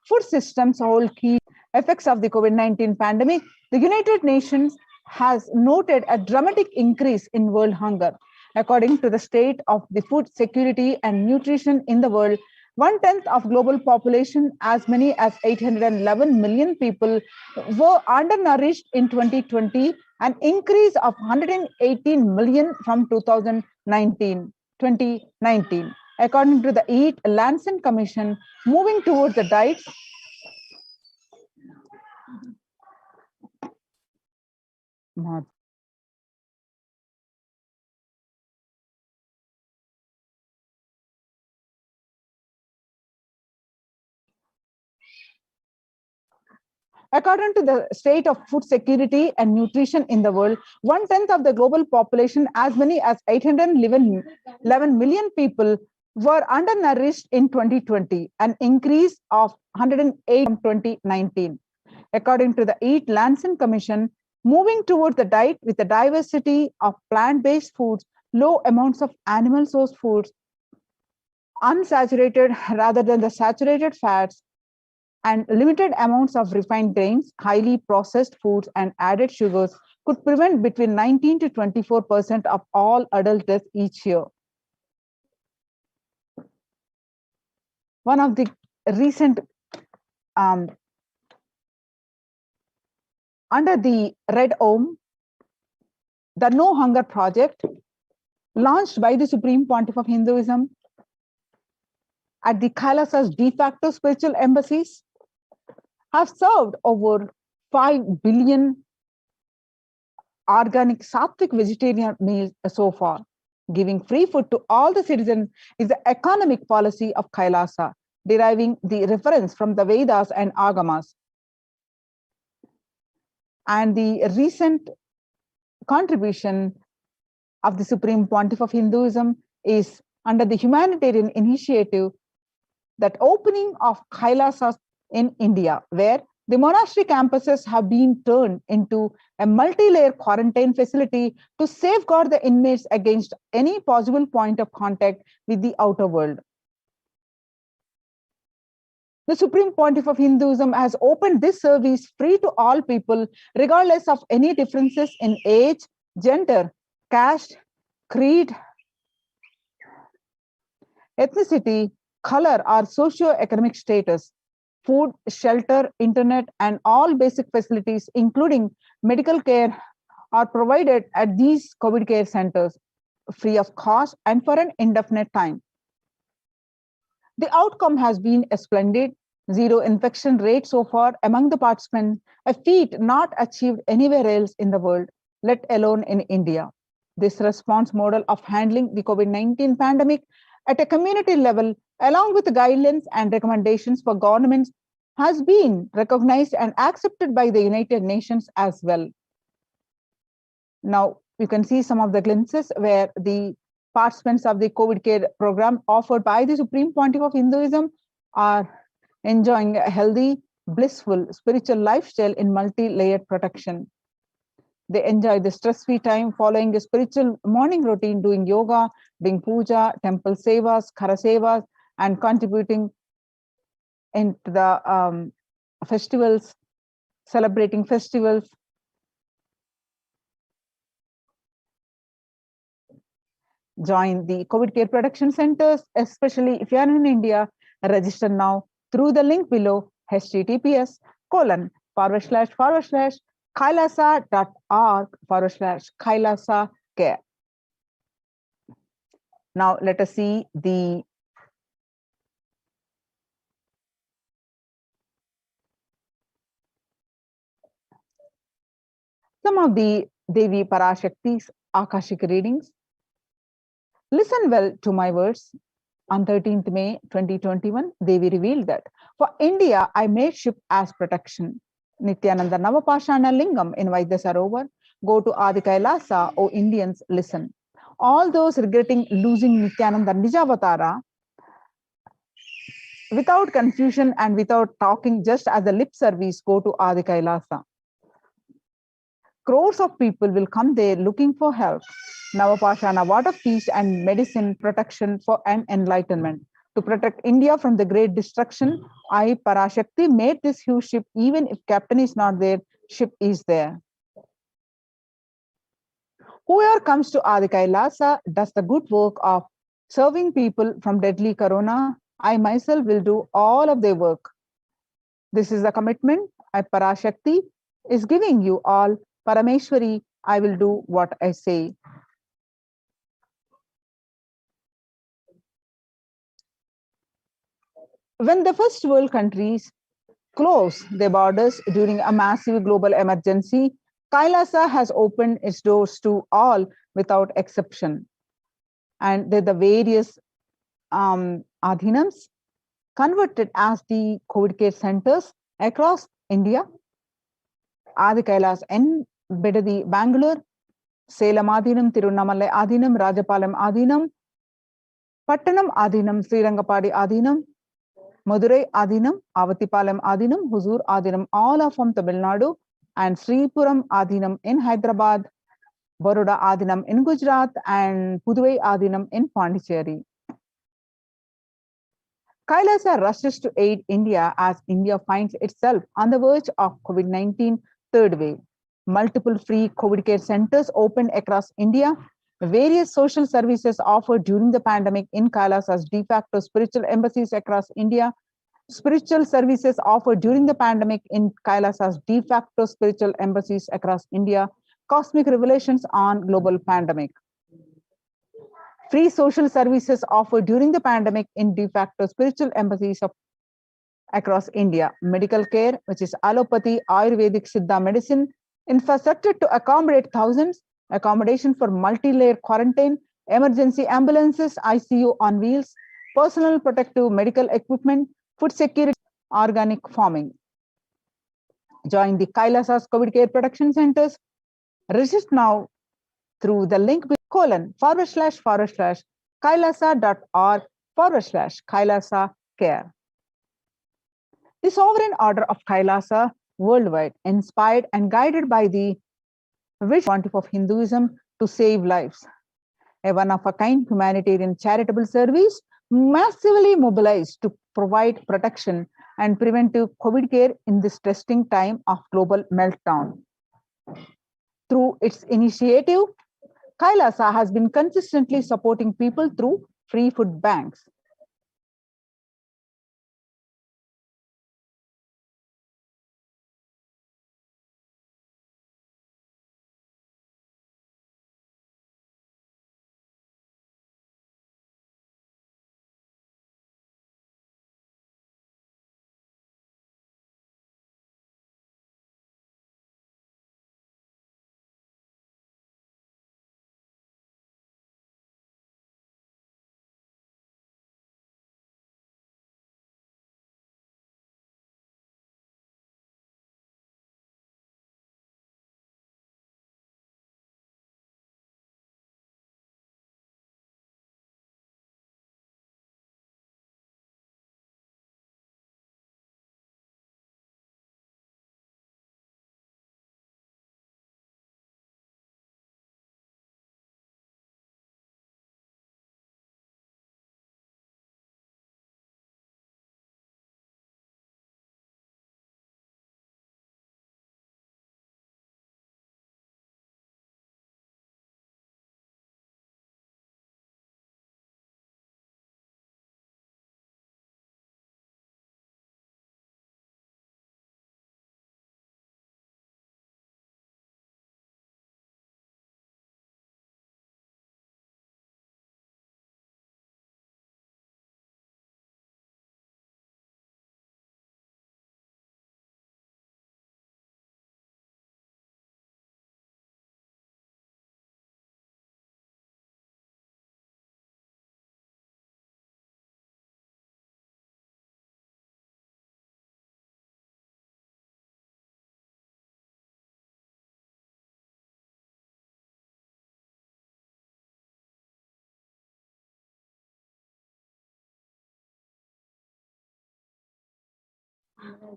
Food systems hold key effects of the COVID-19 pandemic. The United Nations has noted a dramatic increase in world hunger. According to the state of the food security and nutrition in the world, 1/10 of global population, as many as 811 million people, were undernourished in 2020, an increase of 118 million from 2019. According to the Eat Lancet Commission, moving towards the diets According to the state of food security and nutrition in the world, 1/10 of the global population, as many as 811 million people, were undernourished in 2020, an increase of 108 from 2019. According to the Eat Lancet Commission, moving towards the diet with a diversity of plant-based foods, low amounts of animal source foods, unsaturated rather than the saturated fats, and limited amounts of refined grains, highly processed foods, and added sugars could prevent between 19 to 24% of all adult deaths each year. One of the recent, under the Red Om, the No Hunger Project, launched by the Supreme Pontiff of Hinduism at the Kailasa's de facto spiritual embassies, have served over 5 billion organic sattvic vegetarian meals so far. Giving free food to all the citizens is the economic policy of Kailasa, deriving the reference from the Vedas and Agamas. And the recent contribution of the Supreme Pontiff of Hinduism is under the humanitarian initiative, that opening of Kailasas in India, where the monastery campuses have been turned into a multi-layer quarantine facility to safeguard the inmates against any possible point of contact with the outer world. The Supreme Pontiff of Hinduism has opened this service free to all people, regardless of any differences in age, gender, caste, creed, ethnicity, color, or socio-economic status. Food, shelter, internet, and all basic facilities, including medical care, are provided at these COVID care centers free of cost and for an indefinite time. The outcome has been splendid. Zero infection rate so far among the participants, a feat not achieved anywhere else in the world, let alone in India. This response model of handling the COVID-19 pandemic at a community level, along with the guidelines and recommendations for governments, has been recognized and accepted by the United Nations as well. Now, you can see some of the glimpses where the participants of the COVID care program offered by the Supreme Pontiff of Hinduism are enjoying a healthy, blissful spiritual lifestyle in multi-layered protection. They enjoy the stress-free time following a spiritual morning routine, doing yoga, doing puja, temple sevas, khara sevas, and contributing into the festivals, celebrating festivals. Join the COVID care protection centers, especially if you are in India. Register now through the link below, https://kailasa.org/kailasa care. Now let us see the some of the Devi Parashakti's Akashic readings. Listen well to my words. On 13th May 2021, Devi revealed that, for India, I made ship as protection. Nithyananda Navapashana Lingam in Vaidya Sarovar. Go to Adi Kailasa, O Indians, listen. All those regretting losing Nithyananda Nijavatara, without confusion and without talking, just as the lip service, go to Adi Kailasa. Crores of people will come there looking for help. Navapashana, word of peace and medicine, protection for an enlightenment. To protect India from the great destruction, I, Parashakti, made this huge ship. Even if captain is not there, ship is there. Whoever comes to Adi Kailasa does the good work of serving people from deadly corona. I myself will do all of their work. This is the commitment I, Parashakti, is giving you all. Parameshwari, I will do what I say. When the first world countries closed their borders during a massive global emergency, Kailasa has opened its doors to all without exception. And the various adhinams converted as the COVID care centers across India. Adi Kailas in Bedadi, Bangalore, Salem Adhinam, Tirunamalai Adhinam, Rajapalam Adhinam, Pattanam Adhinam, Srirangapadi Adhinam, Madurai Adhinam, Avatipalam Adhinam, Huzur Adhinam, all are from Tamil Nadu, and Sripuram Adhinam in Hyderabad, Baroda Adhinam in Gujarat, and Puduvai Adhinam in Pondicherry. Kailasa rushes to aid India as India finds itself on the verge of COVID-19 third wave. Multiple free COVID care centers opened across India. Various social services offered during the pandemic in Kailasa's de facto spiritual embassies across India. Spiritual services offered during the pandemic in Kailasa's de facto spiritual embassies across India. Cosmic revelations on global pandemic. Free social services offered during the pandemic in de facto spiritual embassies across India. Medical care, which is allopathy, Ayurvedic, Siddha medicine, infrastructure to accommodate thousands, accommodation for multi-layer quarantine, emergency ambulances, ICU on wheels, personal protective medical equipment, food security, organic farming. Join the Kailasa's COVID care production centers. Register now through the link //kailasa.org/Kailasa care. The sovereign order of Kailasa worldwide, inspired and guided by the vision of Hinduism to save lives. A one-of-a-kind humanitarian charitable service massively mobilized to provide protection and preventive COVID care in this testing time of global meltdown. Through its initiative, Kailasa has been consistently supporting people through free food banks.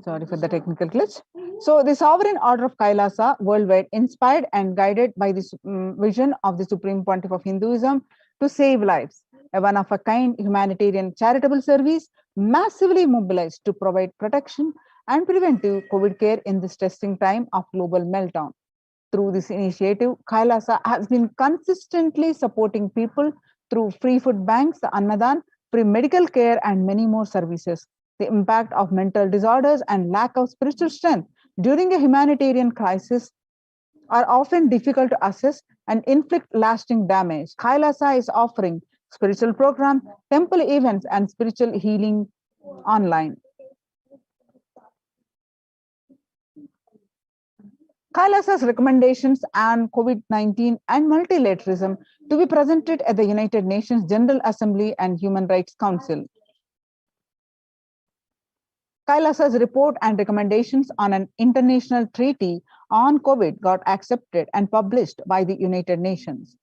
Sorry for the technical glitch. So the sovereign order of Kailasa worldwide, inspired and guided by the vision of the Supreme Pontiff of Hinduism to save lives. A one-of-a-kind humanitarian charitable service massively mobilized to provide protection and preventive COVID care in this testing time of global meltdown. Through this initiative, Kailasa has been consistently supporting people through free food banks, Annadan, free medical care, and many more services. The impact of mental disorders and lack of spiritual strength during a humanitarian crisis are often difficult to assess and inflict lasting damage. Kailasa is offering spiritual programs, temple events, and spiritual healing online. Kailasa's recommendations on COVID-19 and multilateralism to be presented at the United Nations General Assembly and Human Rights Council. Kailasa's report and recommendations on an international treaty on COVID got accepted and published by the United Nations.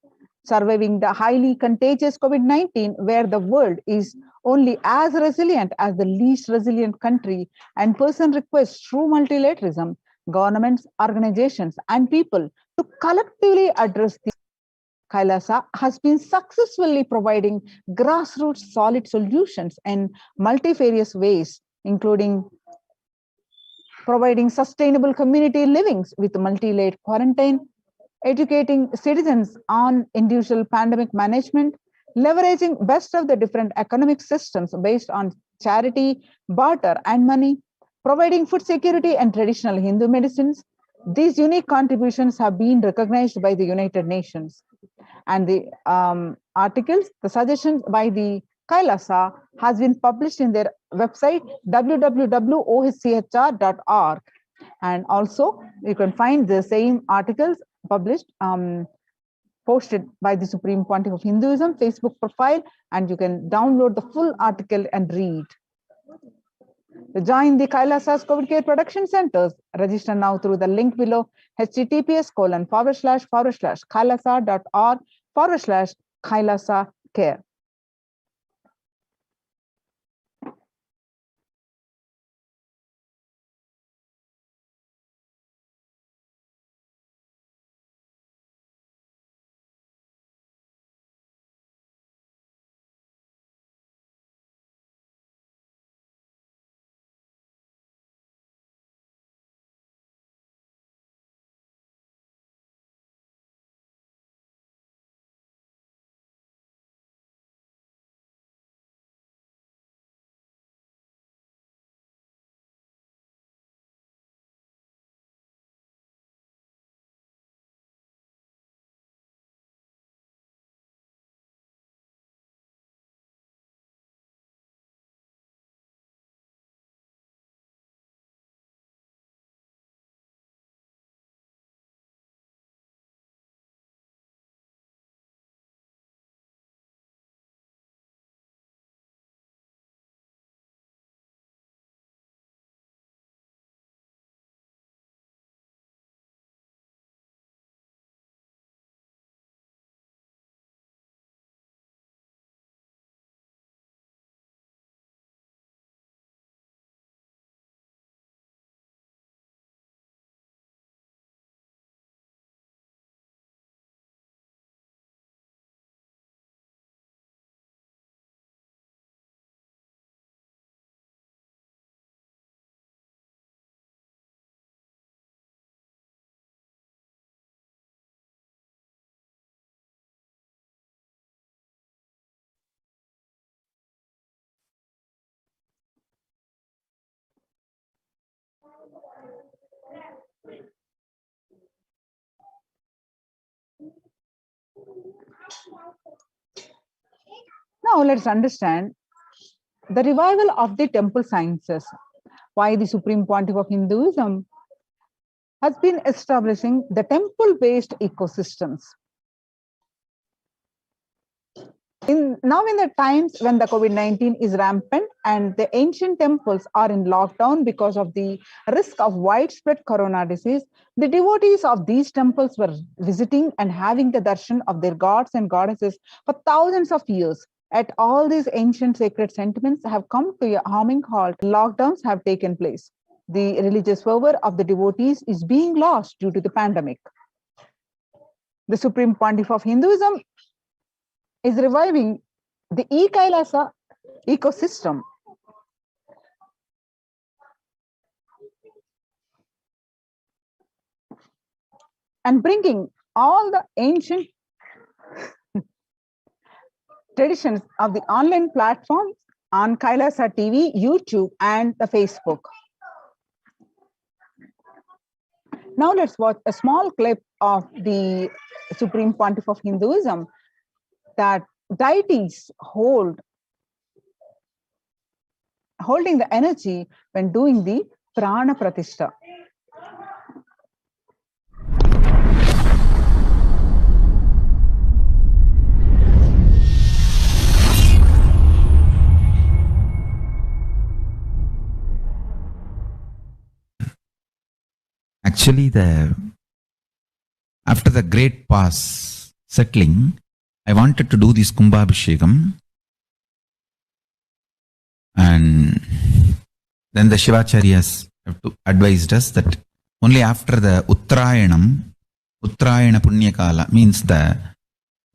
Surviving the highly contagious COVID-19, where the world is only as resilient as the least resilient country and person requests true multilateralism, governments, organizations, and people to collectively address the Kailasa has been successfully providing grassroots solid solutions in multifarious ways, including providing sustainable community livings with multi-layered quarantine, educating citizens on individual pandemic management, leveraging best of the different economic systems based on charity, barter, and money, providing food security and traditional Hindu medicines. These unique contributions have been recognized by the United Nations. And the articles, the suggestions by the Kailasa has been published in their website www.ohchr.org. And also you can find the same articles published, posted by the Supreme Pontiff of Hinduism Facebook profile, and you can download the full article and read. To join the Kailasa's COVID Care Production Centers, register now through the link below, https://kailasa.org/Kailasa Care. Now let's understand the revival of the temple sciences, why the Supreme Pontiff of Hinduism has been establishing the temple-based ecosystems. Now in the times when the COVID-19 is rampant and the ancient temples are in lockdown because of the risk of widespread corona disease, the devotees of these temples were visiting and having the darshan of their gods and goddesses for thousands of years. At all these ancient sacred sentiments have come to a harming halt. Lockdowns have taken place. The religious fervor of the devotees is being lost due to the pandemic. The Supreme Pontiff of Hinduism is reviving the e-Kailasa ecosystem. And bringing all the ancient traditions of the online platforms on Kailasa TV, YouTube, and the Facebook. Now let's watch a small clip of the Supreme Pontiff of Hinduism that deities holding the energy when doing the Prana Pratishtha. Actually, after the great pause settling, I wanted to do this Kumbhabhishekam, and then the Shivacharyas have advised us that only after the Uttarayana Punyakala, means the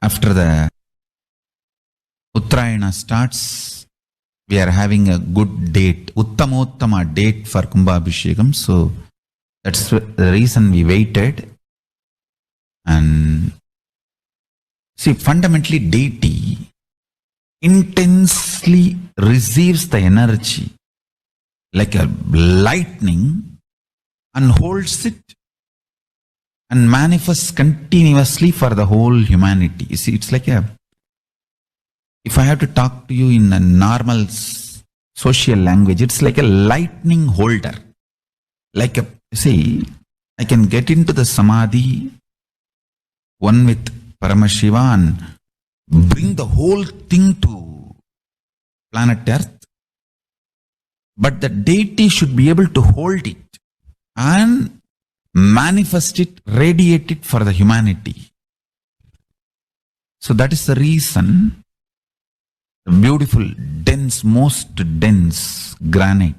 after the Uttarayana starts, we are having a good date, Uttamottama date for Kumbhabhishekam. So that's the reason we waited. And see, fundamentally deity intensely receives the energy like a lightning and holds it and manifests continuously for the whole humanity. You see, it's like if I have to talk to you in a normal social language, it's like a lightning holder. Like I can get into the samadhi, one with Paramashiva, and bring the whole thing to planet Earth. But the deity should be able to hold it and manifest it, radiate it for the humanity. So that is the reason the beautiful, dense, most dense granite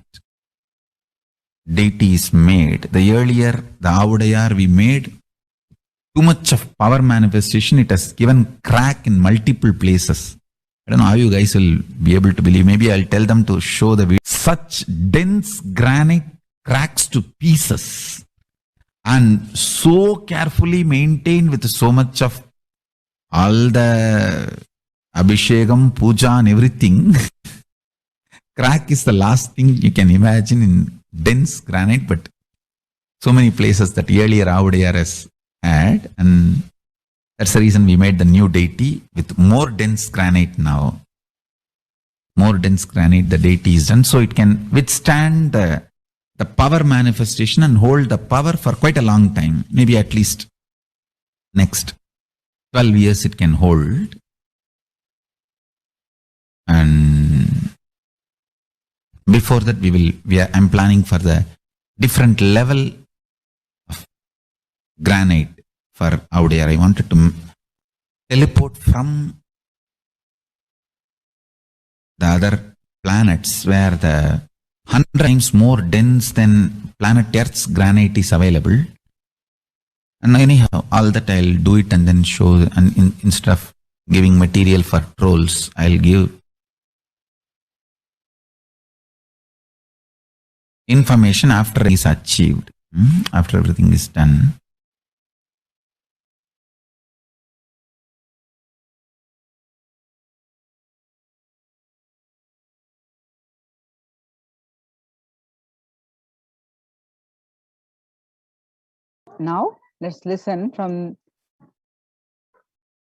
deity is made. The earlier, the Avudayar we made, too much of power manifestation, it has given crack in multiple places. I don't know how you guys will be able to believe. Maybe I'll tell them to show the video. Such dense granite cracks to pieces and so carefully maintained with so much of all the Abhishekam, Puja and everything. Crack is the last thing you can imagine in dense granite, but so many places that earlier Avudayar has had, and that's the reason we made the new deity with more dense granite now. More dense granite, the deity is done, so it can withstand the power manifestation and hold the power for quite a long time. Maybe at least next 12 years it can hold. And before that I'm planning for the different level of granite for Avudayar. I wanted to teleport from the other planets where the 100 times more dense than planet Earth's granite is available. And anyhow, all that I'll do it and then show, and instead of giving material for trolls, I'll give information after it is achieved, after everything is done. Now, let's listen from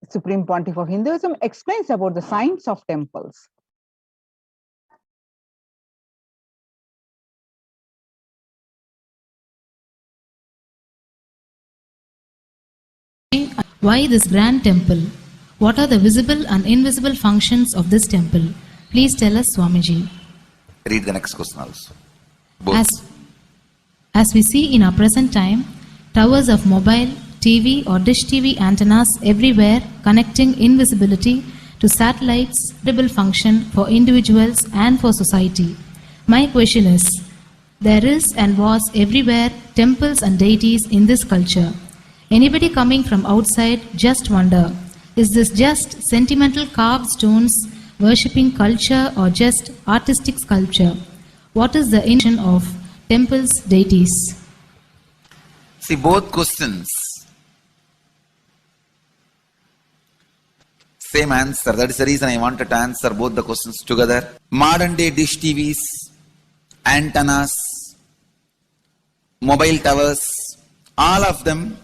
Supreme Pontiff of Hinduism explains about the science of temples. Why this grand temple? What are the visible and invisible functions of this temple? Please tell us, Swamiji. Read the next question also. As we see in our present time, towers of mobile, TV or dish TV antennas everywhere connecting invisibility to satellites, visible function for individuals and for society. My question is, there is and was everywhere temples and deities in this culture. Anybody coming from outside just wonder, is this just sentimental carved stones, worshipping culture or just artistic sculpture? What is the intention of temples, deities? See, both questions, same answer. That is the reason I wanted to answer both the questions together. Modern day dish TVs, antennas, mobile towers, all of them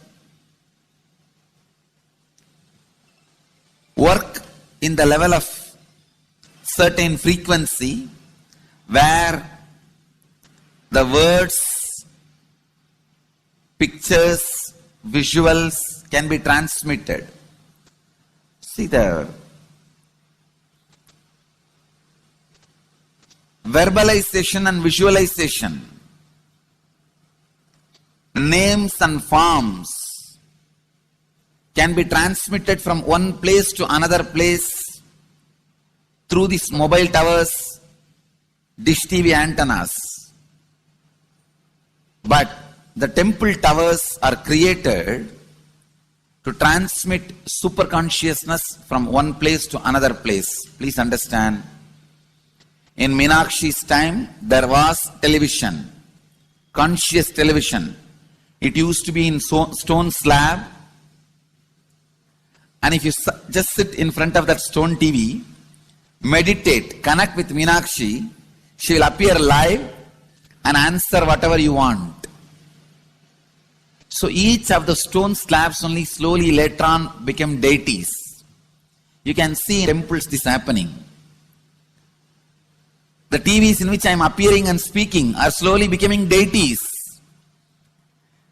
work in the level of certain frequency where the words, pictures, visuals can be transmitted. See, the verbalization and visualization, names and forms can be transmitted from one place to another place through these mobile towers, dish TV antennas. But the temple towers are created to transmit super consciousness from one place to another place. Please understand. In Meenakshi's time, there was television, conscious television. It used to be in stone slab. And if you just sit in front of that stone TV, meditate, connect with Meenakshi, she will appear live and answer whatever you want. So each of the stone slabs only slowly later on became deities. You can see in temples this happening. The TVs in which I am appearing and speaking are slowly becoming deities.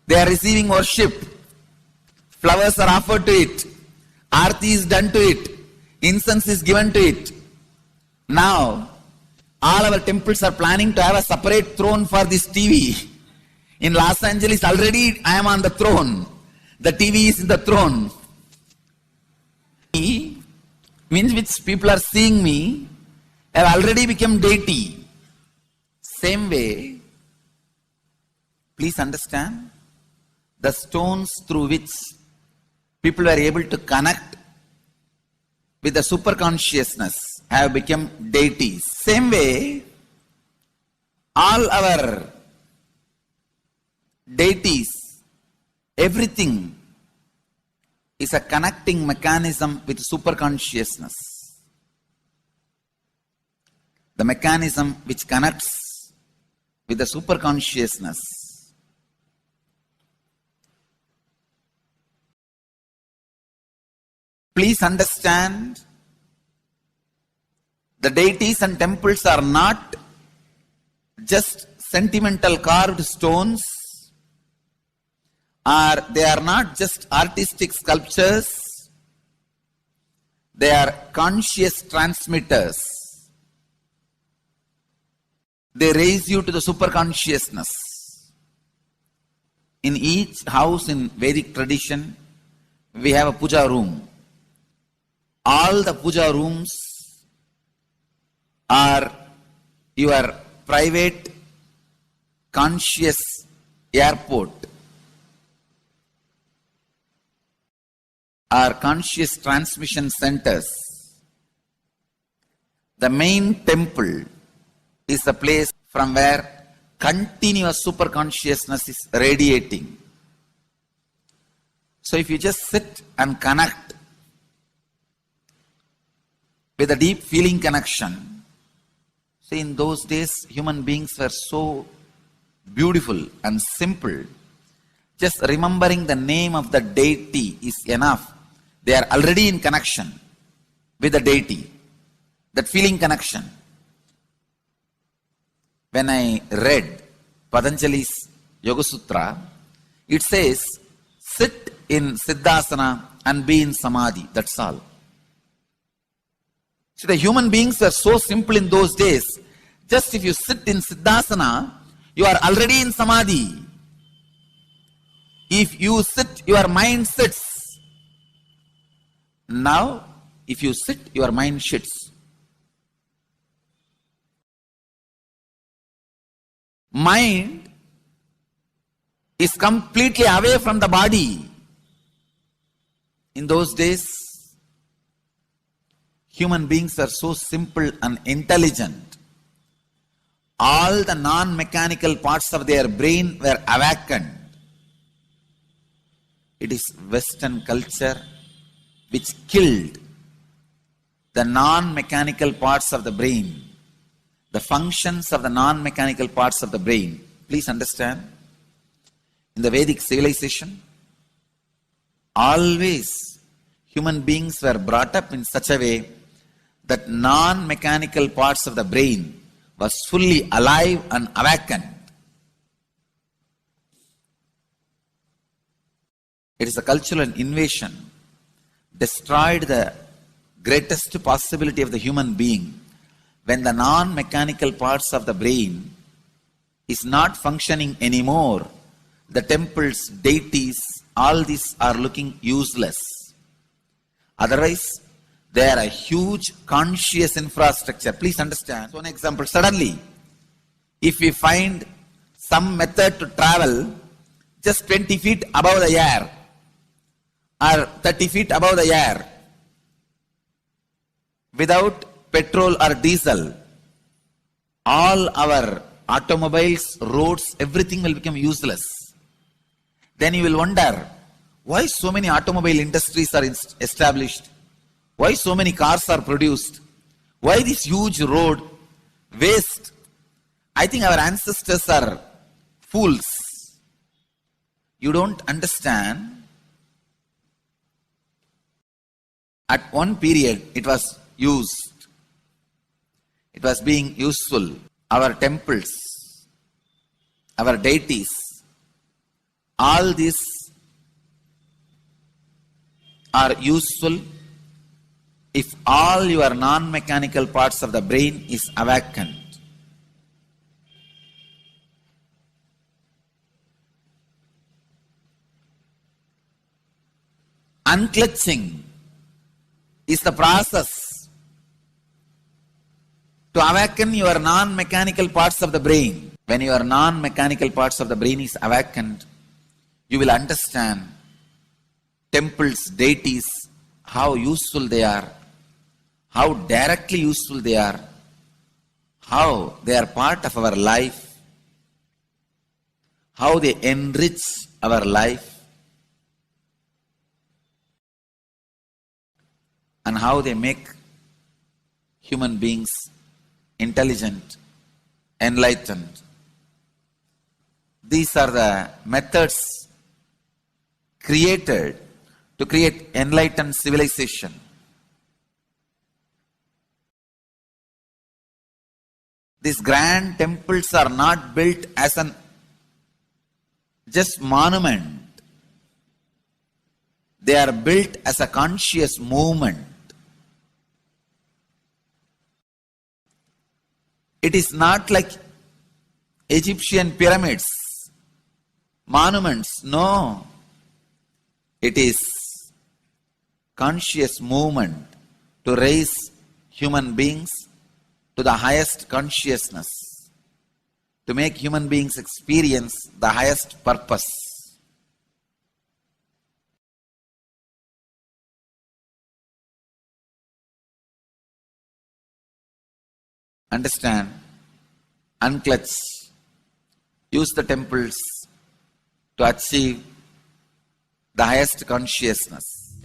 They are receiving worship. Flowers are offered to it. Aarti is done to it. Incense is given to it. Now, all our temples are planning to have a separate throne for this TV. In Los Angeles, already I am on the throne. The TV is in the throne. Means which people are seeing me have already become deity. Same way, please understand, the stones through which people were able to connect with the super consciousness have become deities. Same way, all our deities, everything is a connecting mechanism with super consciousness. The mechanism which connects with the super consciousness. Please understand, the deities and temples are not just sentimental carved stones, or they are not just artistic sculptures, they are conscious transmitters. They raise you to the super consciousness. In each house in Vedic tradition, we have a puja room. All the puja rooms are your private conscious airport, are conscious transmission centers. The main temple is the place from where continuous super consciousness is radiating. So if you just sit and connect with a deep feeling connection, see, in those days human beings were so beautiful and simple. Just remembering the name of the deity is enough. They are already in connection with the deity. That feeling connection. When I read Patanjali's Yoga Sutra, it says, sit in Siddhasana and be in Samadhi. That's all. See, the human beings were so simple in those days. Just if you sit in Siddhasana, you are already in Samadhi. If you sit, your mind sits. Now, if you sit, your mind shits. Mind is completely away from the body. In those days, human beings are so simple and intelligent. All the non-mechanical parts of their brain were awakened. It is Western culture which killed the non-mechanical parts of the brain, the functions of the non-mechanical parts of the brain. Please understand, in the Vedic civilization, always human beings were brought up in such a way that non-mechanical parts of the brain was fully alive and awakened. It is a cultural invasion, destroyed the greatest possibility of the human being when the non-mechanical parts of the brain is not functioning anymore. The temples, deities, all these are looking useless. Otherwise, they are a huge conscious infrastructure. Please understand. So, an example, suddenly, if we find some method to travel just 20 feet above the air, are 30 feet above the air. Without petrol or diesel, all our automobiles, roads, everything will become useless. Then you will wonder, why so many automobile industries are established? Why so many cars are produced? Why this huge road waste? I think our ancestors are fools. You don't understand. At one period, it was used. It was being useful. Our temples, our deities, all these are useful if all your non-mechanical parts of the brain is awakened. Unclutching is the process to awaken your non-mechanical parts of the brain. When your non-mechanical parts of the brain is awakened, you will understand temples, deities, how useful they are, how directly useful they are, how they are part of our life, how they enrich our life, and how they make human beings intelligent, enlightened. These are the methods created to create enlightened civilization. These grand temples are not built as an just monument. They are built as a conscious movement. It is not like Egyptian pyramids, monuments. No. It is conscious movement to raise human beings to the highest consciousness, to make human beings experience the highest purpose. Understand, unclutch, use the temples to achieve the highest consciousness.